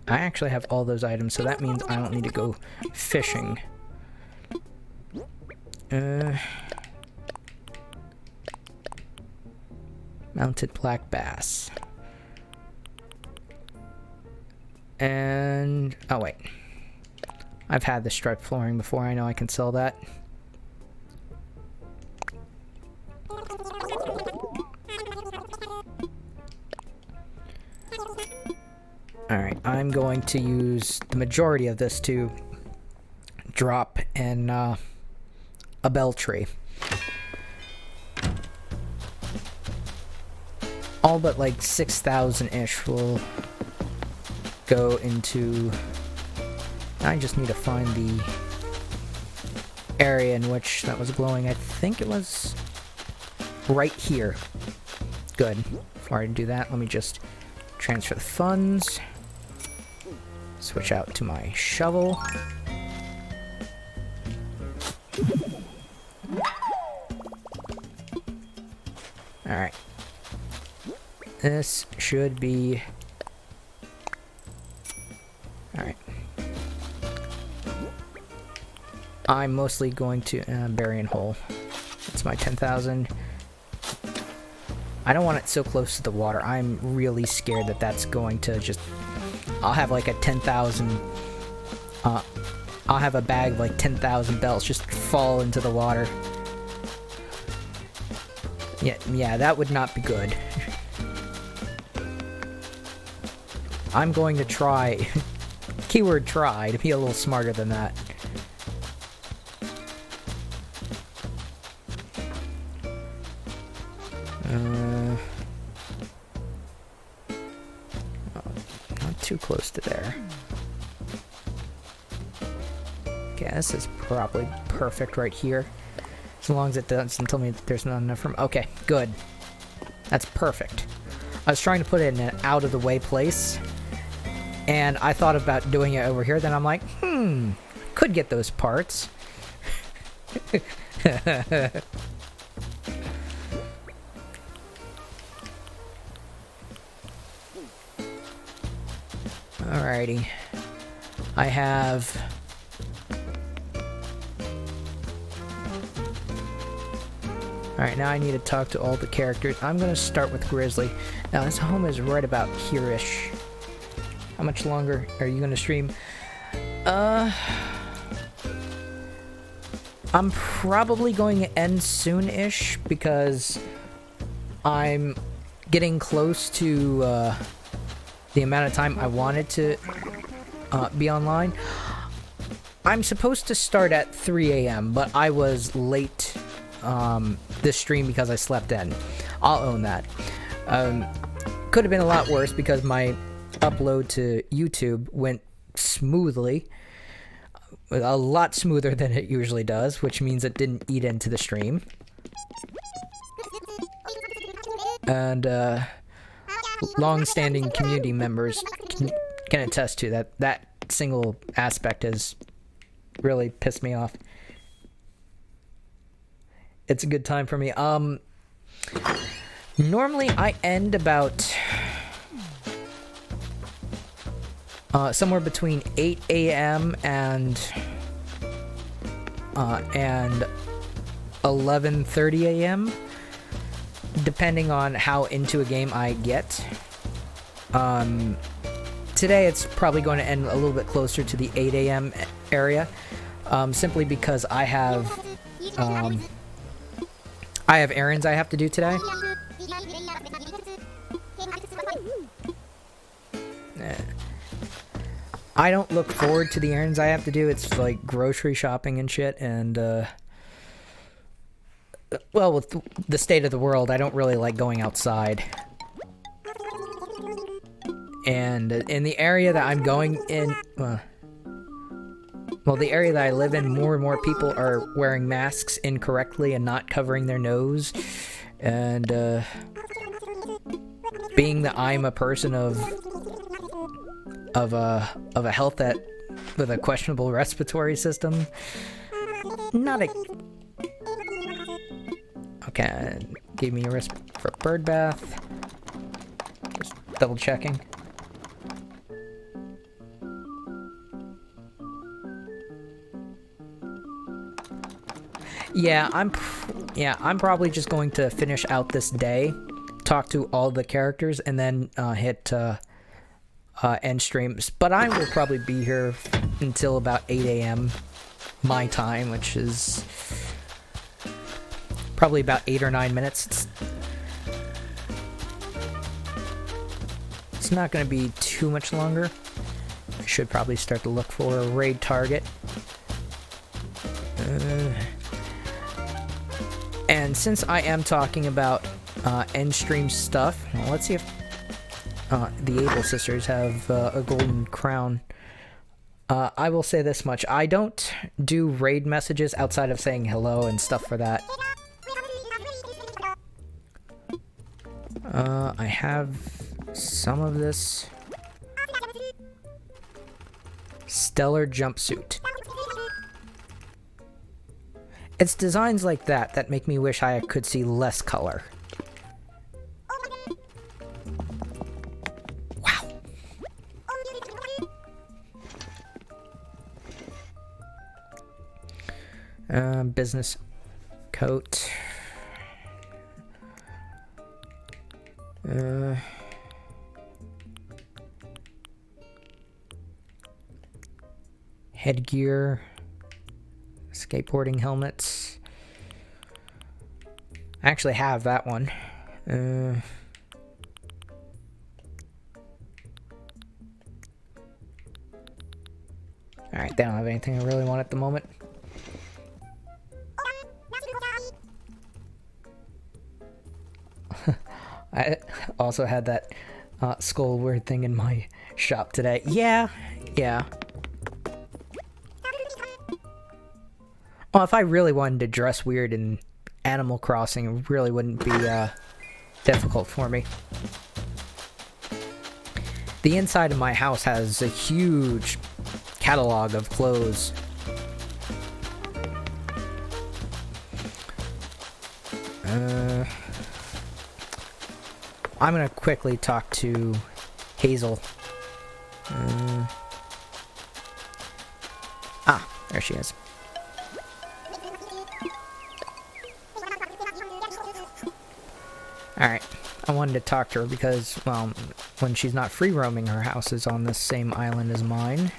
I actually have all those items, so that means I don't need to go fishing. Mounted black bass. And... oh, wait. I've had the striped flooring before. I know I can sell that. Alright, I'm going to use the majority of this to drop in a bell tree. All but like 6,000-ish will go into... I just need to find the area in which that was glowing. I think it was right here. Good. Before I do that, let me just transfer the funds. Switch out to my shovel. Alright. This should be... alright. I'm mostly going to bury and hole. That's my 10,000. I don't want it so close to the water. I'm really scared that that's going to just... I'll have like a 10,000... I'll have a bag of like 10,000 bells just fall into the water. Yeah, that would not be good. I'm going to try... keyword try, to be a little smarter than that. Not too close to there. Okay, this is probably perfect right here. As long as it doesn't tell me that there's not enough room. Okay, good. That's perfect. I was trying to put it in an out-of-the-way place, and I thought about doing it over here, then I'm like, could get those parts. Alrighty. I have... Alright, now I need to talk to all the characters. I'm gonna start with Grizzly. Now, his home is right about here-ish. How much longer are you gonna stream? I'm probably going to end soon-ish, because I'm getting close to, the amount of time I wanted to, be online. I'm supposed to start at 3 a.m., but I was late, this stream because I slept in. I'll own that. Could have been a lot worse because my upload to YouTube went smoothly. A lot smoother than it usually does, which means it didn't eat into the stream. And, long-standing community members can attest to that. That single aspect has really pissed me off. It's a good time for me. Normally I end about somewhere between 8 a.m. and 11:30 a.m. depending on how into a game I get. Today it's probably going to end a little bit closer to the 8 a.m. area, simply because I have errands I have to do today. I don't look forward to the errands I have to do. It's like grocery shopping and shit, and well, with the state of the world, I don't really like going outside. And in the area that I'm going in, well, the area that I live in, more and more people are wearing masks incorrectly and not covering their nose. And being that I'm a person of a health that with a questionable respiratory system, not a. Okay, gave me a risk for a bird bath. Just double checking. Yeah, I'm probably just going to finish out this day, talk to all the characters, and then hit end streams. But I will probably be here until about 8 a.m. my time, which is probably about 8 or 9 minutes. It's not going to be too much longer. I should probably start to look for a raid target. And since I am talking about end stream stuff, well, let's see if the Able Sisters have a golden crown. I will say this much. I don't do raid messages outside of saying hello and stuff for that. I have some of this stellar jumpsuit. It's designs like that that make me wish I could see less color. Wow. Business coat. Headgear. Skateboarding helmets. I actually have that one. Alright, they don't have anything I really want at the moment. I also had that skull weird thing in my shop today. Yeah. Well, if I really wanted to dress weird in Animal Crossing, it really wouldn't be difficult for me. The inside of my house has a huge catalog of clothes. I'm gonna quickly talk to Hazel. There she is. Alright, I wanted to talk to her because, well, when she's not free roaming, her house is on this same island as mine.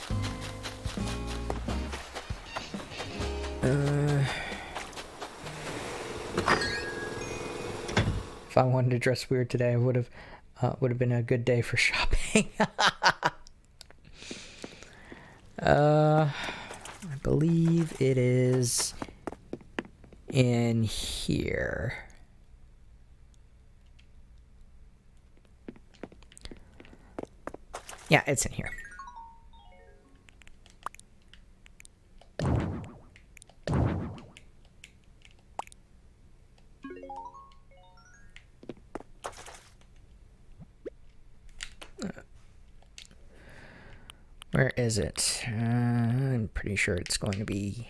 If I wanted to dress weird today, I would have been a good day for shopping. I believe it is in here. Yeah, it's in here. Where is it? I'm pretty sure it's going to be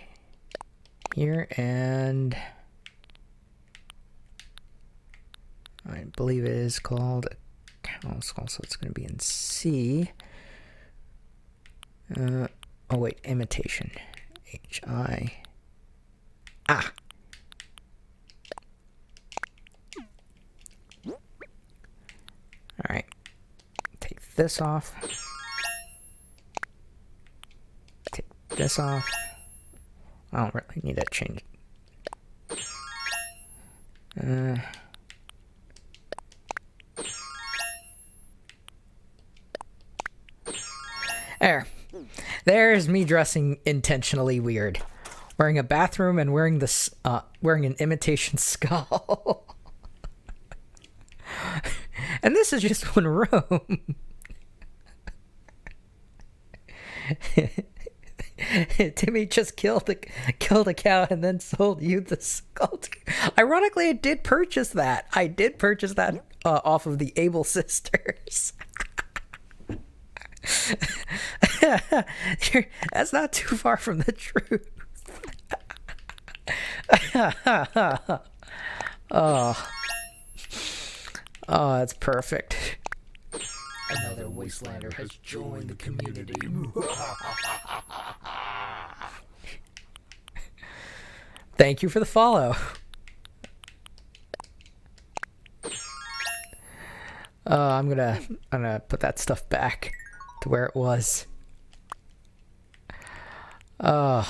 here, and I believe it is called Council, so it's going to be in C. Oh wait, imitation. H-I. Ah! Alright. Take this off. Take this off. I don't really need to change it. There's me dressing intentionally weird. Wearing a bathroom and wearing this, wearing an imitation skull. And this is just one room. Timmy just killed a cow and then sold you the skull. Ironically, I did purchase that. Off of the Able sisters. That's not too far from the truth. Oh, that's perfect. Another Wastelander has joined the community. Thank you for the follow. I'm gonna put that stuff back to where it was. All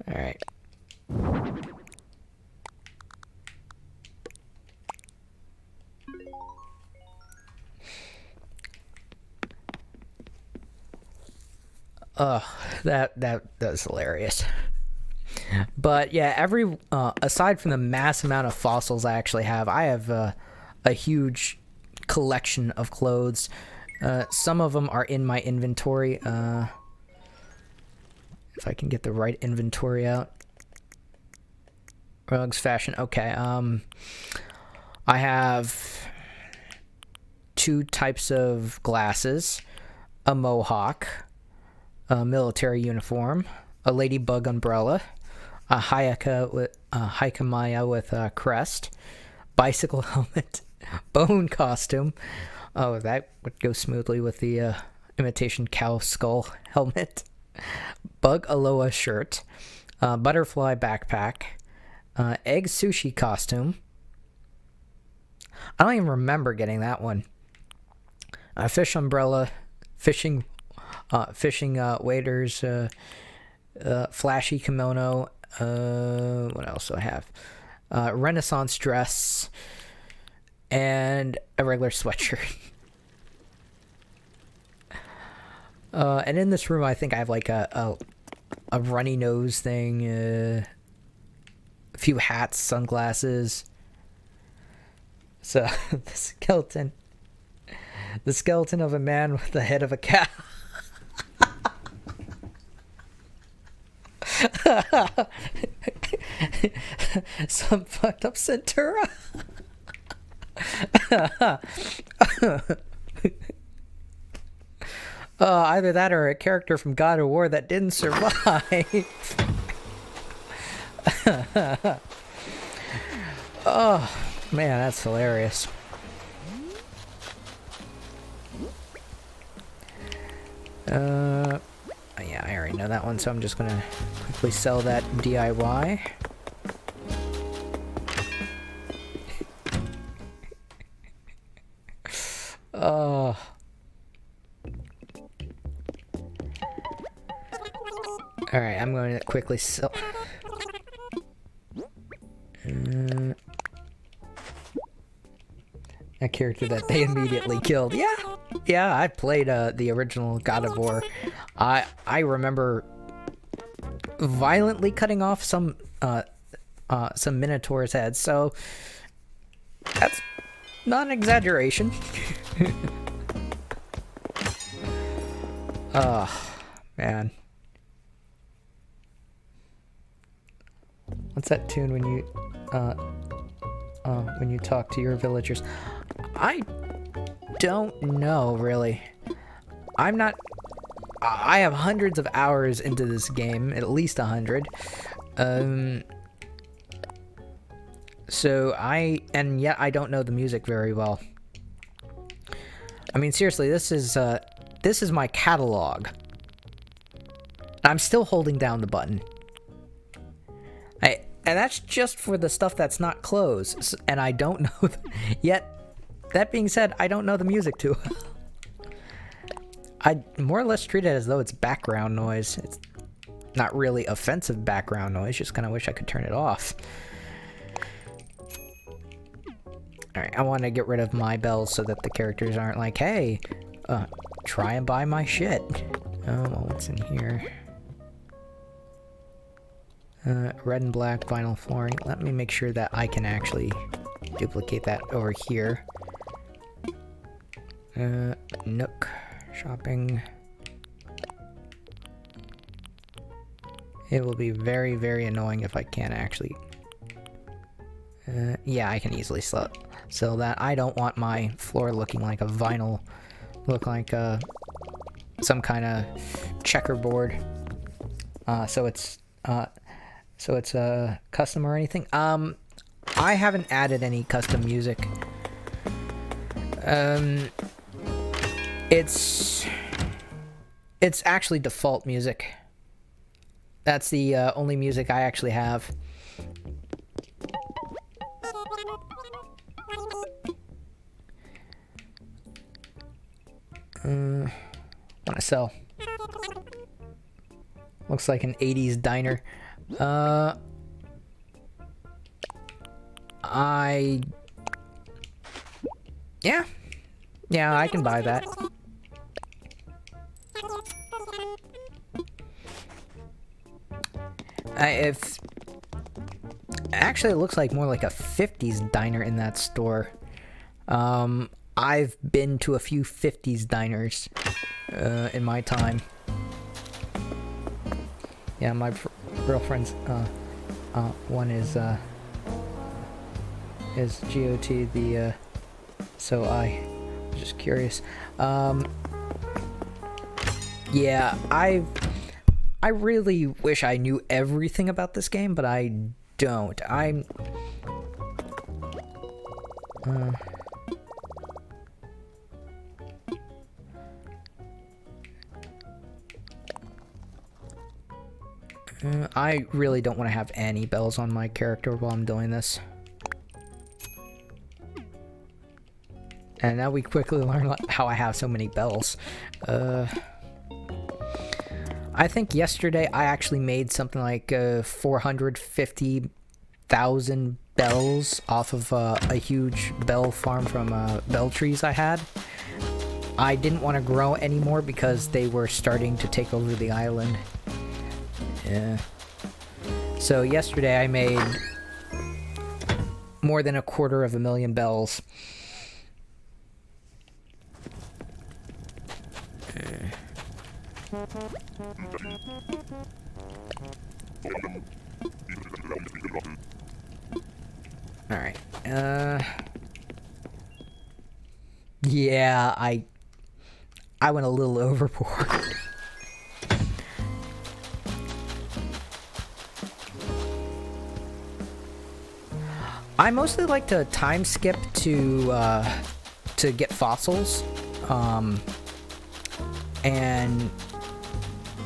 right. That was hilarious. But yeah, aside from the mass amount of fossils I actually have, I have a huge collection of clothes. Some of them are in my inventory. If I can get the right inventory out. Rugs, fashion. Okay. I have 2 types of glasses, a mohawk, a military uniform, a ladybug umbrella, a Hayakimaya with a crest, bicycle helmet, bone costume. Oh, that would go smoothly with the imitation cow skull helmet. Bug Aloha shirt, butterfly backpack, egg sushi costume. I don't even remember getting that one. Fish umbrella, fishing waders, flashy kimono. What else do I have? Renaissance dress, and a regular sweatshirt. And in this room, I think I have like a runny nose thing, a few hats, sunglasses. So the skeleton of a man with the head of a cow. Some fucked up Centura. Either that or a character from God of War that didn't survive. Oh, man, that's hilarious. Yeah, I already know that one, so I'm just gonna quickly sell that DIY. Alright, I'm going to quickly sell... a character that they immediately killed. Yeah, I played the original God of War. I remember violently cutting off some Minotaur's heads, so that's not an exaggeration. Oh, man. What's that tune when you talk to your villagers? I don't know, really. I have hundreds of hours into this game, at least 100. And yet I don't know the music very well. I mean, seriously, this is my catalog. I'm still holding down the button. And that's just for the stuff that's not closed, and I don't know yet. That being said, I don't know the music to it. I more or less treat it as though it's background noise. It's not really offensive background noise, just kind of wish I could turn it off. Alright, I want to get rid of my bells so that the characters aren't like, hey, try and buy my shit. Oh, well, what's in here? Red and black vinyl flooring. Let me make sure that I can actually duplicate that over here. Nook. Shopping. It will be very, very annoying if I can't actually... yeah, I can easily sell that. I don't want my floor looking like a vinyl... look like some kind of checkerboard. So it's custom or anything. I haven't added any custom music. It's actually default music. That's the only music I actually have. Want to sell. Looks like an 80s diner. Yeah, I can buy that. Actually, it looks like more like a 50s diner in that store. I've been to a few 50s diners in my time. Yeah, my girlfriend's one is GOT, the so I was just curious. Yeah, I really wish I knew everything about this game, but I don't. I really don't want to have any bells on my character while I'm doing this. And now we quickly learn how I have so many bells. I think yesterday I actually made something like 450,000 bells off of a huge bell farm from bell trees I had. I didn't want to grow anymore because they were starting to take over the island. Yeah. So yesterday I made more than 250,000 bells. Alright, yeah, I went a little overboard. I mostly like to time skip to get fossils, and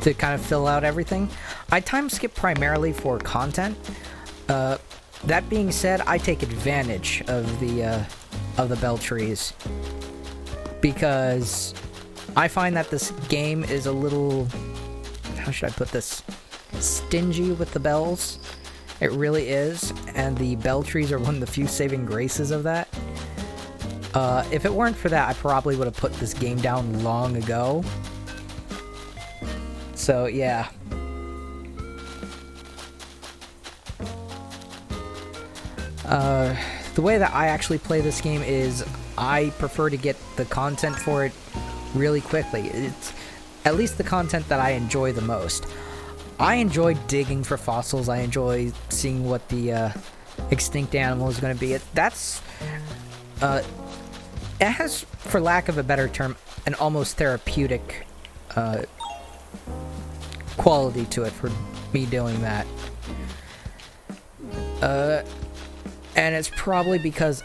to kind of fill out everything. I time skip primarily for content. That being said, I take advantage of the bell trees because I find that this game is a little, how should I put this, stingy with the bells. It really is, and the bell trees are one of the few saving graces of that. If it weren't for that, I probably would have put this game down long ago. So, yeah. The way that I actually play this game is I prefer to get the content for it really quickly. It's at least the content that I enjoy the most. I enjoy digging for fossils. I enjoy seeing what the extinct animal is going to be. It has, for lack of a better term, an almost therapeutic quality to it for me doing that. And it's probably because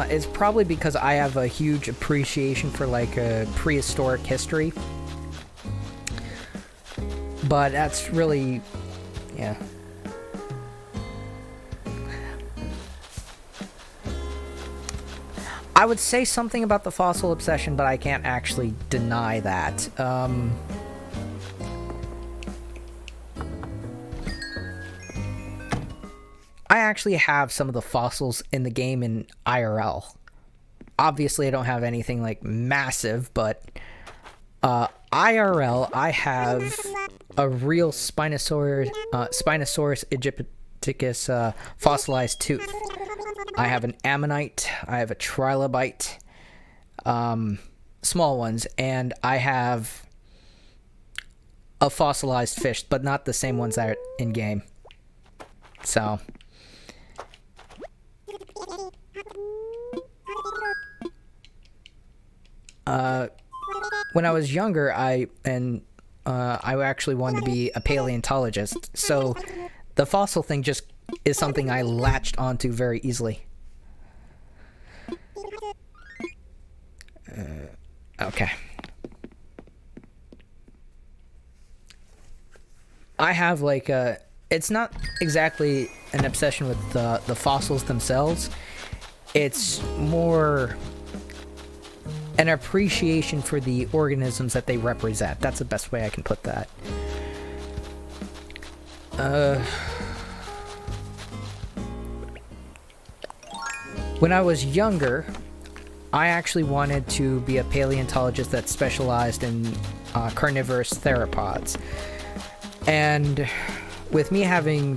it's probably because I have a huge appreciation for like prehistoric history. But that's really, yeah. I would say something about the fossil obsession, but I can't actually deny that. I actually have some of the fossils in the game in IRL. obviously I don't have anything like massive, but IRL, I have a real Spinosaurus aegypticus fossilized tooth. I have an ammonite, I have a trilobite, small ones, and I have a fossilized fish, but not the same ones that are in game. So when I was younger, I actually wanted to be a paleontologist. So the fossil thing just is something I latched onto very easily. Okay. I have like a... It's not exactly an obsession with the fossils themselves. It's more an appreciation for the organisms that they represent. That's the best way I can put that. When I was younger, I actually wanted to be a paleontologist that specialized in carnivorous theropods. And with me having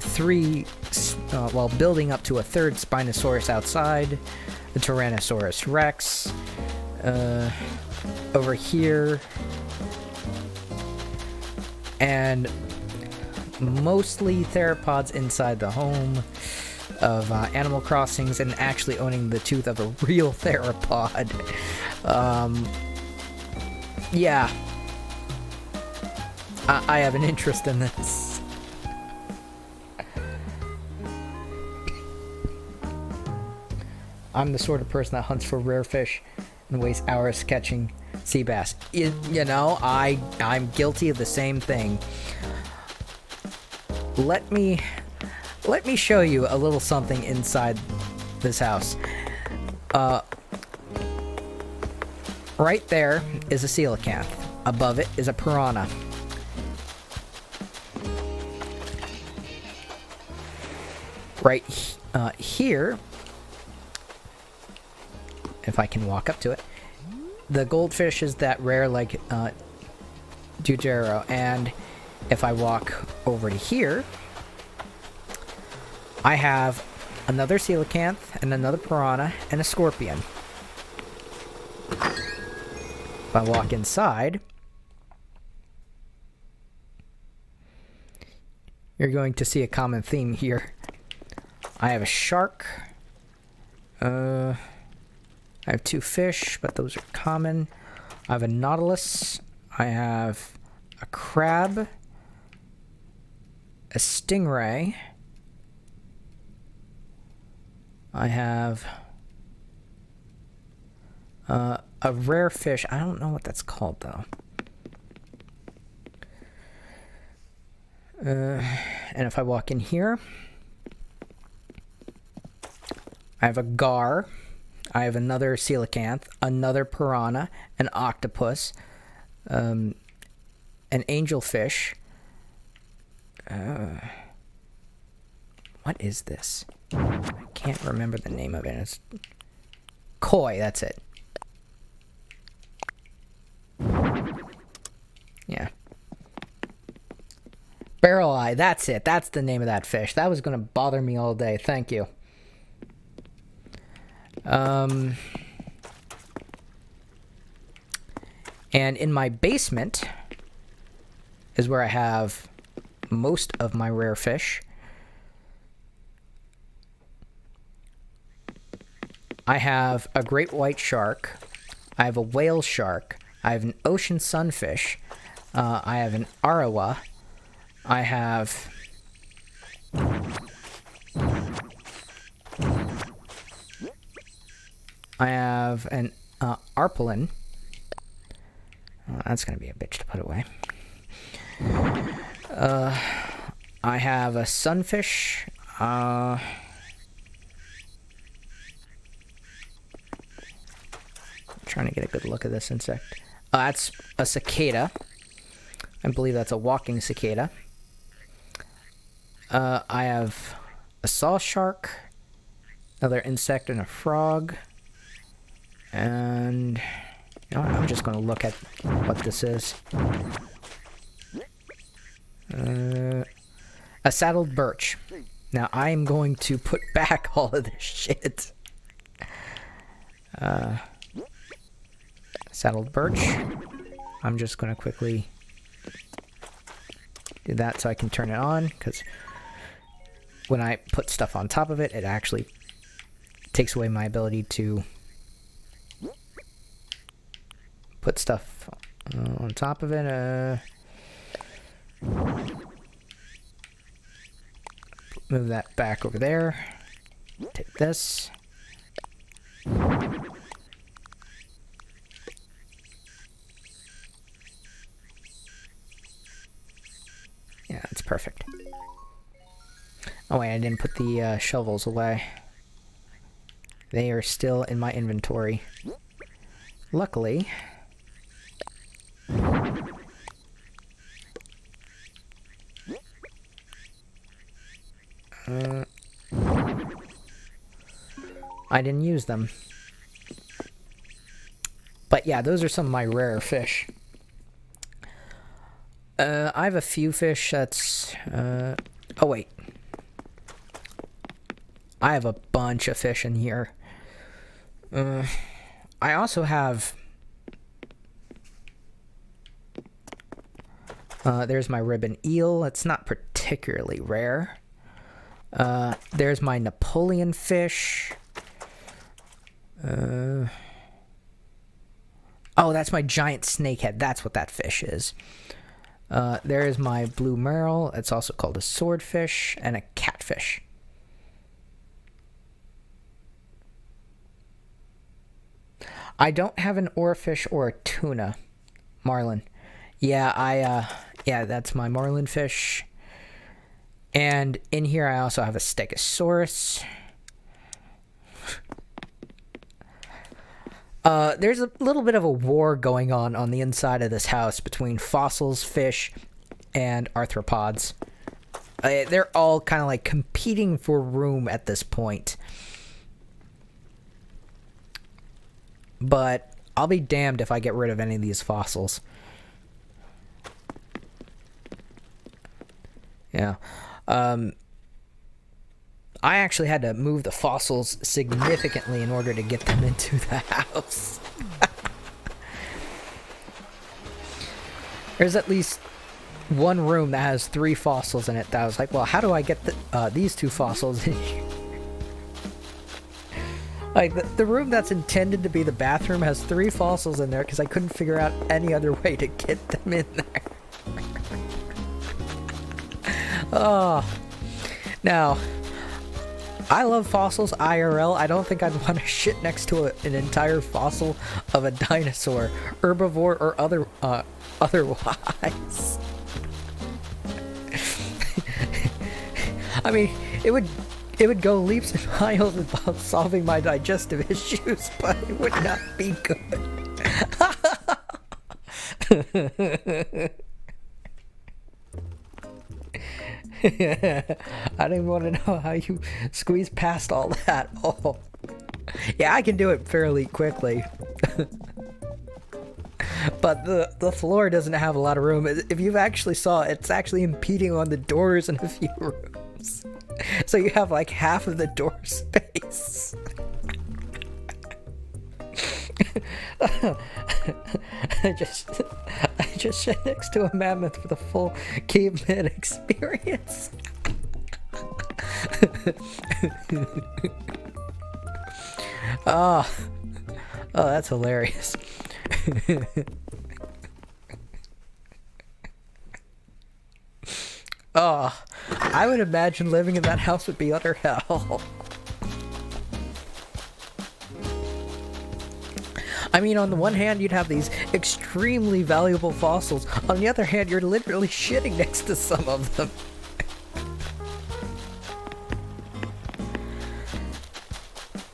building up to a third Spinosaurus outside, the Tyrannosaurus Rex, over here, and mostly theropods inside the home of Animal Crossings, and actually owning the tooth of a real theropod. Yeah. I have an interest in this. I'm the sort of person that hunts for rare fish and wastes hours catching sea bass. You know, I'm guilty of the same thing. Let me show you a little something inside this house. Right there is a coelacanth. Above it is a piranha. Right here, if I can walk up to it, the goldfish is that rare like Dugero, and if I walk over to here, I have another coelacanth and another piranha and a scorpion. If I walk inside, you're going to see a common theme here. I have a shark. I have two fish, but those are common. I have a nautilus. I have a crab. A stingray. I have a rare fish. I don't know what that's called, though. And if I walk in here, I have a gar. I have another coelacanth, another piranha, an octopus, an angelfish. What is this? I can't remember the name of it. It's koi, that's it. Yeah. Barrel eye, that's it. That's the name of that fish. That was going to bother me all day. Thank you. And in my basement is where I have most of my rare fish. I have a great white shark. I have a whale shark. I have an ocean sunfish. I have an arawa. I have an arpelin. That's going to be a bitch to put away. I have a sunfish. Trying to get a good look at this insect. That's a cicada. I believe that's a walking cicada. I have a saw shark, another insect, and a frog. And you know what, I'm just going to look at what this is. A saddled birch. Now I'm going to put back all of this shit. Saddled birch. I'm just going to quickly do that so I can turn it on, because when I put stuff on top of it, it actually takes away my ability to put stuff on top of it. Move that back over there. Take this. Yeah, that's perfect. Oh wait, I didn't put the shovels away. They are still in my inventory. Luckily... I didn't use them. But yeah, those are some of my rare fish. I have a few fish that's... oh wait. I have a bunch of fish in here. I also have... there's my ribbon eel. It's not particularly rare. There's my Napoleon fish. Oh, that's my giant snakehead. That's what that fish is. There is my blue merle. It's also called a swordfish and a catfish. I don't have an oarfish or a tuna. Marlin. Yeah, yeah, that's my marlin fish. And in here I also have a stegosaurus. There's a little bit of a war going on the inside of this house between fossils, fish, and arthropods. They're all kind of like competing for room at this point. But I'll be damned if I get rid of any of these fossils. Yeah. I actually had to move the fossils significantly in order to get them into the house. There's at least one room that has 3 fossils in it that I was like, well, how do I get these 2 fossils in here? Like, the room that's intended to be the bathroom has 3 fossils in there because I couldn't figure out any other way to get them in there. Oh. Now, I love fossils IRL. I don't think I'd want to shit next to an entire fossil of a dinosaur, herbivore or otherwise. I mean, it would go leaps and miles about solving my digestive issues, but it would not be good. I don't even want to know how you squeeze past all that. Oh, yeah, I can do it fairly quickly. But the floor doesn't have a lot of room. If you've actually saw it, it's actually impeding on the doors in a few rooms. So you have like half of the door space. I just sat next to a mammoth for the full caveman experience. Oh, that's hilarious. Oh, I would imagine living in that house would be utter hell. I mean, on the one hand, you'd have these extremely valuable fossils. On the other hand, you're literally shitting next to some of them.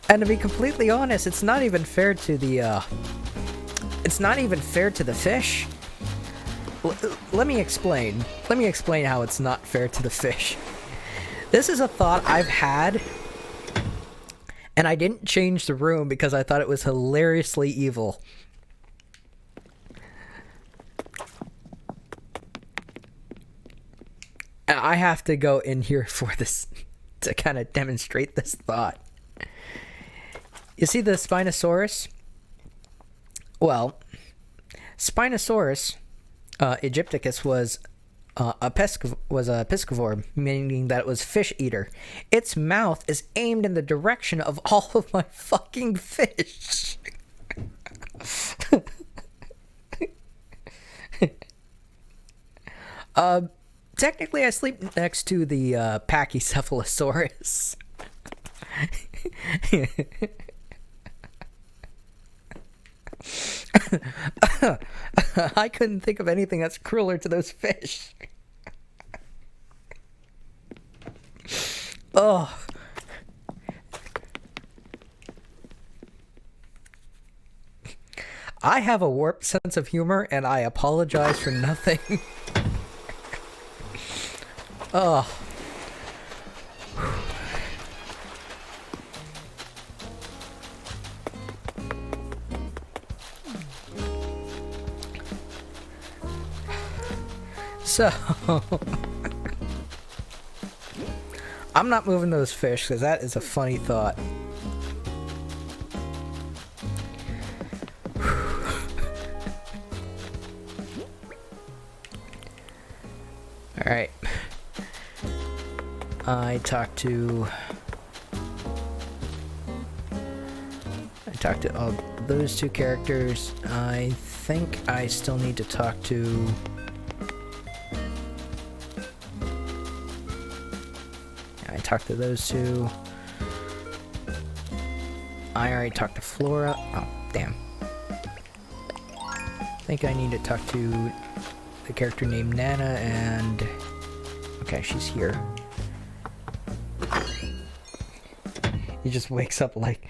And to be completely honest, it's not even fair to the, fish. Let me explain. Let me explain how it's not fair to the fish. This is a thought I've had, And I didn't change the room because I thought it was hilariously evil. I have to go in here for this to kind of demonstrate this thought. You see the Spinosaurus? Well, Spinosaurus Egypticus was a piscivore, meaning that it was fish eater. Its mouth is aimed in the direction of all of my fucking fish. Technically, I sleep next to the Pachycephalosaurus. I couldn't think of anything that's crueler to those fish. Oh. I have a warped sense of humor, and I apologize for nothing. Oh. So, I'm not moving those fish because that is a funny thought. Alright. I talked to all those two characters. I think I still need to talk to talk to those two. I already talked to Flora. Oh, damn. I think I need to talk to the character named Nana and... Okay, she's here. He just wakes up like...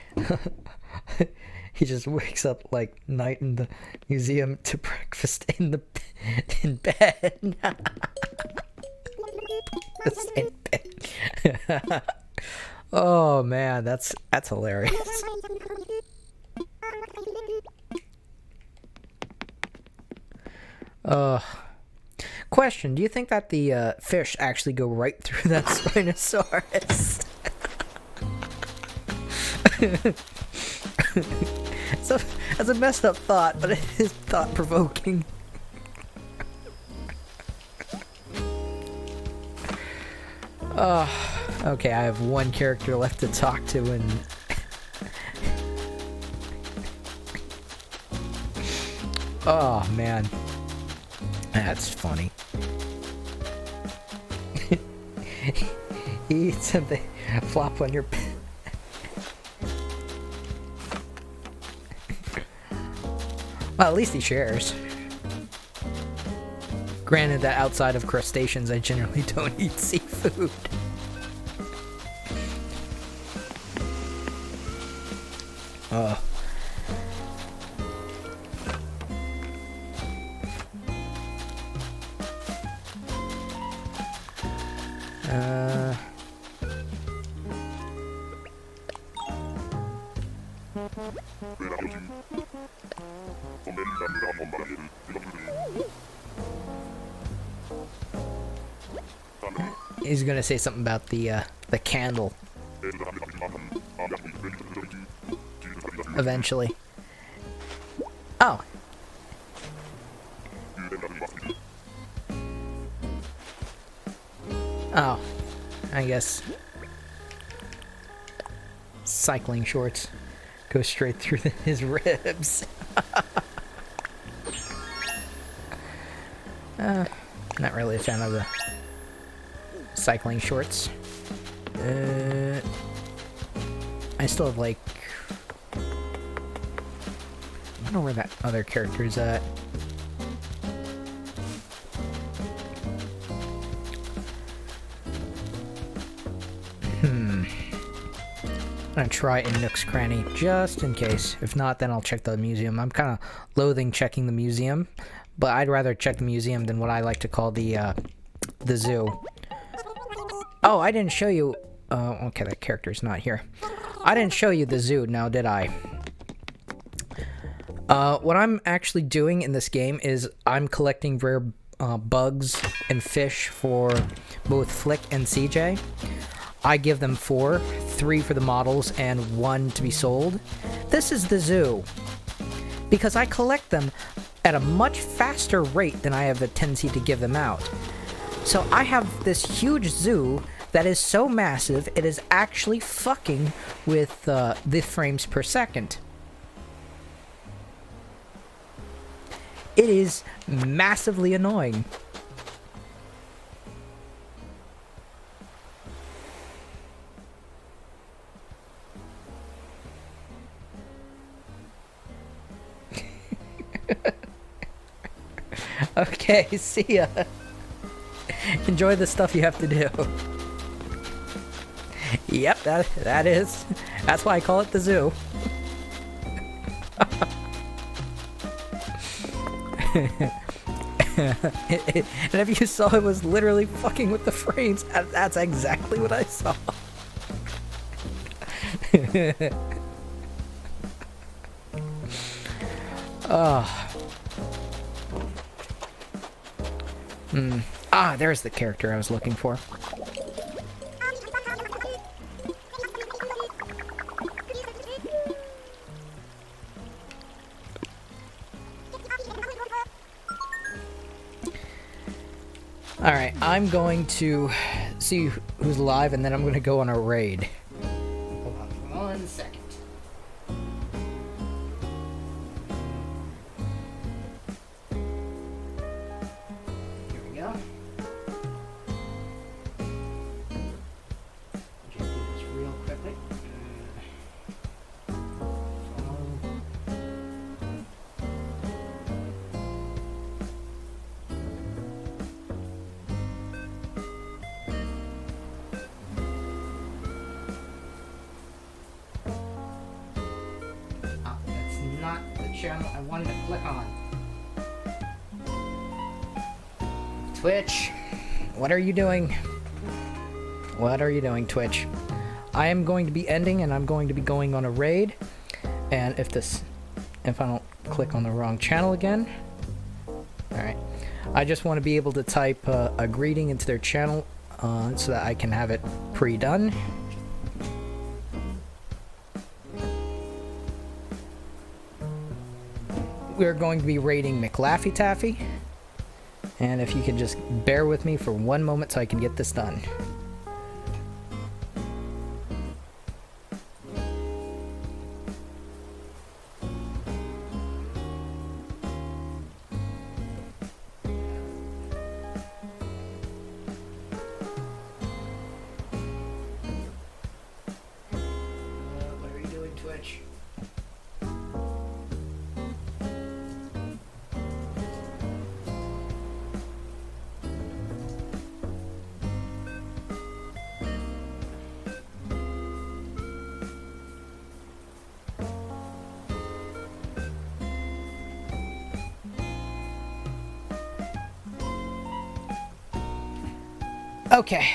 he just wakes up like night in the museum to breakfast in bed. In bed. Oh man, that's hilarious. Question, do you think that the fish actually go right through that Spinosaurus? So that's a messed up thought, but it is thought-provoking. Okay, I have one character left to talk to, and... Oh, man. That's funny. He eats and they flop on your... Well, at least he shares. Granted that outside of crustaceans, I generally don't eat seafood. He's gonna say something about the candle. Eventually. Oh. Oh. I guess. Cycling shorts go straight through his ribs. Not really a fan of the cycling shorts. I still have like... I don't know where that other character is at. I'm gonna try in Nook's Cranny just in case. If not, then I'll check the museum. I'm kind of loathing checking the museum, but I'd rather check the museum than what I like to call the zoo. Oh, I didn't show you... okay, that character's not here. I didn't show you the zoo now, did I? What I'm actually doing in this game is I'm collecting rare bugs and fish for both Flick and CJ. I give them 4, 3 for the models and 1 to be sold. This is the zoo, because I collect them at a much faster rate than I have a tendency to give them out. So I have this huge zoo that is so massive, it is actually fucking with the frames per second. It is massively annoying. Okay, see ya. Enjoy the stuff you have to do. Yep, that's why I call it the zoo. And if you saw, it was literally fucking with the frames. That's exactly what I saw. Ah, there's the character I was looking for. Alright, I'm going to see who's live, and then I'm going to go on a raid. Hold on 1 second. Here we go. Just do this real quickly. Not the channel I wanted to click on. Twitch, what are you doing? What are you doing, Twitch? I am going to be ending, and I'm going to be going on a raid. And if I don't click on the wrong channel again. Alright. I just want to be able to type a greeting into their channel so that I can have it pre-done. We're going to be raiding McLaffy Taffy. And if you could just bear with me for 1 moment so I can get this done. What are you doing, Twitch? Okay,